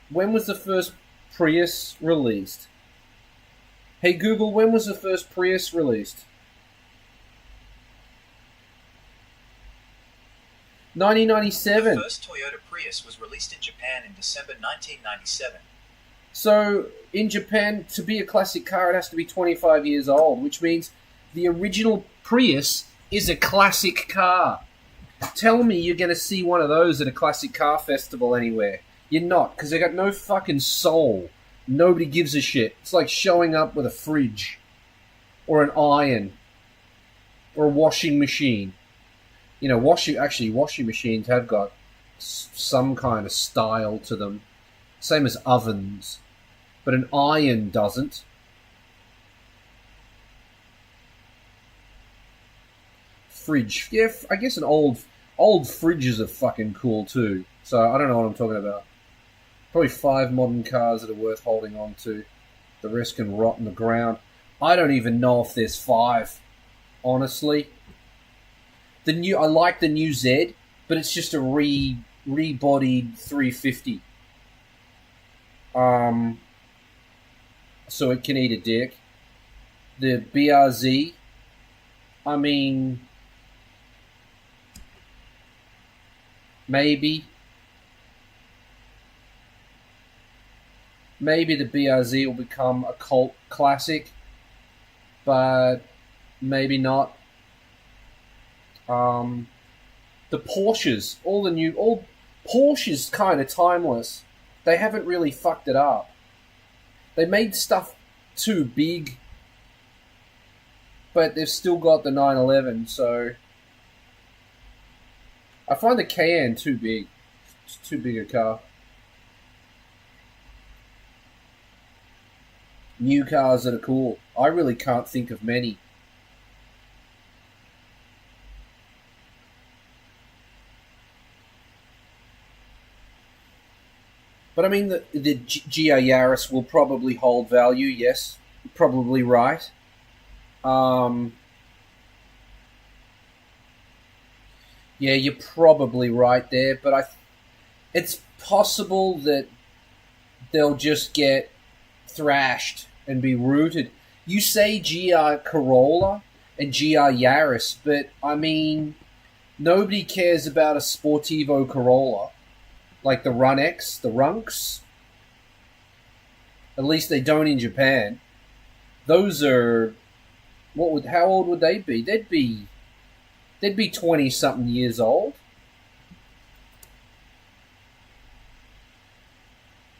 when was the first Prius released? Hey Google, when was the first Prius released? 1997. The first Toyota Prius was released in Japan in December 1997. So, in Japan, to be a classic car, it has to be 25 years old, which means the original Prius is a classic car. Tell me you're going to see one of those at a classic car festival anywhere. You're not, because they got no fucking soul. Nobody gives a shit. It's like showing up with a fridge. Or an iron. Or a washing machine. You know, washing machines have got some kind of style to them. Same as ovens. But an iron doesn't. Fridge. Yeah, I guess an old fridges are fucking cool too. So I don't know what I'm talking about. Probably 5 modern cars that are worth holding on to. The rest can rot in the ground. I don't even know if there's 5, honestly. I like the new Z, but it's just a rebodied 350. So it can eat a dick. The BRZ, I mean, maybe the BRZ will become a cult classic, but maybe not. The Porsches, all Porsches kind of timeless. They haven't really fucked it up. They made stuff too big, but they've still got the 911, so I find the Cayenne too big. It's too big a car. New cars that are cool. I really can't think of many. But I mean, the GR Yaris will probably hold value, yes. Probably right. Yeah, you're probably right there, but it's possible that they'll just get thrashed and be rooted. You say GR Corolla and GR Yaris, but I mean, nobody cares about a Sportivo Corolla. Like the Run X, the Runks. At least they don't in Japan. Those are how old would they be? They'd be 20-something years old.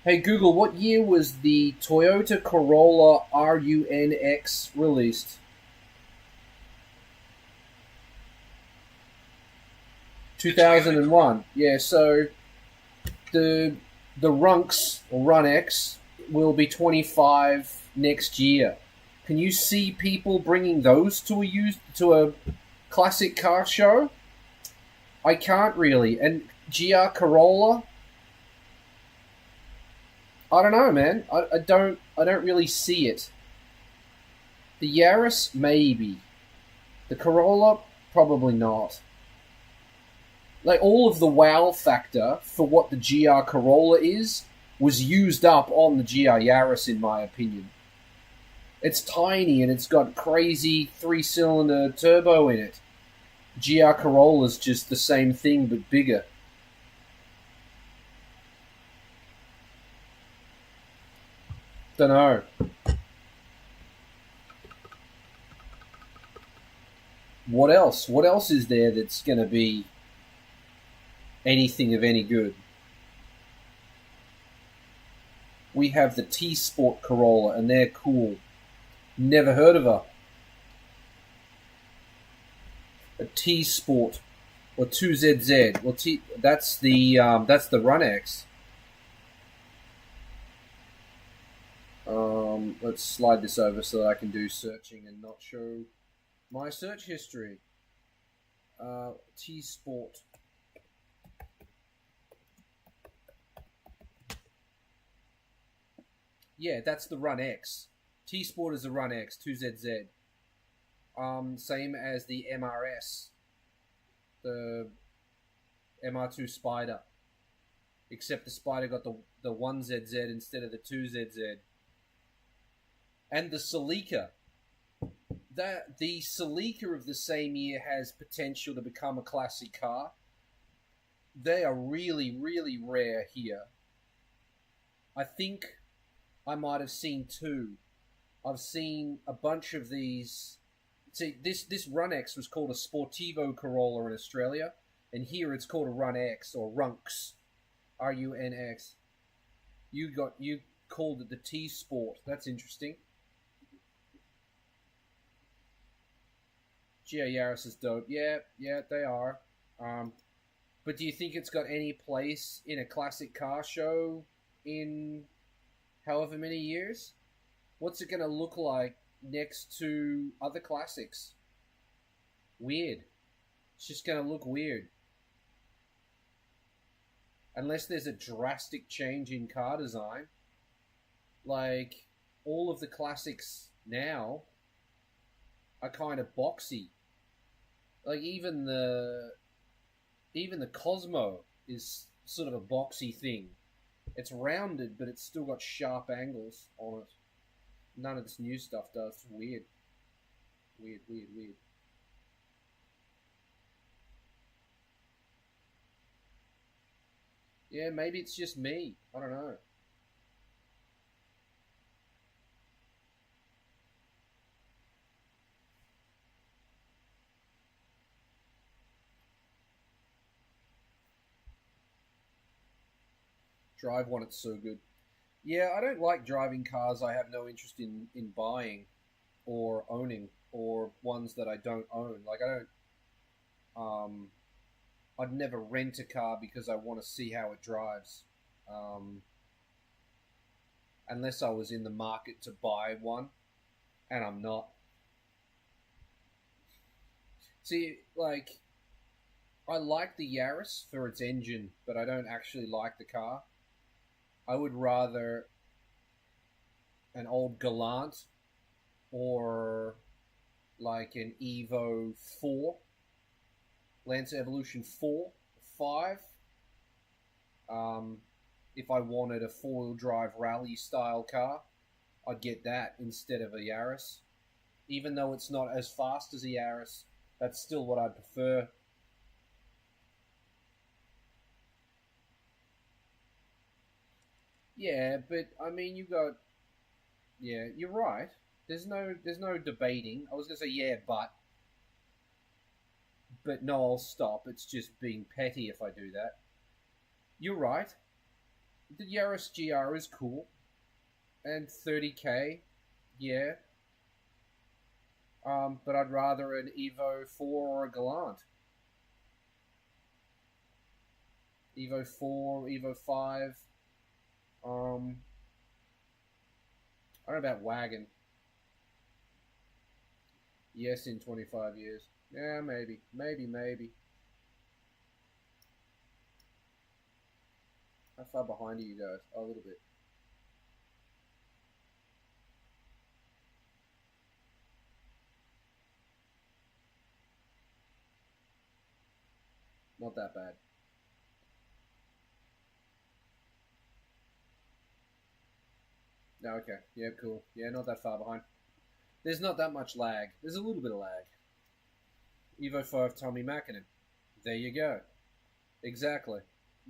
Hey Google, what year was the Toyota Corolla RUNX released? 2001. Yeah, so the Runks or Run X will be 25 next year. Can you see people bringing those to a classic car show? I can't really. And GR Corolla, I don't know, man. I don't really see it. The Yaris, maybe. The Corolla, probably not. Like, all of the wow factor for what the GR Corolla is was used up on the GR Yaris, in my opinion. It's tiny and it's got crazy 3-cylinder turbo in it. GR Corolla's just the same thing but bigger. Dunno. What else? What else is there that's going to be anything of any good? We have the T-Sport Corolla, and they're cool. Never heard of her. A T-Sport or 2ZZ. Well, that's the Run X. Let's slide this over so that I can do searching and not show my search history. T-Sport. Yeah, that's the Run X. T-Sport is the Run X, 2ZZ. Same as the MRS. The MR2 Spider. Except the Spider got the 1ZZ instead of the 2ZZ. And the Celica. The Celica of the same year has potential to become a classic car. They are really, really rare here. I think I might have seen 2. I've seen a bunch of these. See, this Run X was called a Sportivo Corolla in Australia, and here it's called a Run X or Runx, RUNX. You called it the T-Sport. That's interesting. GR Yaris is dope. Yeah, they are. But do you think it's got any place in a classic car show in however many years? What's it going to look like next to other classics? Weird. It's just going to look weird. Unless there's a drastic change in car design. Like, all of the classics now are kind of boxy. Like even the Cosmo is sort of a boxy thing. It's rounded, but it's still got sharp angles on it. None of this new stuff does. It's weird. Weird. Yeah, maybe it's just me. I don't know. Drive one, it's so good. Yeah, I don't like driving cars I have no interest in buying or owning, or ones that I don't own. Like um I'd never rent a car because I want to see how it drives. Um Unless I was in the market to buy one, and I'm not. See, like I like the Yaris for its engine, but I don't actually like the car. I would rather an old Galant or like an Evo 4, Lancer Evolution 4, 5. If I wanted a four-wheel drive rally style car, I'd get that instead of a Yaris. Even though it's not as fast as a Yaris, that's still what I'd prefer. Yeah, but I mean, yeah, you're right. There's no debating. I was gonna say yeah, but no, I'll stop. It's just being petty if I do that. You're right. The Yaris GR is cool, and 30K, yeah. But I'd rather an Evo 4 or a Galant. Evo 4, Evo 5. I don't know about wagon. Yes, in 25 years. Yeah, maybe. How far behind are you guys? Oh, a little bit. Not that bad. No, okay. Yeah, cool. Yeah, not that far behind. There's not that much lag. There's a little bit of lag. Evo 5 Tommy Mackinnon. There you go. Exactly.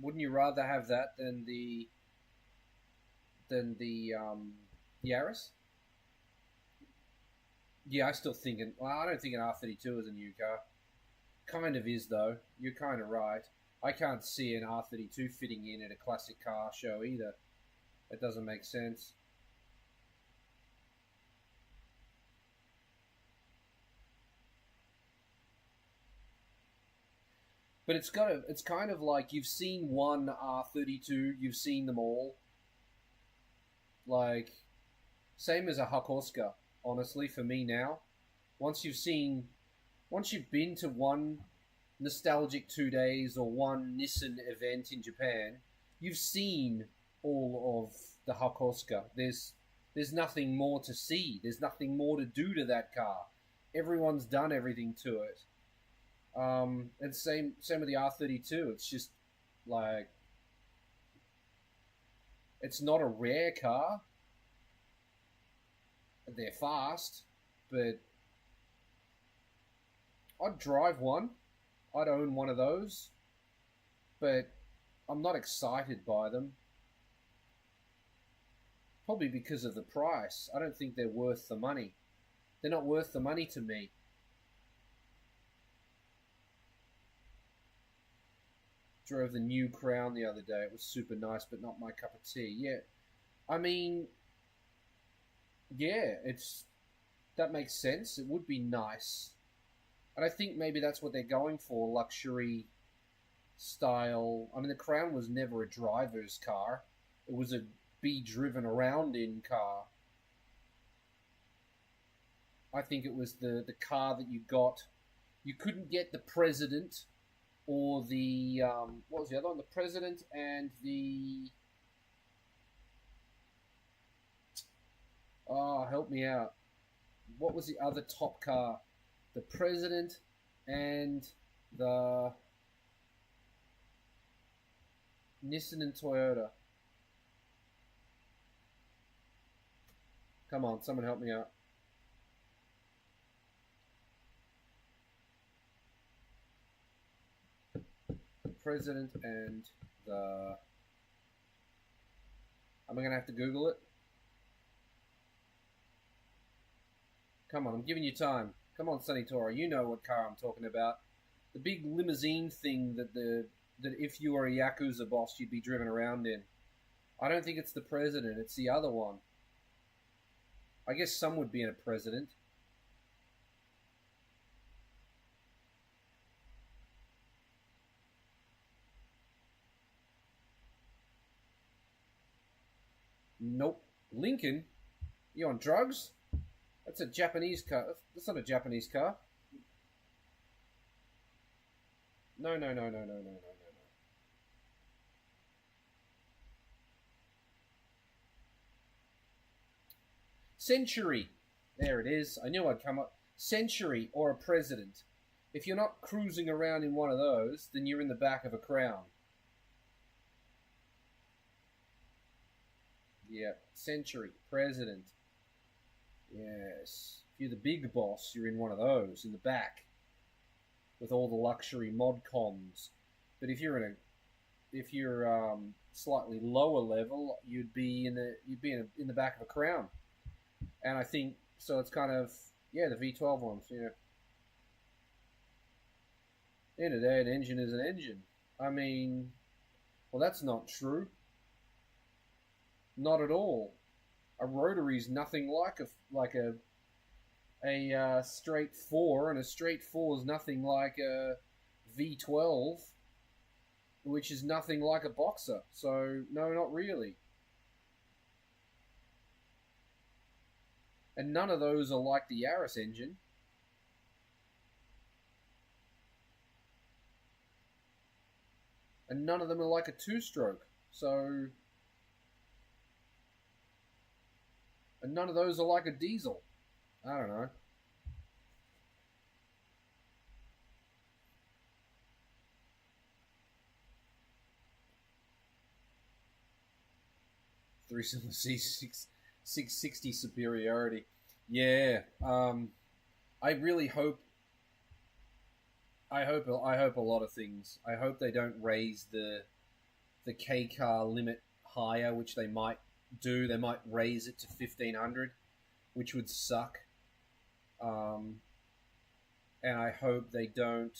Wouldn't you rather have that than the Yaris? Yeah, I still think well, I don't think an R32 is a new car. Kind of is though. You're kind of right. I can't see an R32 fitting in at a classic car show either. It doesn't make sense. But it's kind of like you've seen one R32, you've seen them all. Like, same as a Hakoska, honestly, for me now. Once you've seen, once you've been to one nostalgic 2 days or one Nissan event in Japan, you've seen all of the Hakoska. There's nothing more to see. There's nothing more to do to that car. Everyone's done everything to it. And same with the R32. It's just like it's not a rare car. They're fast, but I'd drive one. I'd own one of those, but I'm not excited by them. Probably because of the price. I don't think they're worth the money. They're not worth the money to me. Drove the new Crown the other day. It was super nice, but not my cup of tea. Yeah, I mean, yeah, that makes sense. It would be nice, and I think maybe that's what they're going for, luxury style. I mean, the Crown was never a driver's car. It was a be driven around in car. I think it was the car that you got. You couldn't get the President or the what was the other one? The President and the Oh, help me out. What was the other top car? The President and the Nissan and Toyota. Come on, someone help me out. The President and the... Am I going to have to Google it? Come on, I'm giving you time. Come on, Sonny Tora, you know what car I'm talking about. The big limousine thing that if you were a Yakuza boss, you'd be driven around in. I don't think it's the President, it's the other one. I guess some would be in a President. Nope. Lincoln? You on drugs? That's a Japanese car. That's not a Japanese car. No. Century. There it is. I knew I'd come up. Century or a President. If you're not cruising around in one of those, then you're in the back of a Crown. Yeah, Century, President. Yes. If you're the big boss, you're in one of those, in the back. With all the luxury mod cons. But if you're slightly lower level, you'd be in the back of a Crown. And I think so it's kind of the V12 ones, yeah. At the end of the day, an engine is an engine. I mean, well, that's not true. Not at all. A rotary is nothing like a straight 4, and a straight 4 is nothing like a V12, which is nothing like a boxer. So, no, not really. And none of those are like the Yaris engine. And none of them are like a 2-stroke. So... And none of those are like a diesel. I don't know. Three-cylinder C6 660 superiority. Yeah. I really hope. I hope a lot of things. I hope they don't raise the K car limit higher, which they might do. They might raise it to 1500, which would suck. And I hope they don't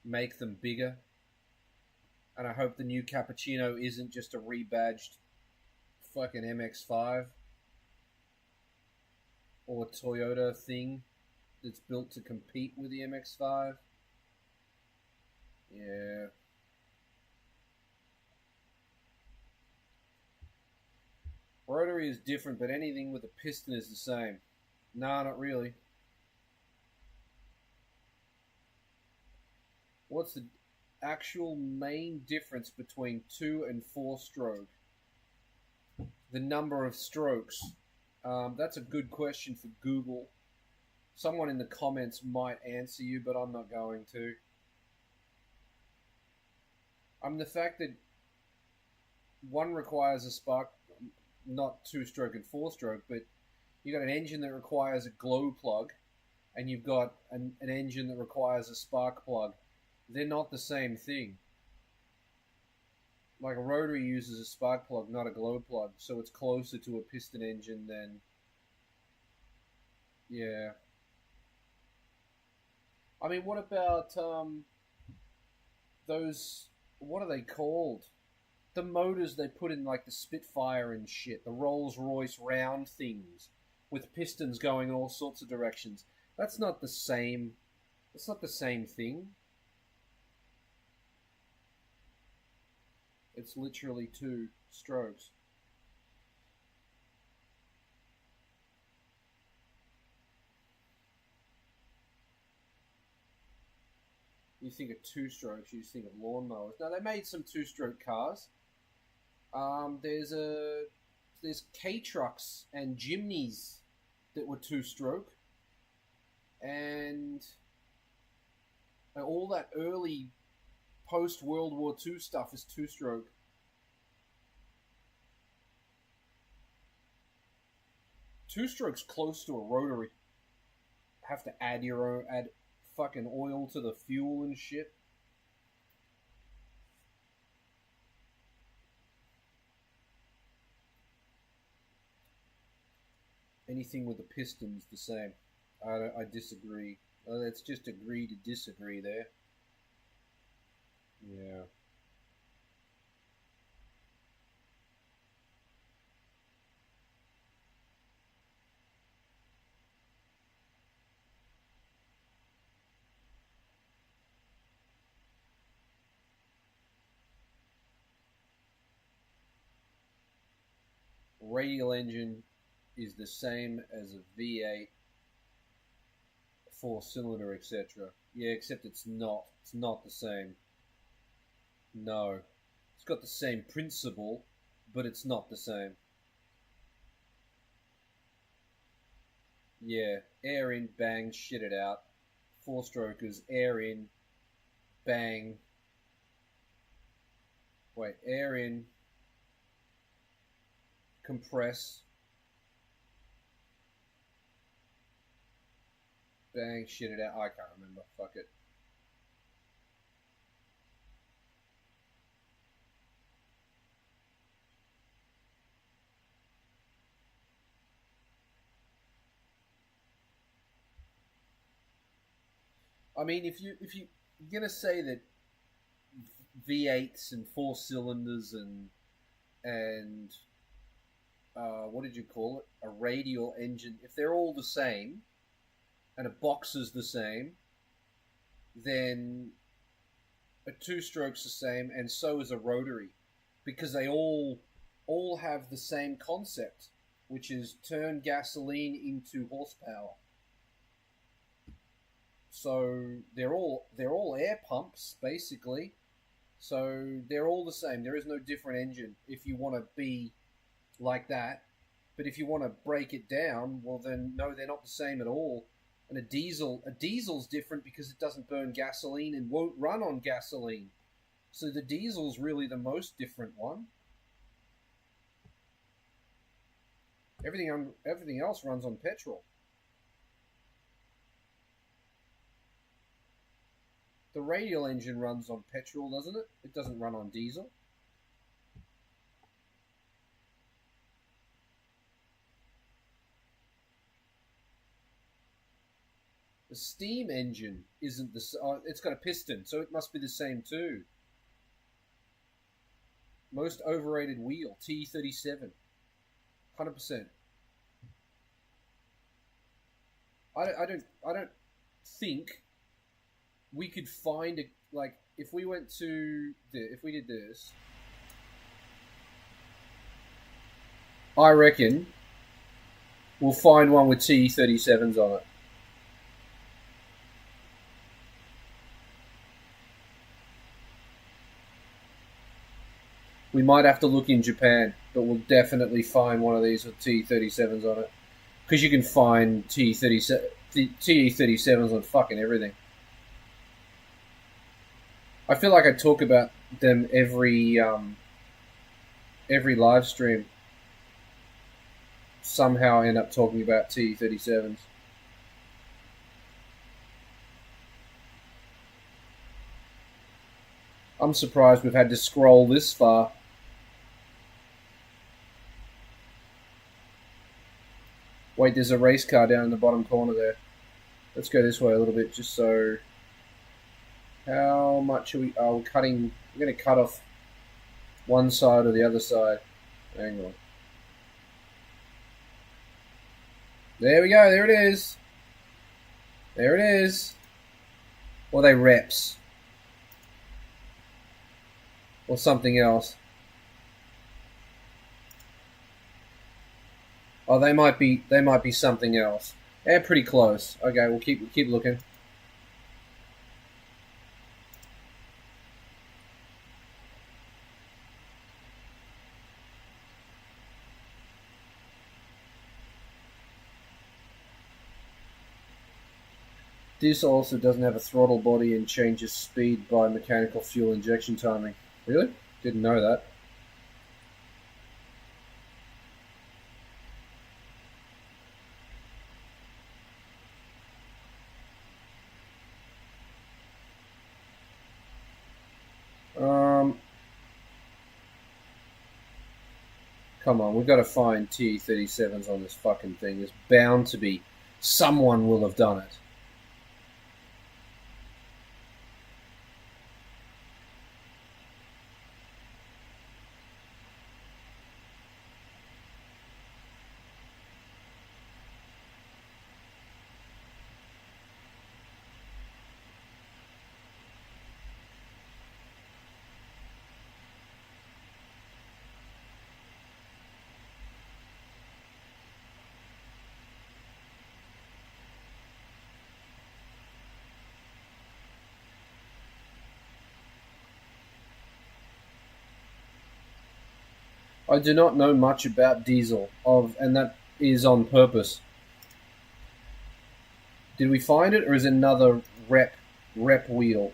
make them bigger. And I hope the new Cappuccino isn't just a rebadged fucking MX-5 or a Toyota thing that's built to compete with the MX-5. Yeah. Rotary is different, but anything with a piston is the same. Nah, not really. What's the actual main difference between 2 and 4-stroke? The number of strokes. That's a good question for Google. Someone in the comments might answer you, but I'm not going to. The fact that one requires a spark, not 2-stroke and 4-stroke, but you've got an engine that requires a glow plug, and you've got an engine that requires a spark plug. They're not the same thing. Like a rotary uses a spark plug, not a glow plug, so it's closer to a piston engine than... Yeah. I mean, what about those... What are they called? The motors they put in, like, the Spitfire and shit. The Rolls-Royce round things with pistons going all sorts of directions. That's not the same... It's not the same thing. It's literally 2 strokes. You think of 2 strokes, you think of lawnmowers. Now, they made some 2-stroke cars. There's a there's K trucks and Jimneys that were two-stroke, and all that early post World War II stuff is two-stroke. Two-stroke's close to a rotary. Have to add fucking oil to the fuel and shit. Anything with the piston's the same. I disagree. Let's just agree to disagree there. Yeah. Radial engine is the same as a V8, 4-cylinder, etc. Yeah, except it's not. It's not the same. No. It's got the same principle, but it's not the same. Yeah, air in, bang, shit it out. 4-strokers, air in, bang. Wait, air in, compress, bang, shit it out. I can't remember. Fuck it. I mean, if you're gonna say that V8s and 4-cylinders and what did you call it? A radial engine. If they're all the same, and a box is the same, then a two-stroke's the same, and so is a rotary, because they all have the same concept, which is turn gasoline into horsepower. So they're all air pumps basically. So they're all the same. There is no different engine if you want to be like that. But if you want to break it down, well then no, they're not the same at all. And a diesel's different because it doesn't burn gasoline and won't run on gasoline. So the diesel's really the most different one. Everything else runs on petrol. The radial engine runs on petrol, doesn't it? It doesn't run on diesel. The steam engine isn't it's got a piston, so it must be the same too. Most overrated wheel, T37. 100%. I don't think we could find if we went to if we did this, I reckon we'll find one with T37s on it. We might have to look in Japan, but we'll definitely find one of these with T37s on it, because you can find T37s on fucking everything. I feel like I talk about them every live stream. Somehow I end up talking about T37s. I'm surprised we've had to scroll this far. Wait, there's a race car down in the bottom corner there. Let's go this way a little bit, just so... How much are we... Oh, we're cutting... We're going to cut off one side or the other side. Hang on. There we go, there it is. There it is. Or are they reps? Or something else. Oh, they might be something else. They're pretty close. Okay, we'll keep looking. This also doesn't have a throttle body and changes speed by mechanical fuel injection timing. Really? Didn't know that. Come on, we've got to find T37s on this fucking thing. There's bound to be. Someone will have done it. I do not know much about diesel, and that is on purpose. Did we find it, or is it another rep wheel?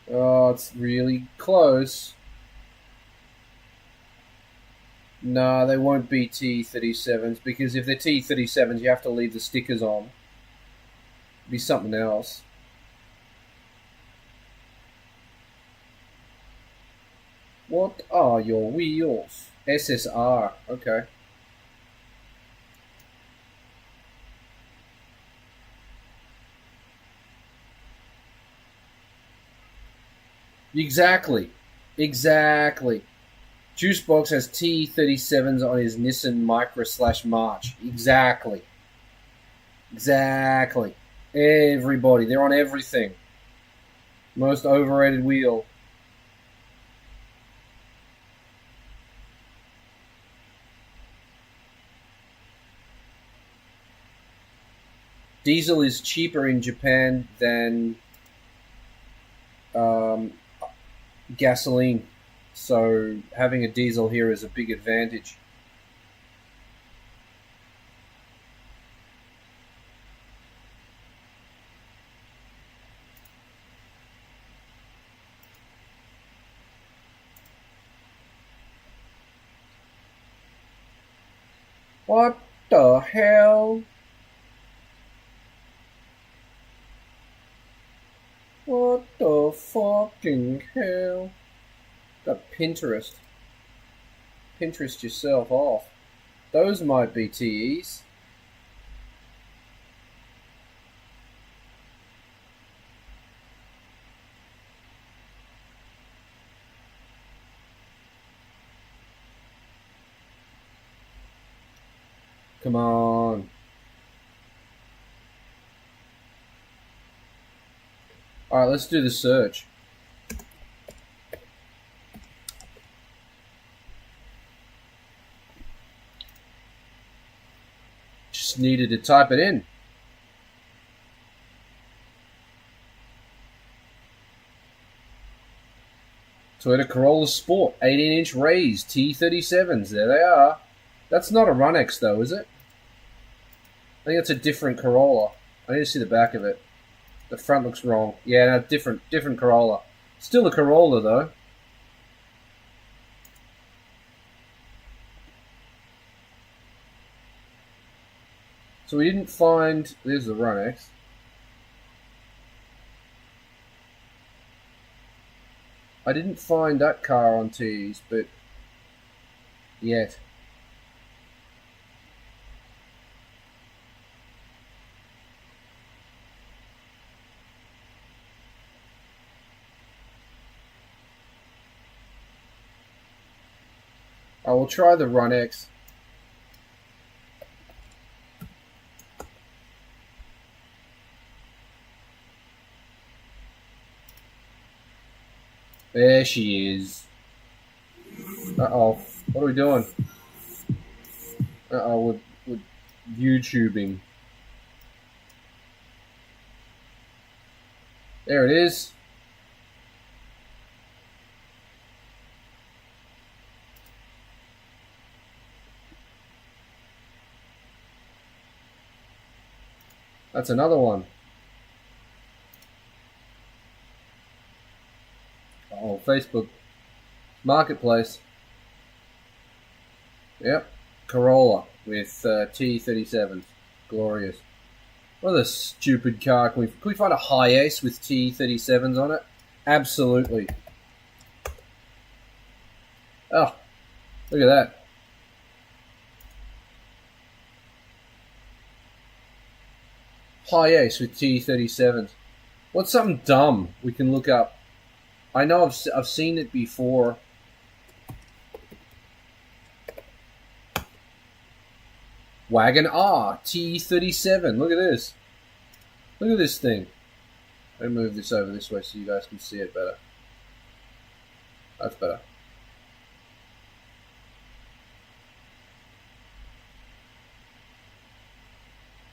Oh, it's really close. Nah, they won't be T37s, because if they're T37s, you have to leave the stickers on. It'd be something else. What are your wheels? SSR, okay. Exactly. Juicebox has T37s on his Nissan Micra / March. Exactly. Everybody. They're on everything. Most overrated wheel. Diesel is cheaper in Japan than gasoline. So having a diesel here is a big advantage. What the hell? What the fucking hell? Got Pinterest. Pinterest yourself off. Those might be TEs. Come on. Alright, let's do the search. Just needed to type it in. Toyota Corolla Sport, 18-inch raised, T37s. There they are. That's not a Run-X though, is it? I think that's a different Corolla. I need to see the back of it. The front looks wrong. Yeah, no, different Corolla. Still a Corolla though. So we didn't find... There's the Run-X. I didn't find that car on T's, but... yet. I will try the Run-X. There she is. Uh-oh. What are we doing? Uh-oh, we're YouTubing. There it is. That's another one. Oh, Facebook Marketplace. Yep. Corolla with T37s. Glorious. What a stupid car. Can we find a high ace with T37s on it? Absolutely. Oh, look at that. High ace with T37s. What's something dumb we can look up? I know I've seen it before. Wagon R T37. Look at this. Look at this thing. Let me move this over this way so you guys can see it better. That's better.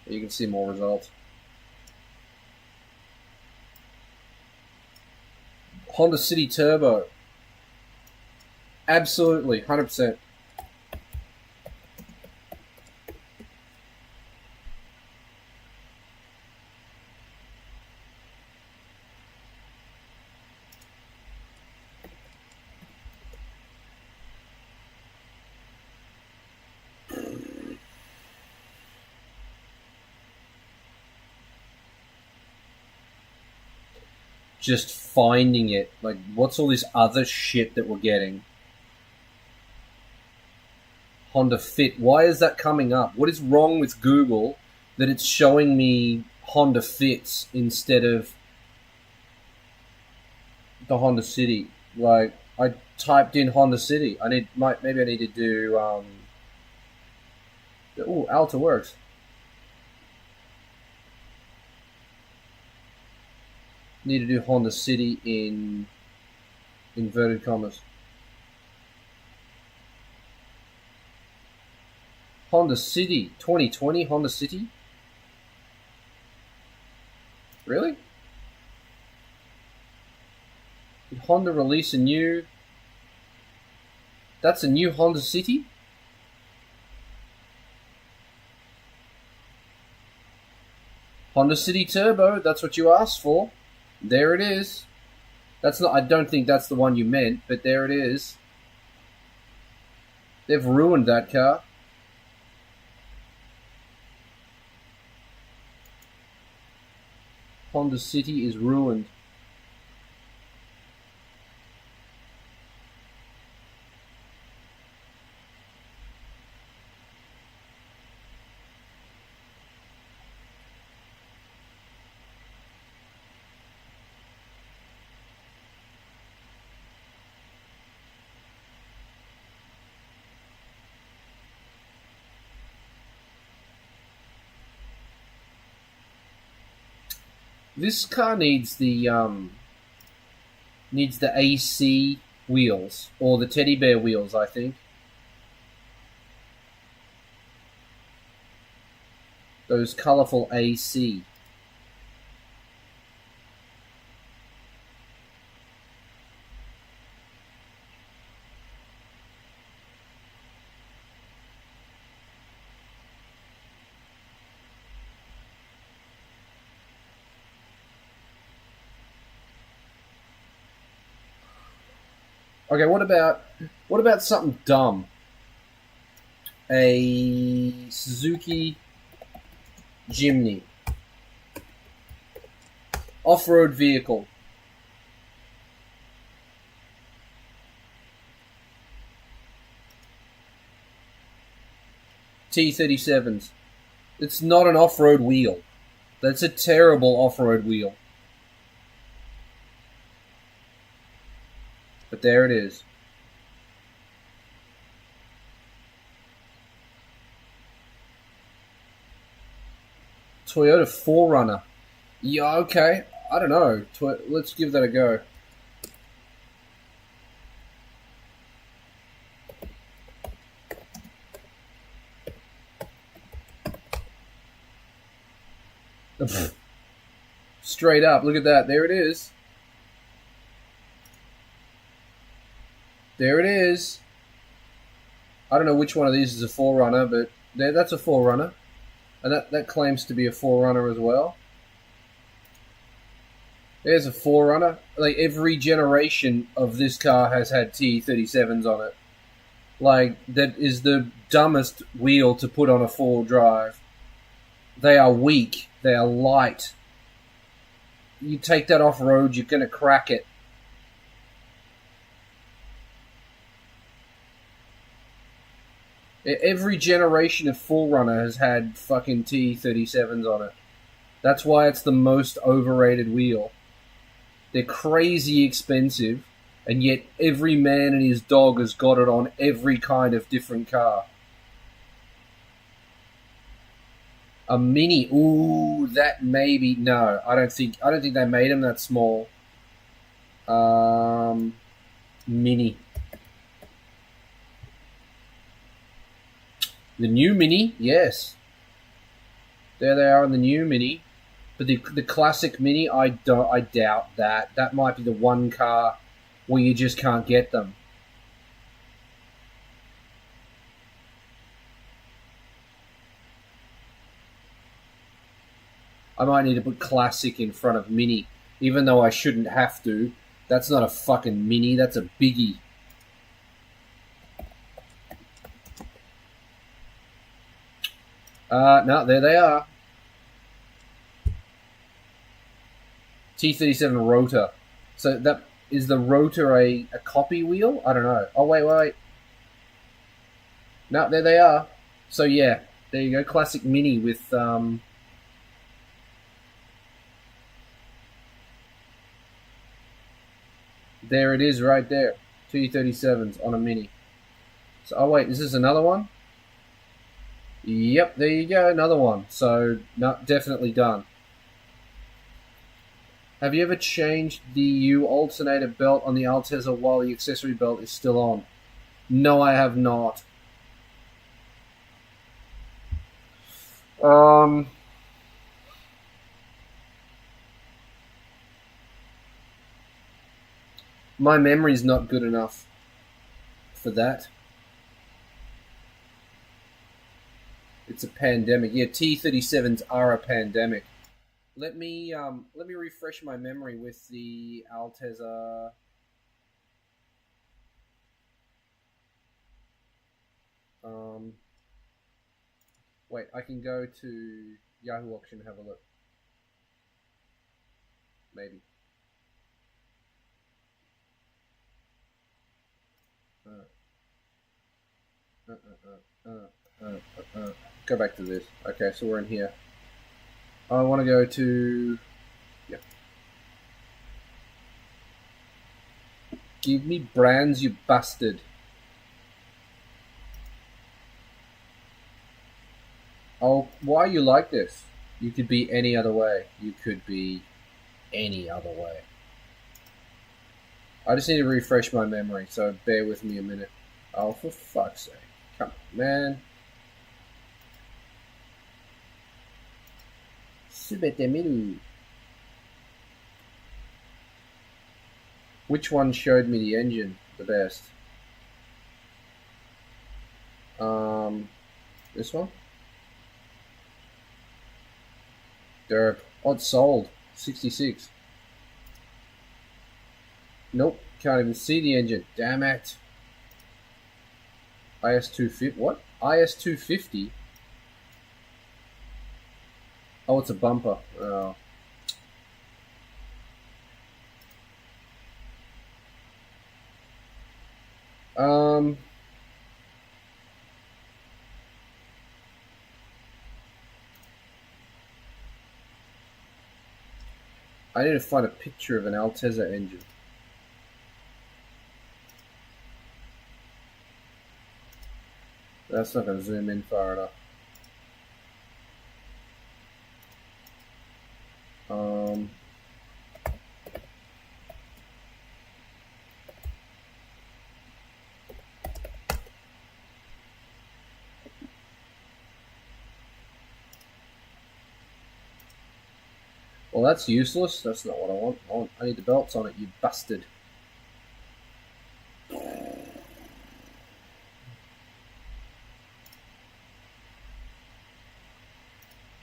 You can see more results. Honda City Turbo. Absolutely, 100%. Just finding it. Like, what's all this other shit that we're getting? Honda Fit. Why is that coming up? What is wrong with Google that it's showing me Honda Fits instead of the Honda City? Like, I typed in Honda City. Maybe I need to do Alta works. Need to do Honda City in inverted commas. Honda City 2020 Honda City. Really? Did Honda release a new? That's a new Honda City? Honda City Turbo, that's what you asked for. There it is. That's not. I don't think that's the one you meant, but there it is. They've ruined that car. Honda City is ruined. This car needs the AC wheels or the teddy bear wheels, I think. Those colourful AC. Okay, what about something dumb? A Suzuki Jimny. Off-road vehicle. T37s. It's not an off-road wheel. That's a terrible off-road wheel. But there it is. Toyota 4Runner. Yeah, okay. I don't know. Let's give that a go. Straight up. Look at that. There it is. There it is. I don't know which one of these is a 4Runner, but that's a 4Runner. And that claims to be a Forerunner as well. There's a Forerunner. Like, every generation of this car has had T37s on it. Like, that is the dumbest wheel to put on a 4-wheel drive. They are weak. They are light. You take that off-road, you're going to crack it. Every generation of Forerunner has had fucking T37s on it. That's why it's the most overrated wheel. They're crazy expensive, and yet every man and his dog has got it on every kind of different car. A Mini, ooh, that maybe no. I don't think they made them that small. Mini. The new Mini, yes. There they are in the new Mini. But the classic Mini, I doubt that. That might be the one car where you just can't get them. I might need to put classic in front of Mini, even though I shouldn't have to. That's not a fucking Mini, that's a biggie. No, there they are. T37 rotor. So that is the rotor a copy wheel? I don't know. Oh, wait. No, there they are. So yeah, there you go. Classic Mini with there it is right there. T37s on a Mini. So, oh wait, is this another one? Yep, there you go, another one. So, no, definitely done. Have you ever changed the U alternator belt on the Altezza while the accessory belt is still on? No, I have not. My memory's not good enough for that. It's a pandemic. Yeah, T37s are a pandemic. Let me refresh my memory with the Altezza. Wait, I can go to Yahoo Auction and have a look. Maybe. Go back to this. Okay, so we're in here. I want to go to... Yeah. Give me brands, you bastard. Oh, why are you like this? You could be any other way. You could be any other way. I just need to refresh my memory, so bear with me a minute. Oh, for fuck's sake. Come on, man. Subete. Which one showed me the engine the best? This one? Derp. Oh, it's sold. 66. Nope. Can't even see the engine. Damn it. IS250. What? IS250? Oh, it's a bumper. Oh. I need to find a picture of an Altezza engine. That's not going to zoom in far enough. Well, that's useless. That's not what I want. I need the belts on it, you bastard.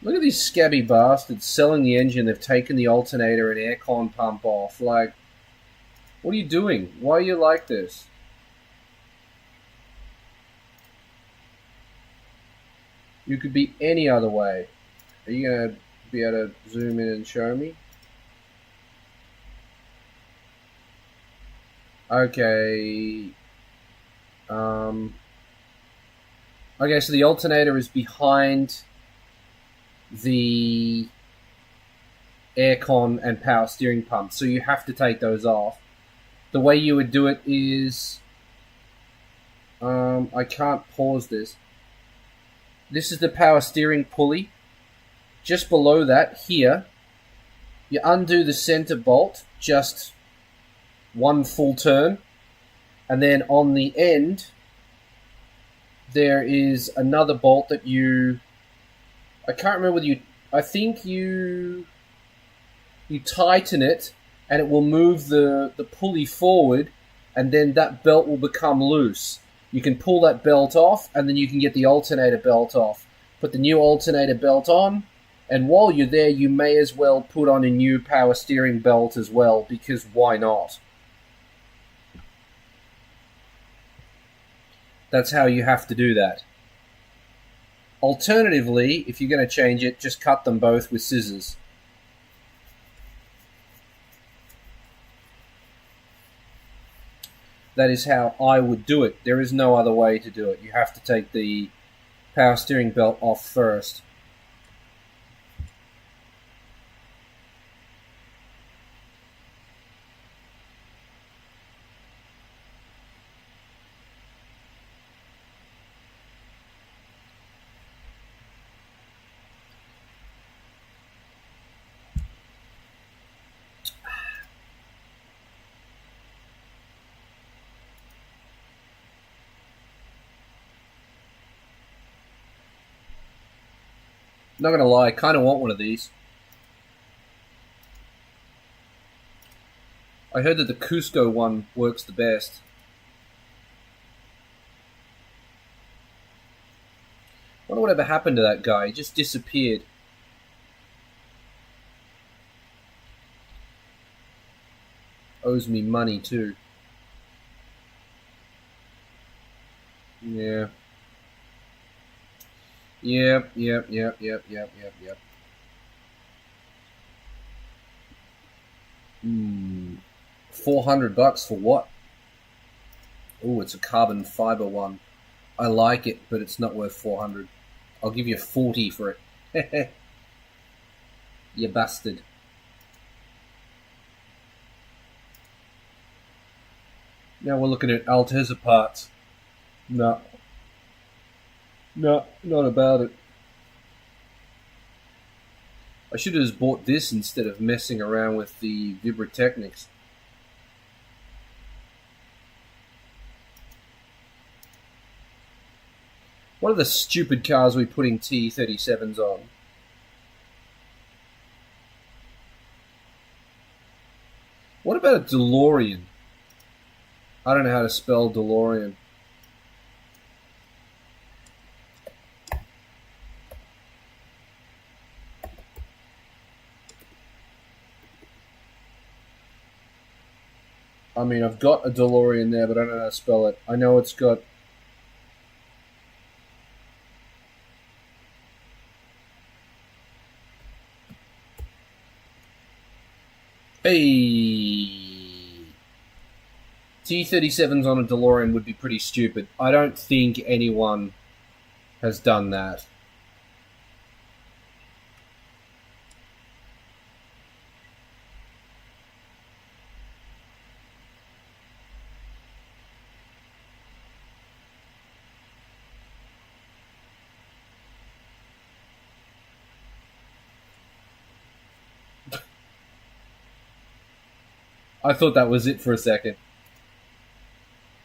Look at these scabby bastards selling the engine. They've taken the alternator and aircon pump off. Like, what are you doing? Why are you like this? You could be any other way. Are you going to be able to zoom in and show me? Okay. Okay, so the alternator is behind the aircon and power steering pump, so you have to take those off. The way you would do it is... I can't pause this. This is the power steering pulley. Just below that, here, you undo the center bolt, just one full turn, and then on the end, there is another bolt that you... I can't remember whether you... I think you tighten it, and it will move the pulley forward, and then that belt will become loose. You can pull that belt off, and then you can get the alternator belt off. Put the new alternator belt on, and while you're there, you may as well put on a new power steering belt as well, because why not? That's how you have to do that. Alternatively, if you're going to change it, just cut them both with scissors. That is how I would do it. There is no other way to do it. You have to take the power steering belt off first. Not gonna lie, I kind of want one of these. I heard that the Cusco one works the best. Wonder whatever happened to that guy. He just disappeared. Owes me money too. Yeah. Yep. 400 bucks for what? Oh, it's a carbon fiber one. I like it, but it's not worth 400. I'll give you 40 for it. You bastard. Now we're looking at Alteza parts. No. No, not about it. I should have just bought this instead of messing around with the Vibratechnics. What are the stupid cars we putting T37s on? What about a DeLorean? I don't know how to spell DeLorean. I mean, I've got a DeLorean there, but I don't know how to spell it. I know it's got... Hey! T37s on a DeLorean would be pretty stupid. I don't think anyone has done that. I thought that was it for a second.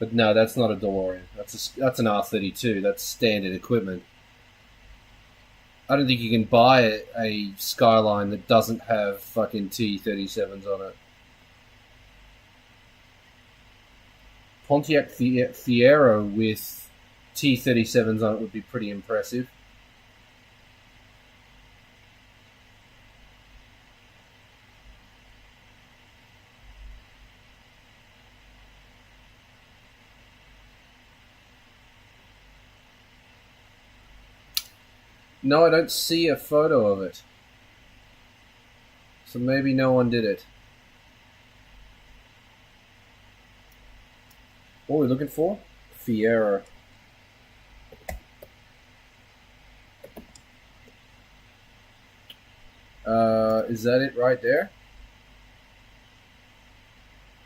But no, that's not a DeLorean. That's an R32. That's standard equipment. I don't think you can buy a Skyline that doesn't have fucking T37s on it. Pontiac Fiero with T37s on it would be pretty impressive. No, I don't see a photo of it. So maybe no one did it. What are we looking for? Fiero. Is that it right there?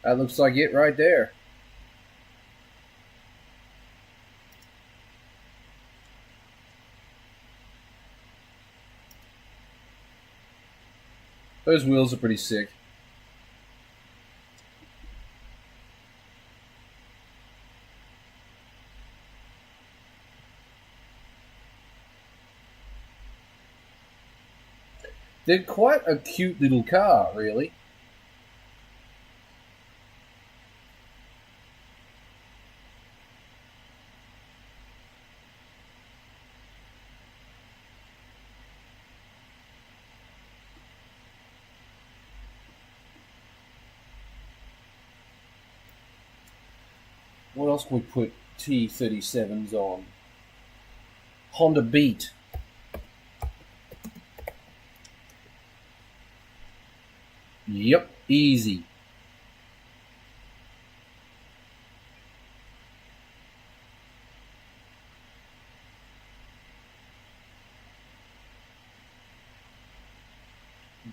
That looks like it right there. Those wheels are pretty sick. They're quite a cute little car, really. What else can we put T37s on? Honda Beat. Yep, easy.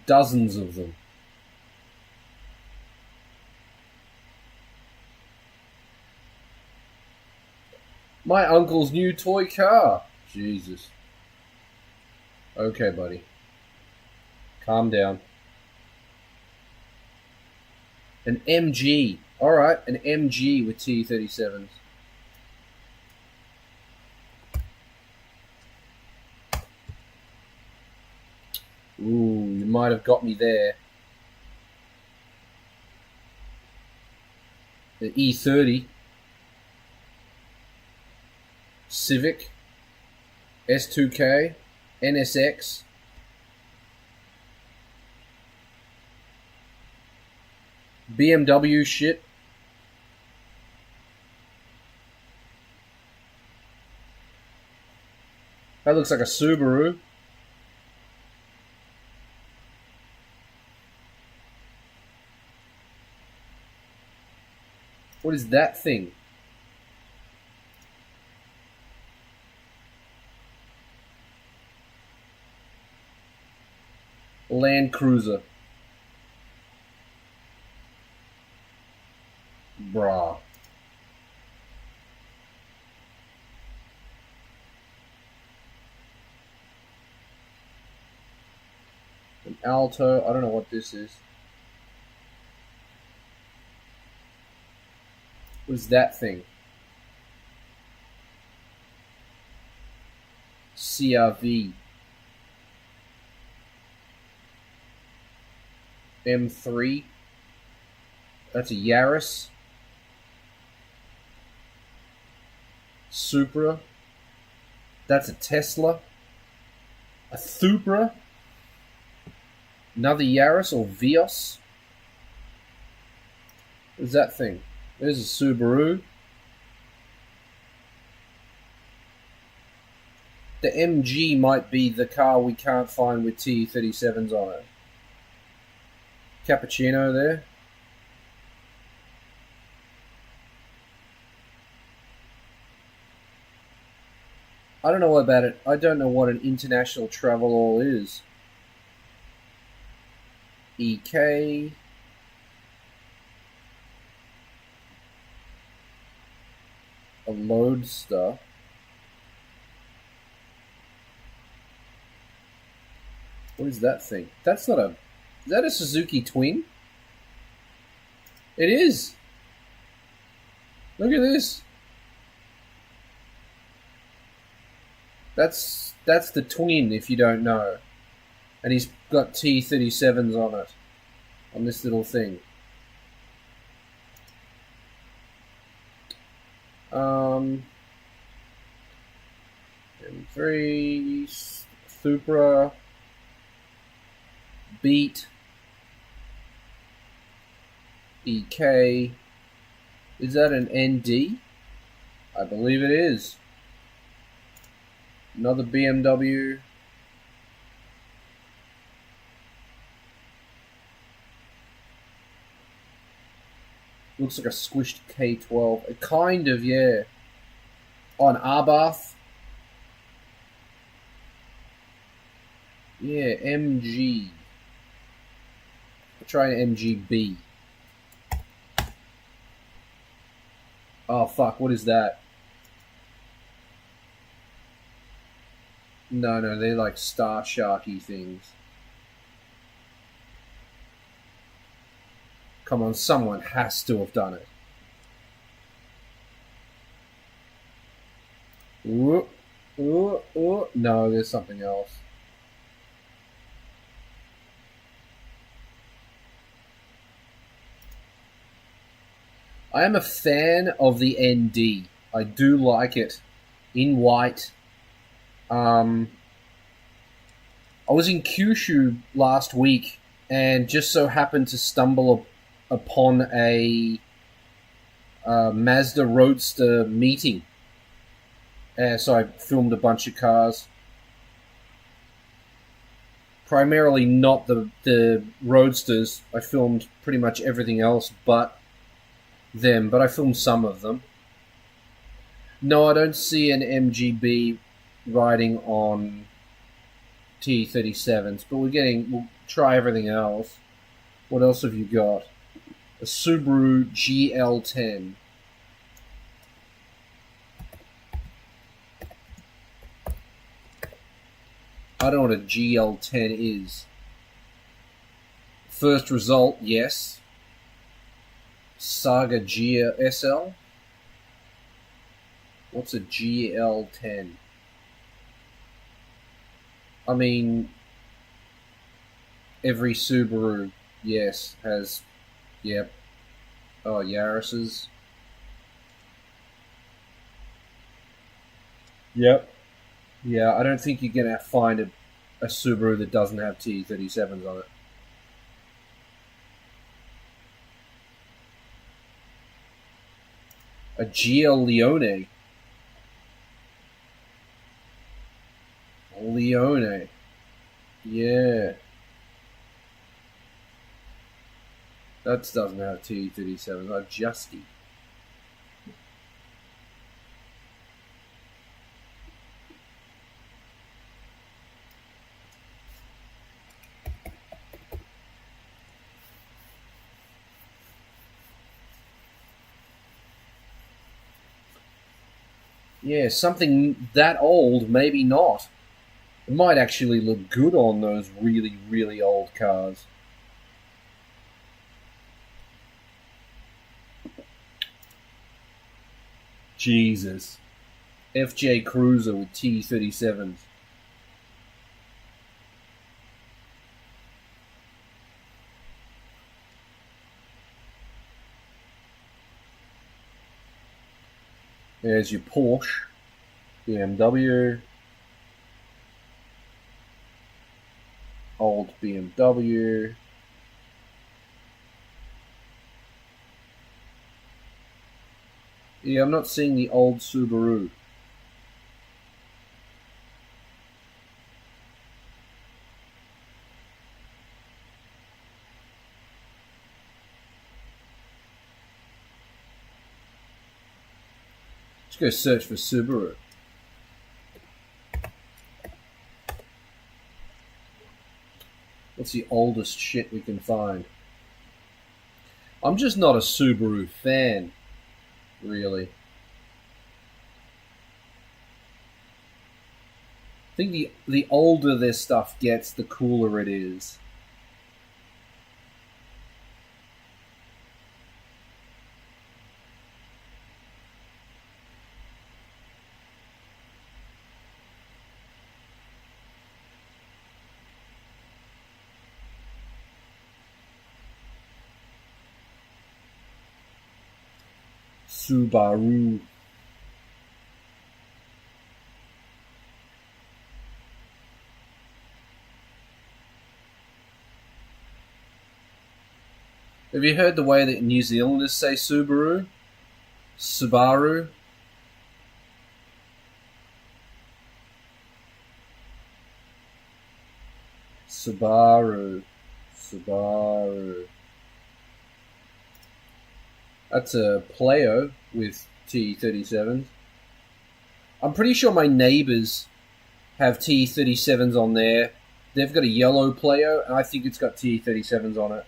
Dozens of them. My uncle's new toy car. Jesus. Okay, buddy. Calm down. An MG. Alright, an MG with T37s. Ooh, you might have got me there. The E30. Civic. S2K. NSX. BMW shit. That looks like a Subaru. What is that thing? Land Cruiser. Brah. An Alto. I don't know what this is. What is that thing? CRV. M3. That's a Yaris. Supra. That's a Tesla. A Thupra. Another Yaris or Vios. What is that thing? There's a Subaru. The MG might be the car we can't find with T37s on it. Cappuccino there. I don't know about it. I don't know what an international travel all is. EK. A Loadster. What is that thing? That's not a... Is that a Suzuki Twin? It is. Look at this. That's the Twin, if you don't know. And he's got T37s on it. On this little thing. M3, Supra, Beat, EK. Is that an ND? I believe it is. Another BMW. Looks like a squished K12. It kind of, yeah. On Arbath. Yeah, MG. I'll try an MGB. Oh, fuck, what is that? No, they're like Star Sharky things. Come on, someone has to have done it. Ooh, ooh, ooh. No, there's something else. I am a fan of the ND. I do like it. In white. I was in Kyushu last week and just so happened to stumble upon a Mazda Roadster meeting. So I filmed a bunch of cars. Primarily not the Roadsters. I filmed pretty much everything else but them, but I filmed some of them. No, I don't see an MGB riding on T37s, but we'll try everything else. What else have you got? A Subaru GL10. I don't know what a GL10 is. First result, yes. Saga SL. What's a GL10? I mean, every Subaru, yes, has, yep. Oh, Yaris's. Yep. Yeah, I don't think you're going to find a Subaru that doesn't have T37s on it. A GL Leone. Leone. Yeah. That doesn't have T37s. A Justy. Yeah, something that old, maybe not. It might actually look good on those really, really old cars. Jesus. FJ Cruiser with T37s. There's your Porsche, BMW, old BMW. Yeah, I'm not seeing the old Subaru. Let's go search for Subaru. What's the oldest shit we can find? I'm just not a Subaru fan, really. I think the older their stuff gets, the cooler it is. Subaru. Have you heard the way that New Zealanders say Subaru? Subaru? Subaru. Subaru. That's a Pleo with TE37s. I'm pretty sure my neighbours have TE37s on there. They've got a yellow Pleo, and I think it's got TE37s on it.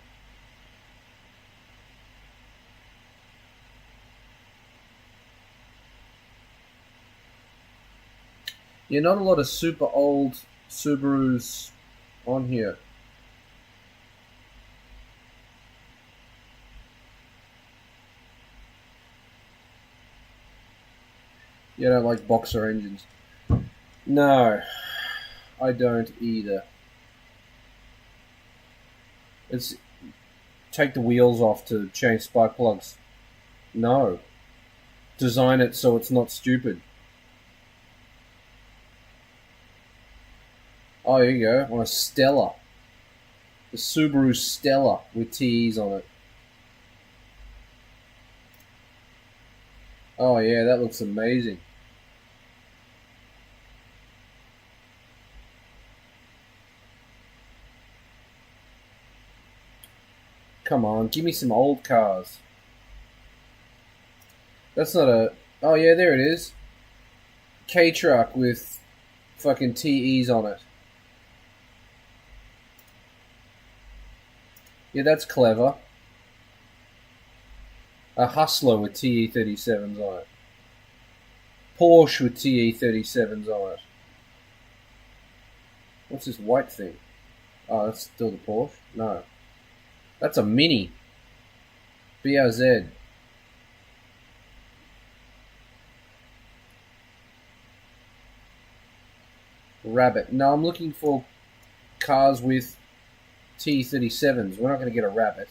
Yeah, not a lot of super old Subarus on here. You don't like boxer engines? No, I don't either. It's take the wheels off to change spark plugs. No. Design it so it's not stupid. Oh, here you go. On a Stella. The Subaru Stella with TEs on it. Oh yeah, that looks amazing. Come on, give me some old cars. That's not a... Oh yeah, there it is. K-Truck with fucking TEs on it. Yeah, that's clever. A Hustler with TE37s on it. Porsche with TE37s on it. What's this white thing? Oh, that's still the Porsche? No. That's a Mini. BRZ. Rabbit. No, I'm looking for cars with T37s. We're not going to get a Rabbit.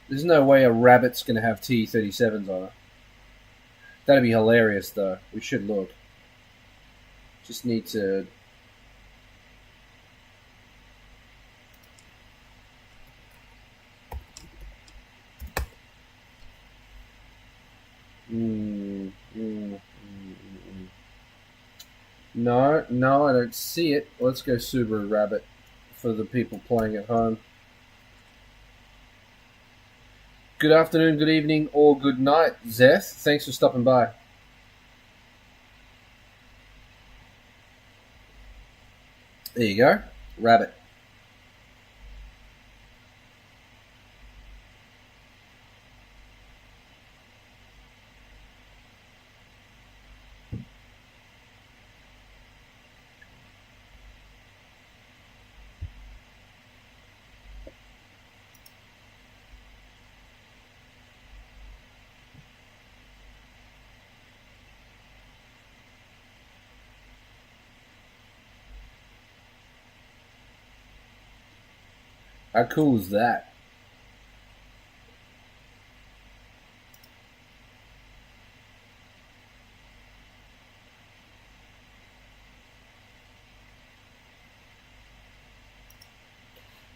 There's no way a Rabbit's going to have T37s on it. That'd be hilarious, though. We should look. Just need to... No, I don't see it. Let's go Subaru Rabbit for the people playing at home. Good afternoon, good evening, or good night, Zeth. Thanks for stopping by. There you go. Rabbit. How cool is that?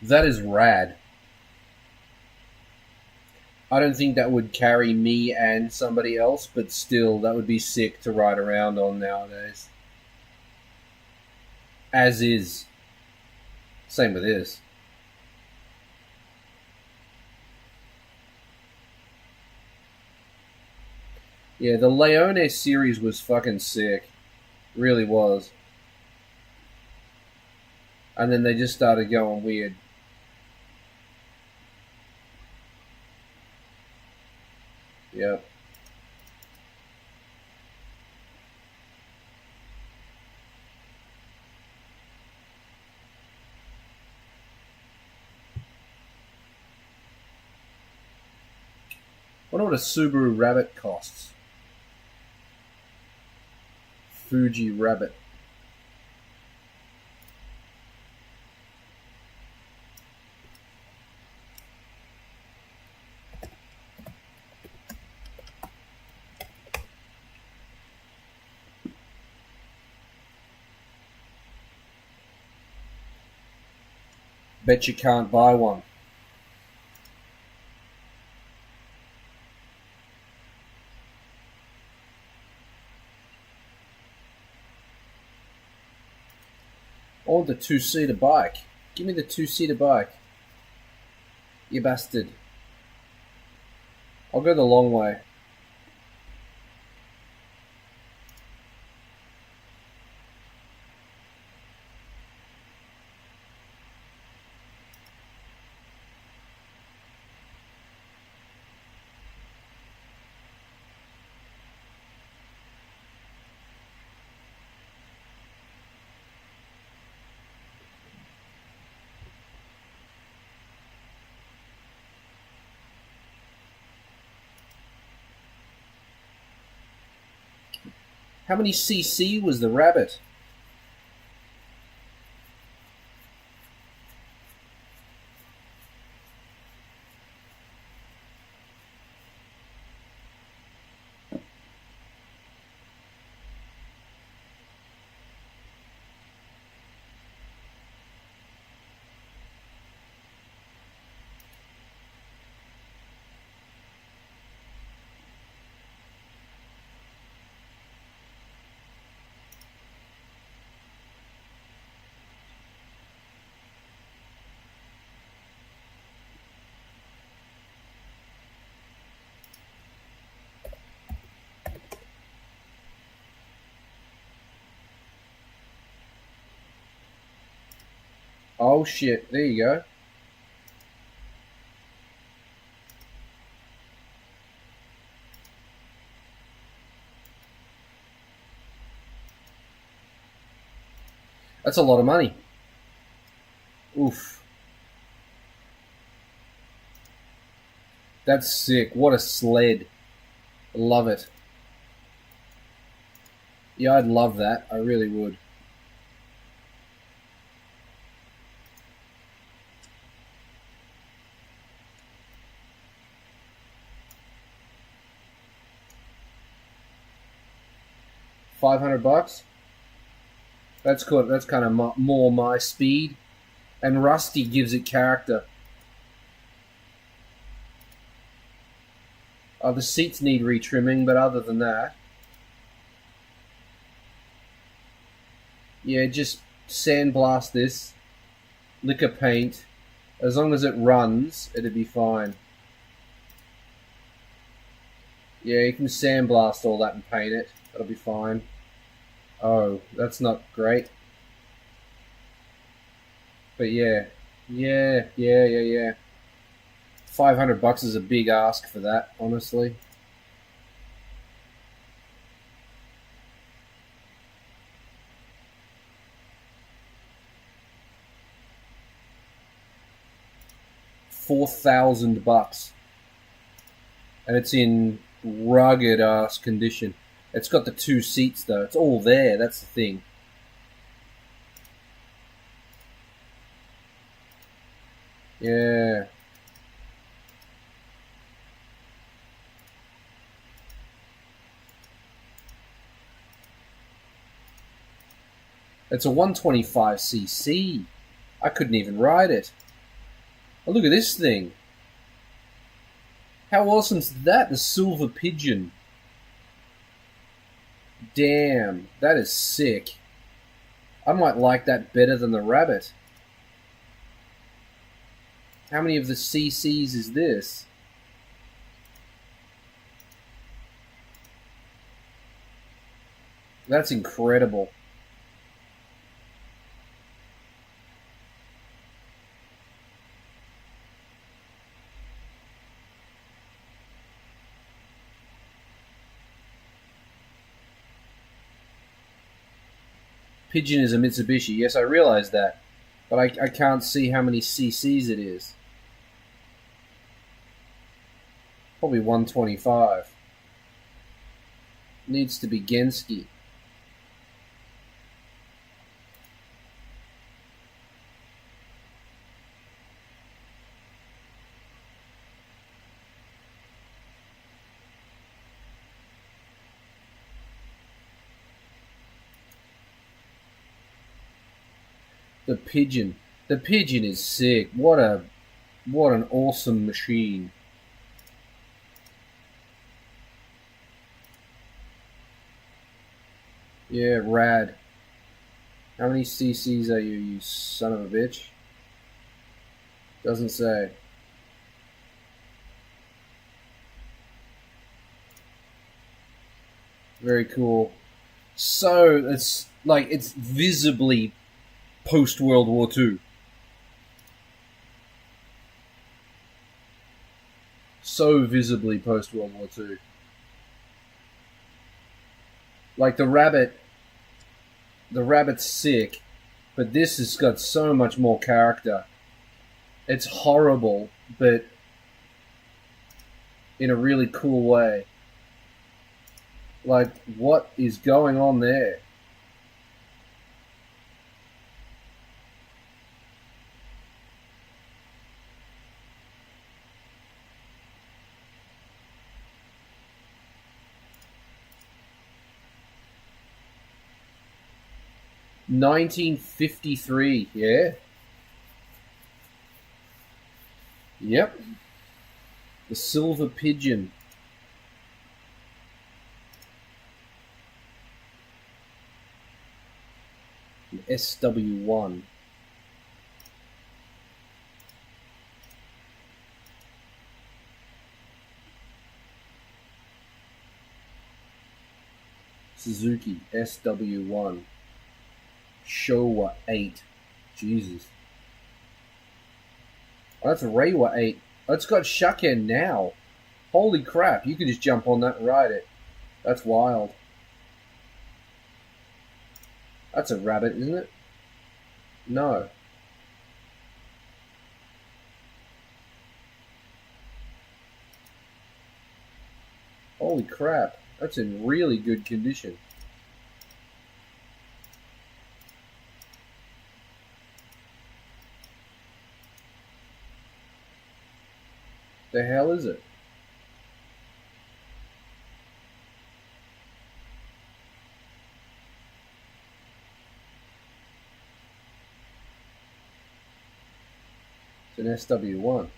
That is rad. I don't think that would carry me and somebody else, but still, that would be sick to ride around on nowadays. As is. Same with this. Yeah, the Leone series was fucking sick. Really was. And then they just started going weird. Yep. Wonder what a Subaru Rabbit costs. Fuji Rabbit. Bet you can't buy one. I want the two-seater bike. Give me the two-seater bike. You bastard. I'll go the long way. How many cc was the rabbit? Oh shit, there you go. That's a lot of money. Oof. That's sick. What a sled. Love it. Yeah, I'd love that. I really would. $500. That's cool. That's kind of more my speed. And Rusty gives it character. The seats need retrimming, but other than that, yeah, just sandblast this, liquor paint. As long as it runs, it'll be fine. Yeah, you can sandblast all that and paint it. That'll be fine. Oh, that's not great. But yeah. Yeah. $500 is a big ask for that, honestly. $4,000. And it's in rugged ass condition. It's got the 2 seats though. It's all there, that's the thing. Yeah. It's a 125cc. I couldn't even ride it. Oh, look at this thing. How awesome's that? The Silver Pigeon. Damn, that is sick. I might like that better than the Rabbit. How many of the CCs is this? That's incredible. Pigeon is a Mitsubishi. Yes, I realize that. But I can't see how many CCs it is. Probably 125. Needs to be Genski. The Pigeon. The Pigeon is sick. What an awesome machine. Yeah, rad. How many CCs are you, you son of a bitch? Doesn't say. Very cool. So it's like it's visibly post World War II. So visibly post World War II. Like the rabbit's sick, but this has got so much more character. It's horrible, but in a really cool way. Like, what is going on there? $1953, yeah? Yep. The Silver Pigeon. SW1. Suzuki SW1. Showa 8. Jesus. Oh, that's a Reiwa 8. Oh, it's got Shaken now. Holy crap, you could just jump on that and ride it. That's wild. That's a rabbit, isn't it? No. Holy crap, that's in really good condition. The hell is it? It's an SW1.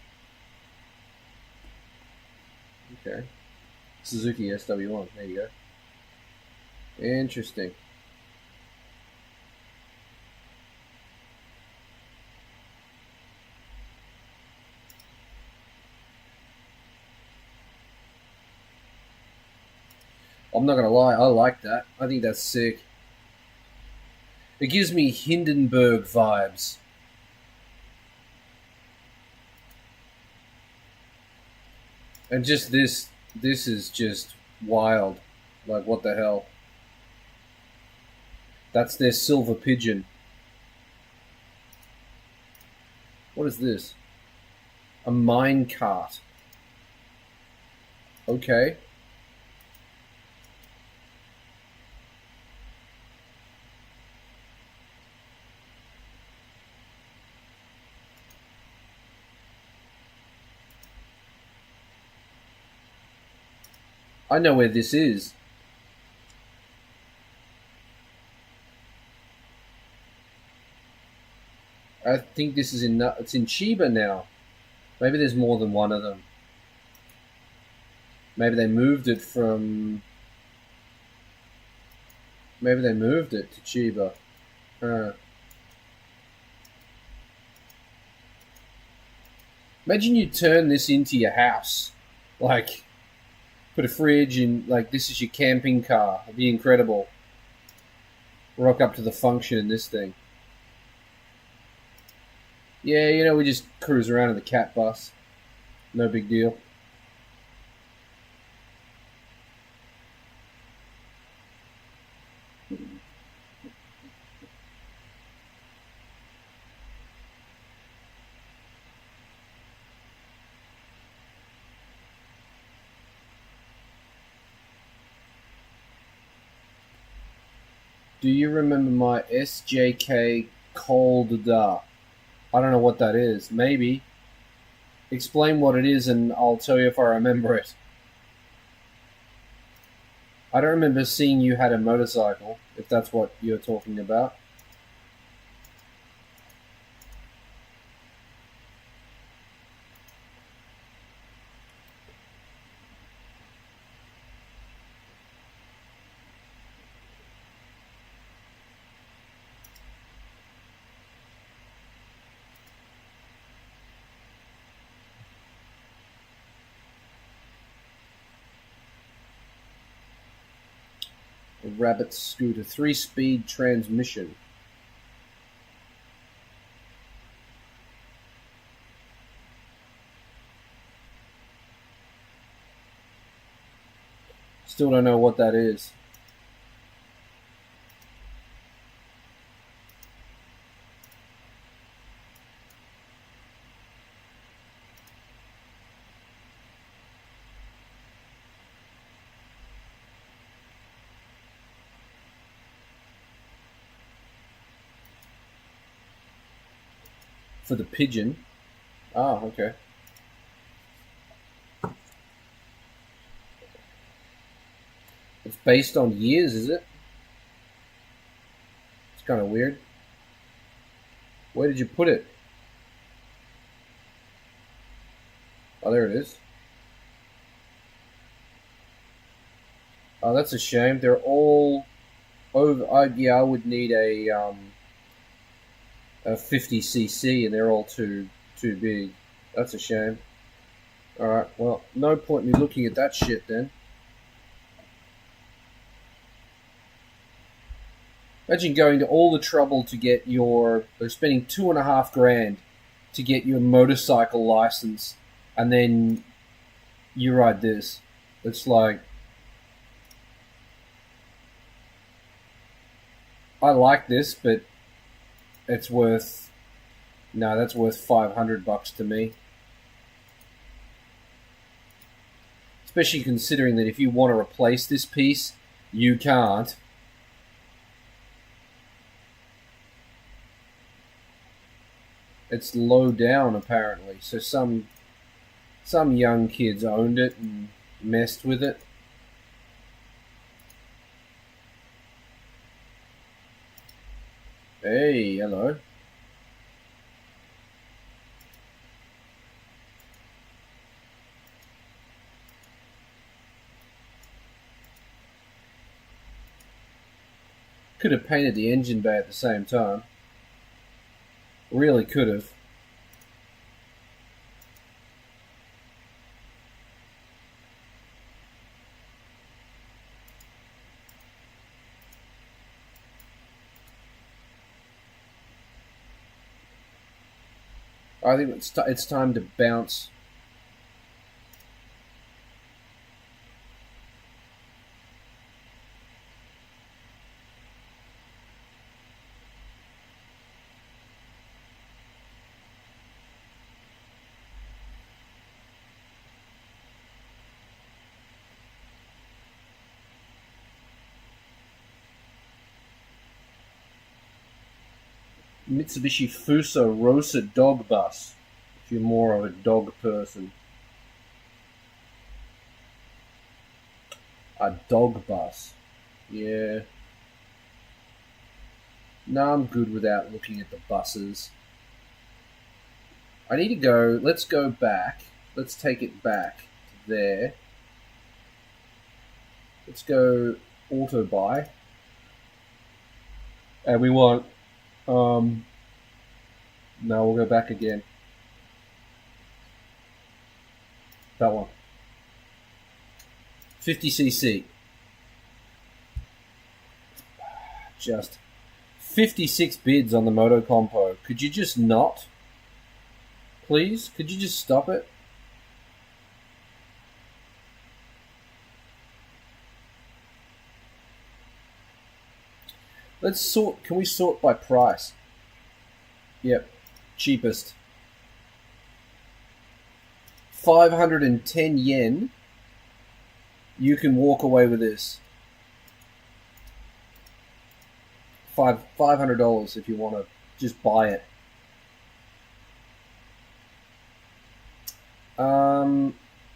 Okay. Suzuki SW1. There you go. Interesting. I'm not gonna lie, I like that. I think that's sick. It gives me Hindenburg vibes. And just this is just wild. Like, what the hell? That's their Silver Pigeon. What is this? A mine cart. Okay. I know where this is. I think this is it's in Chiba now. Maybe there's more than one of them. Maybe they moved it from... Maybe they moved it to Chiba. Imagine you turn this into your house. Like, put a fridge in, like, this is your camping car. It'd be incredible. Rock up to the function in this thing. Yeah, you know, we just cruise around in the cat bus. No big deal. Do you remember my SJK cold da? I don't know what that is. Maybe. Explain what it is and I'll tell you if I remember it. I don't remember seeing you had a motorcycle, if that's what you're talking about. A Rabbit scooter, 3-speed transmission. Still don't know what that is. For the pigeon. Ah, okay. It's based on years, is it? It's kind of weird. Where did you put it? Oh, there it is. Oh, that's a shame. They're all over. Yeah, I would need a 50cc, and they're all too big. That's a shame. Alright, well, no point in me looking at that shit then. Imagine going to all the trouble to get your... They're spending $2,500 to get your motorcycle license, and then you ride this. It's like... I like this, but it's worth... No, that's worth $500 to me. Especially considering that if you want to replace this piece, you can't. It's low down, apparently. So some young kids owned it and messed with it. Hey, hello. Could have painted the engine bay at the same time. Really could have. I think it's time to bounce. Mitsubishi Fuso Rosa dog bus, if you're more of a dog person. A dog bus. Yeah. No, I'm good without looking at the buses. I need to go, let's go back. Let's take it back to there. Let's go auto buy. And we want... No, we'll go back again. That one. 50cc. Just 56 bids on the Moto Compo. Could you just not? Please? Could you just stop it? Let's sort. Can we sort by price? Yep. Cheapest. 510 yen. You can walk away with this. $500 if you want to just buy it.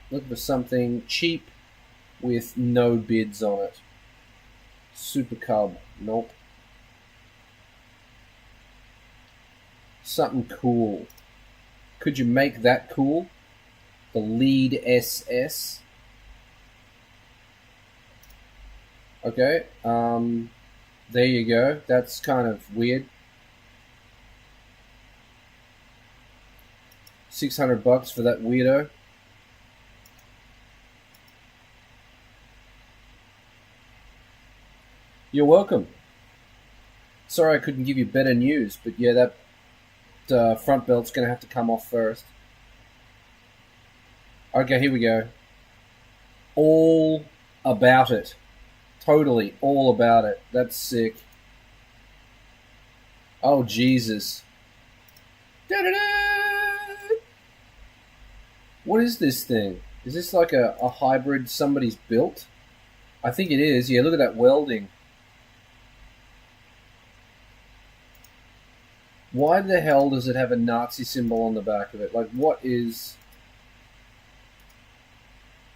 Look for something cheap with no bids on it. Super Cub. Nope. Something cool. Could you make that cool? The Lead SS. Okay. There you go. That's kind of weird. $600 for that weirdo. You're welcome. Sorry I couldn't give you better news, but yeah, that front belt's going to have to come off first. Okay, here we go. All about it. Totally all about it. That's sick. Oh, Jesus. Da-da-da! What is this thing? Is this like a hybrid somebody's built? I think it is. Yeah, look at that welding. Why the hell does it have a Nazi symbol on the back of it? Like, what is...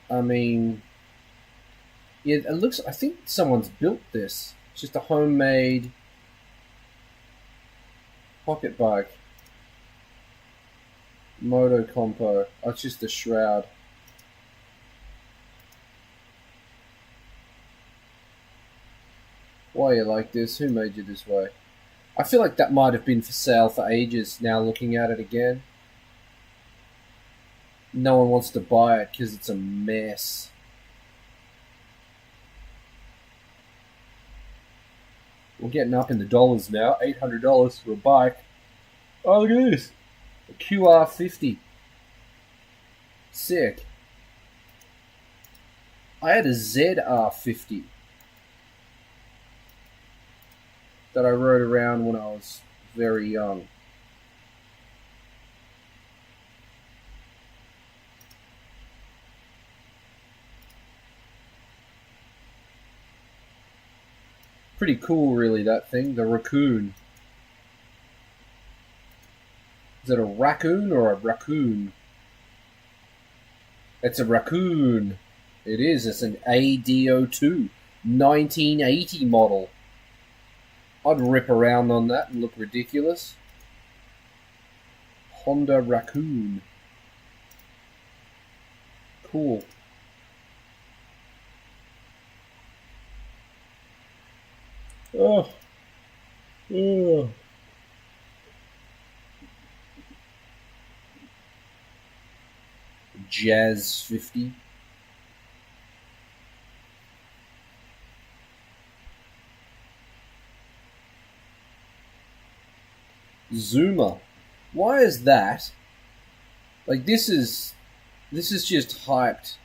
I mean... Yeah, it looks... I think someone's built this. It's just a homemade pocket bike. Moto Compo. Oh, it's just a shroud. Why are you like this? Who made you this way? I feel like that might have been for sale for ages, now looking at it again. No one wants to buy it because it's a mess. We're getting up in the dollars now. $800 for a bike. Oh, look at this. A QR50. Sick. I had a ZR50 that I rode around when I was very young. Pretty cool, really, that thing. The raccoon. Is it a raccoon or a raccoon? It's a raccoon. It is. It's an ADO2 1980 model. I'd rip around on that and look ridiculous. Honda Raccoon. Cool. Oh. Oh. Jazz 50. Zoomer. Why is that? Like, this is just hyped.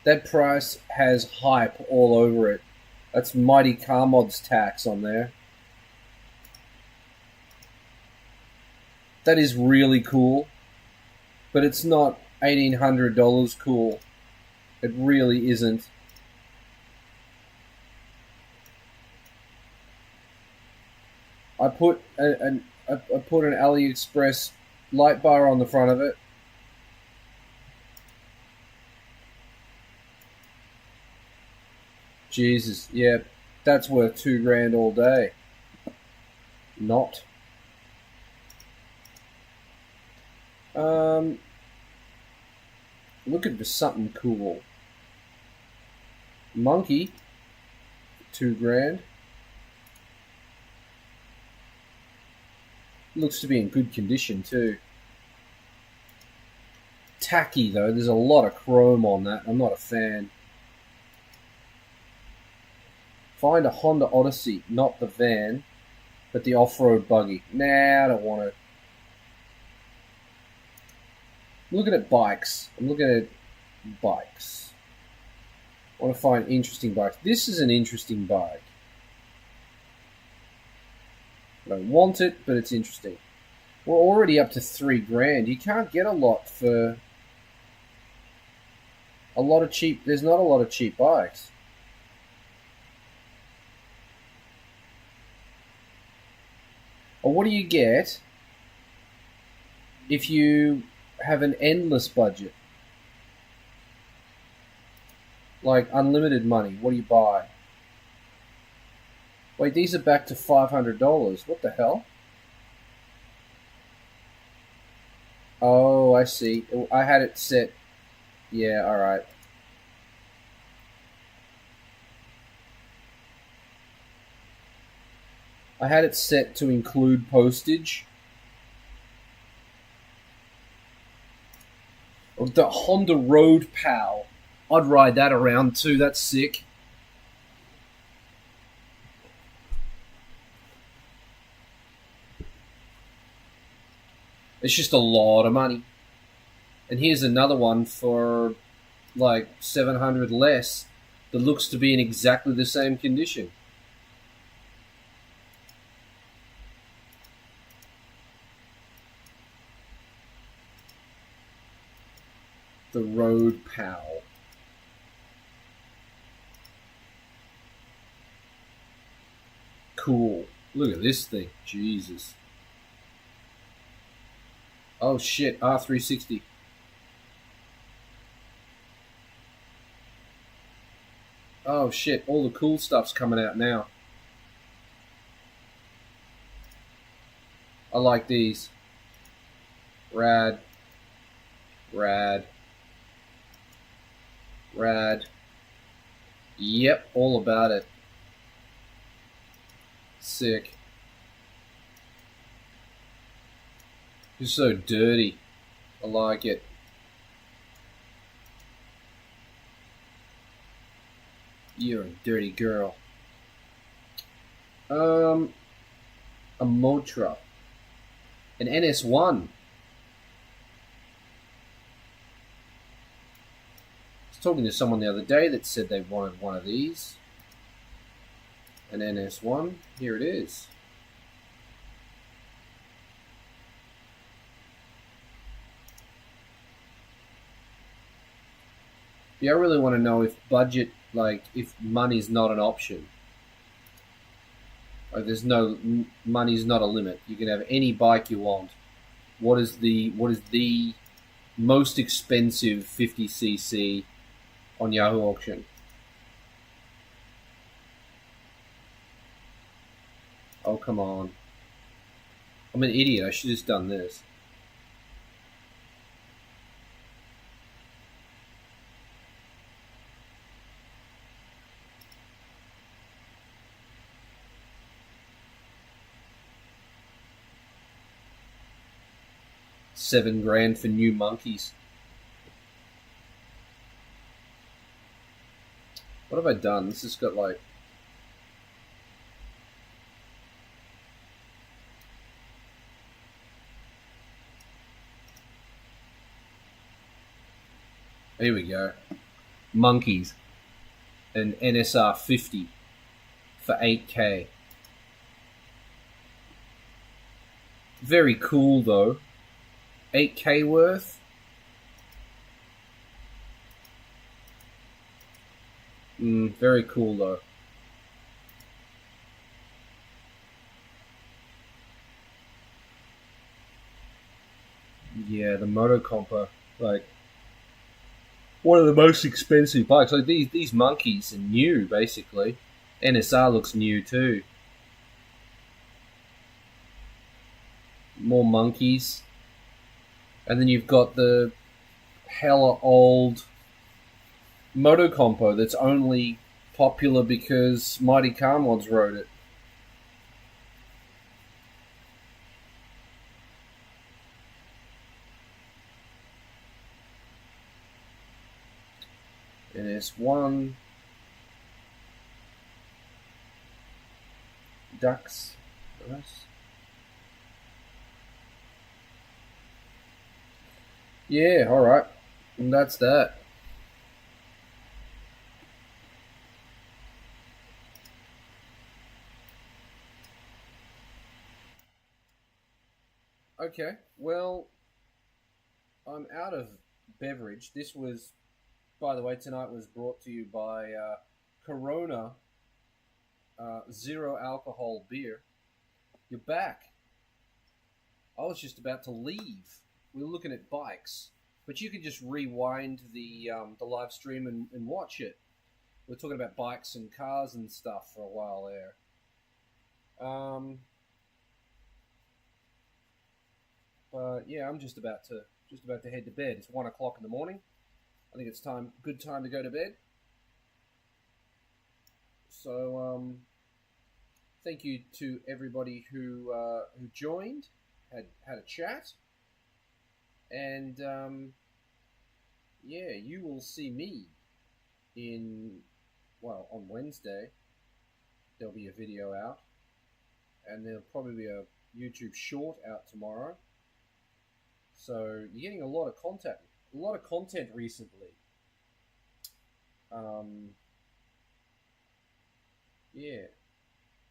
That price has hype all over it. That's Mighty Car Mods tax on there. That is really cool. But it's not $1,800 cool. It really isn't. I put an AliExpress light bar on the front of it. Jesus, yeah, that's worth $2,000 all day. Not. Looking for something cool. Monkey, $2,000. Looks to be in good condition too. Tacky though, there's a lot of chrome on that. I'm not a fan. Find a Honda Odyssey, not the van, but the off-road buggy. Nah, I don't want it. I'm looking at bikes. I'm looking at bikes. I want to find interesting bikes. This is an interesting bike. I don't want it, but it's interesting. We're already up to $3,000. You can't get a lot for a lot of cheap. There's not a lot of cheap bikes. Or what do you get if you have an endless budget? Like unlimited money. What do you buy? Wait, these are back to $500. What the hell? Oh, I see. I had it set. Yeah, alright. I had it set to include postage. Oh, the Honda Road Pal. I'd ride that around too. That's sick. It's just a lot of money. And here's another one for like 700 less that looks to be in exactly the same condition. The Road Pal. Cool. Look at this thing. Jesus. Oh shit, R360. Oh shit, all the cool stuff's coming out now. I like these. Rad. Rad. Rad. Yep, all about it. Sick. Just so dirty. I like it. You're a dirty girl. A Motra. An NS1. I was talking to someone the other day that said they wanted one of these. An NS1. Here it is. Yeah, I really want to know if budget, like, if money's not an option. Like, there's no, money's not a limit. You can have any bike you want. What is the most expensive 50cc on Yahoo Auction? Oh, come on. I'm an idiot. I should have just done this. $7,000 for new monkeys. What have I done? This has got like... Here we go. Monkeys. An NSR 50 for $8,000. Very cool though. $8,000 worth. Very cool though. Yeah, the Motocompa, like one of the most expensive bikes. Like these monkeys are new, basically. NSR looks new too. More monkeys. And then you've got the hella old Motocompo that's only popular because Mighty Car Mods wrote it. NS1. Ducks. Nice. Yeah, alright. And that's that. Okay, well, I'm out of beverage. This was, by the way, tonight was brought to you by Corona Zero Alcohol Beer. You're back. I was just about to leave. We were looking at bikes, but you could just rewind the live stream and watch it. We were talking about bikes and cars and stuff for a while there. But yeah, I'm just about to head to bed. It's 1 o'clock in the morning. I think it's good time to go to bed. So thank you to everybody who joined, had a chat, and yeah, you will see me on Wednesday. There'll be a video out, and there'll probably be a YouTube short out tomorrow. So you're getting a lot of content recently. Yeah,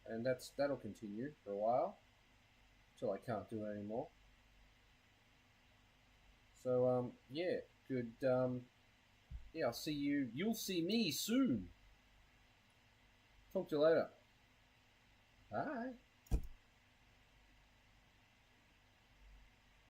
and that'll continue for a while till I can't do it anymore. So yeah, good. Yeah, I'll see you. You'll see me soon. Talk to you later. Bye.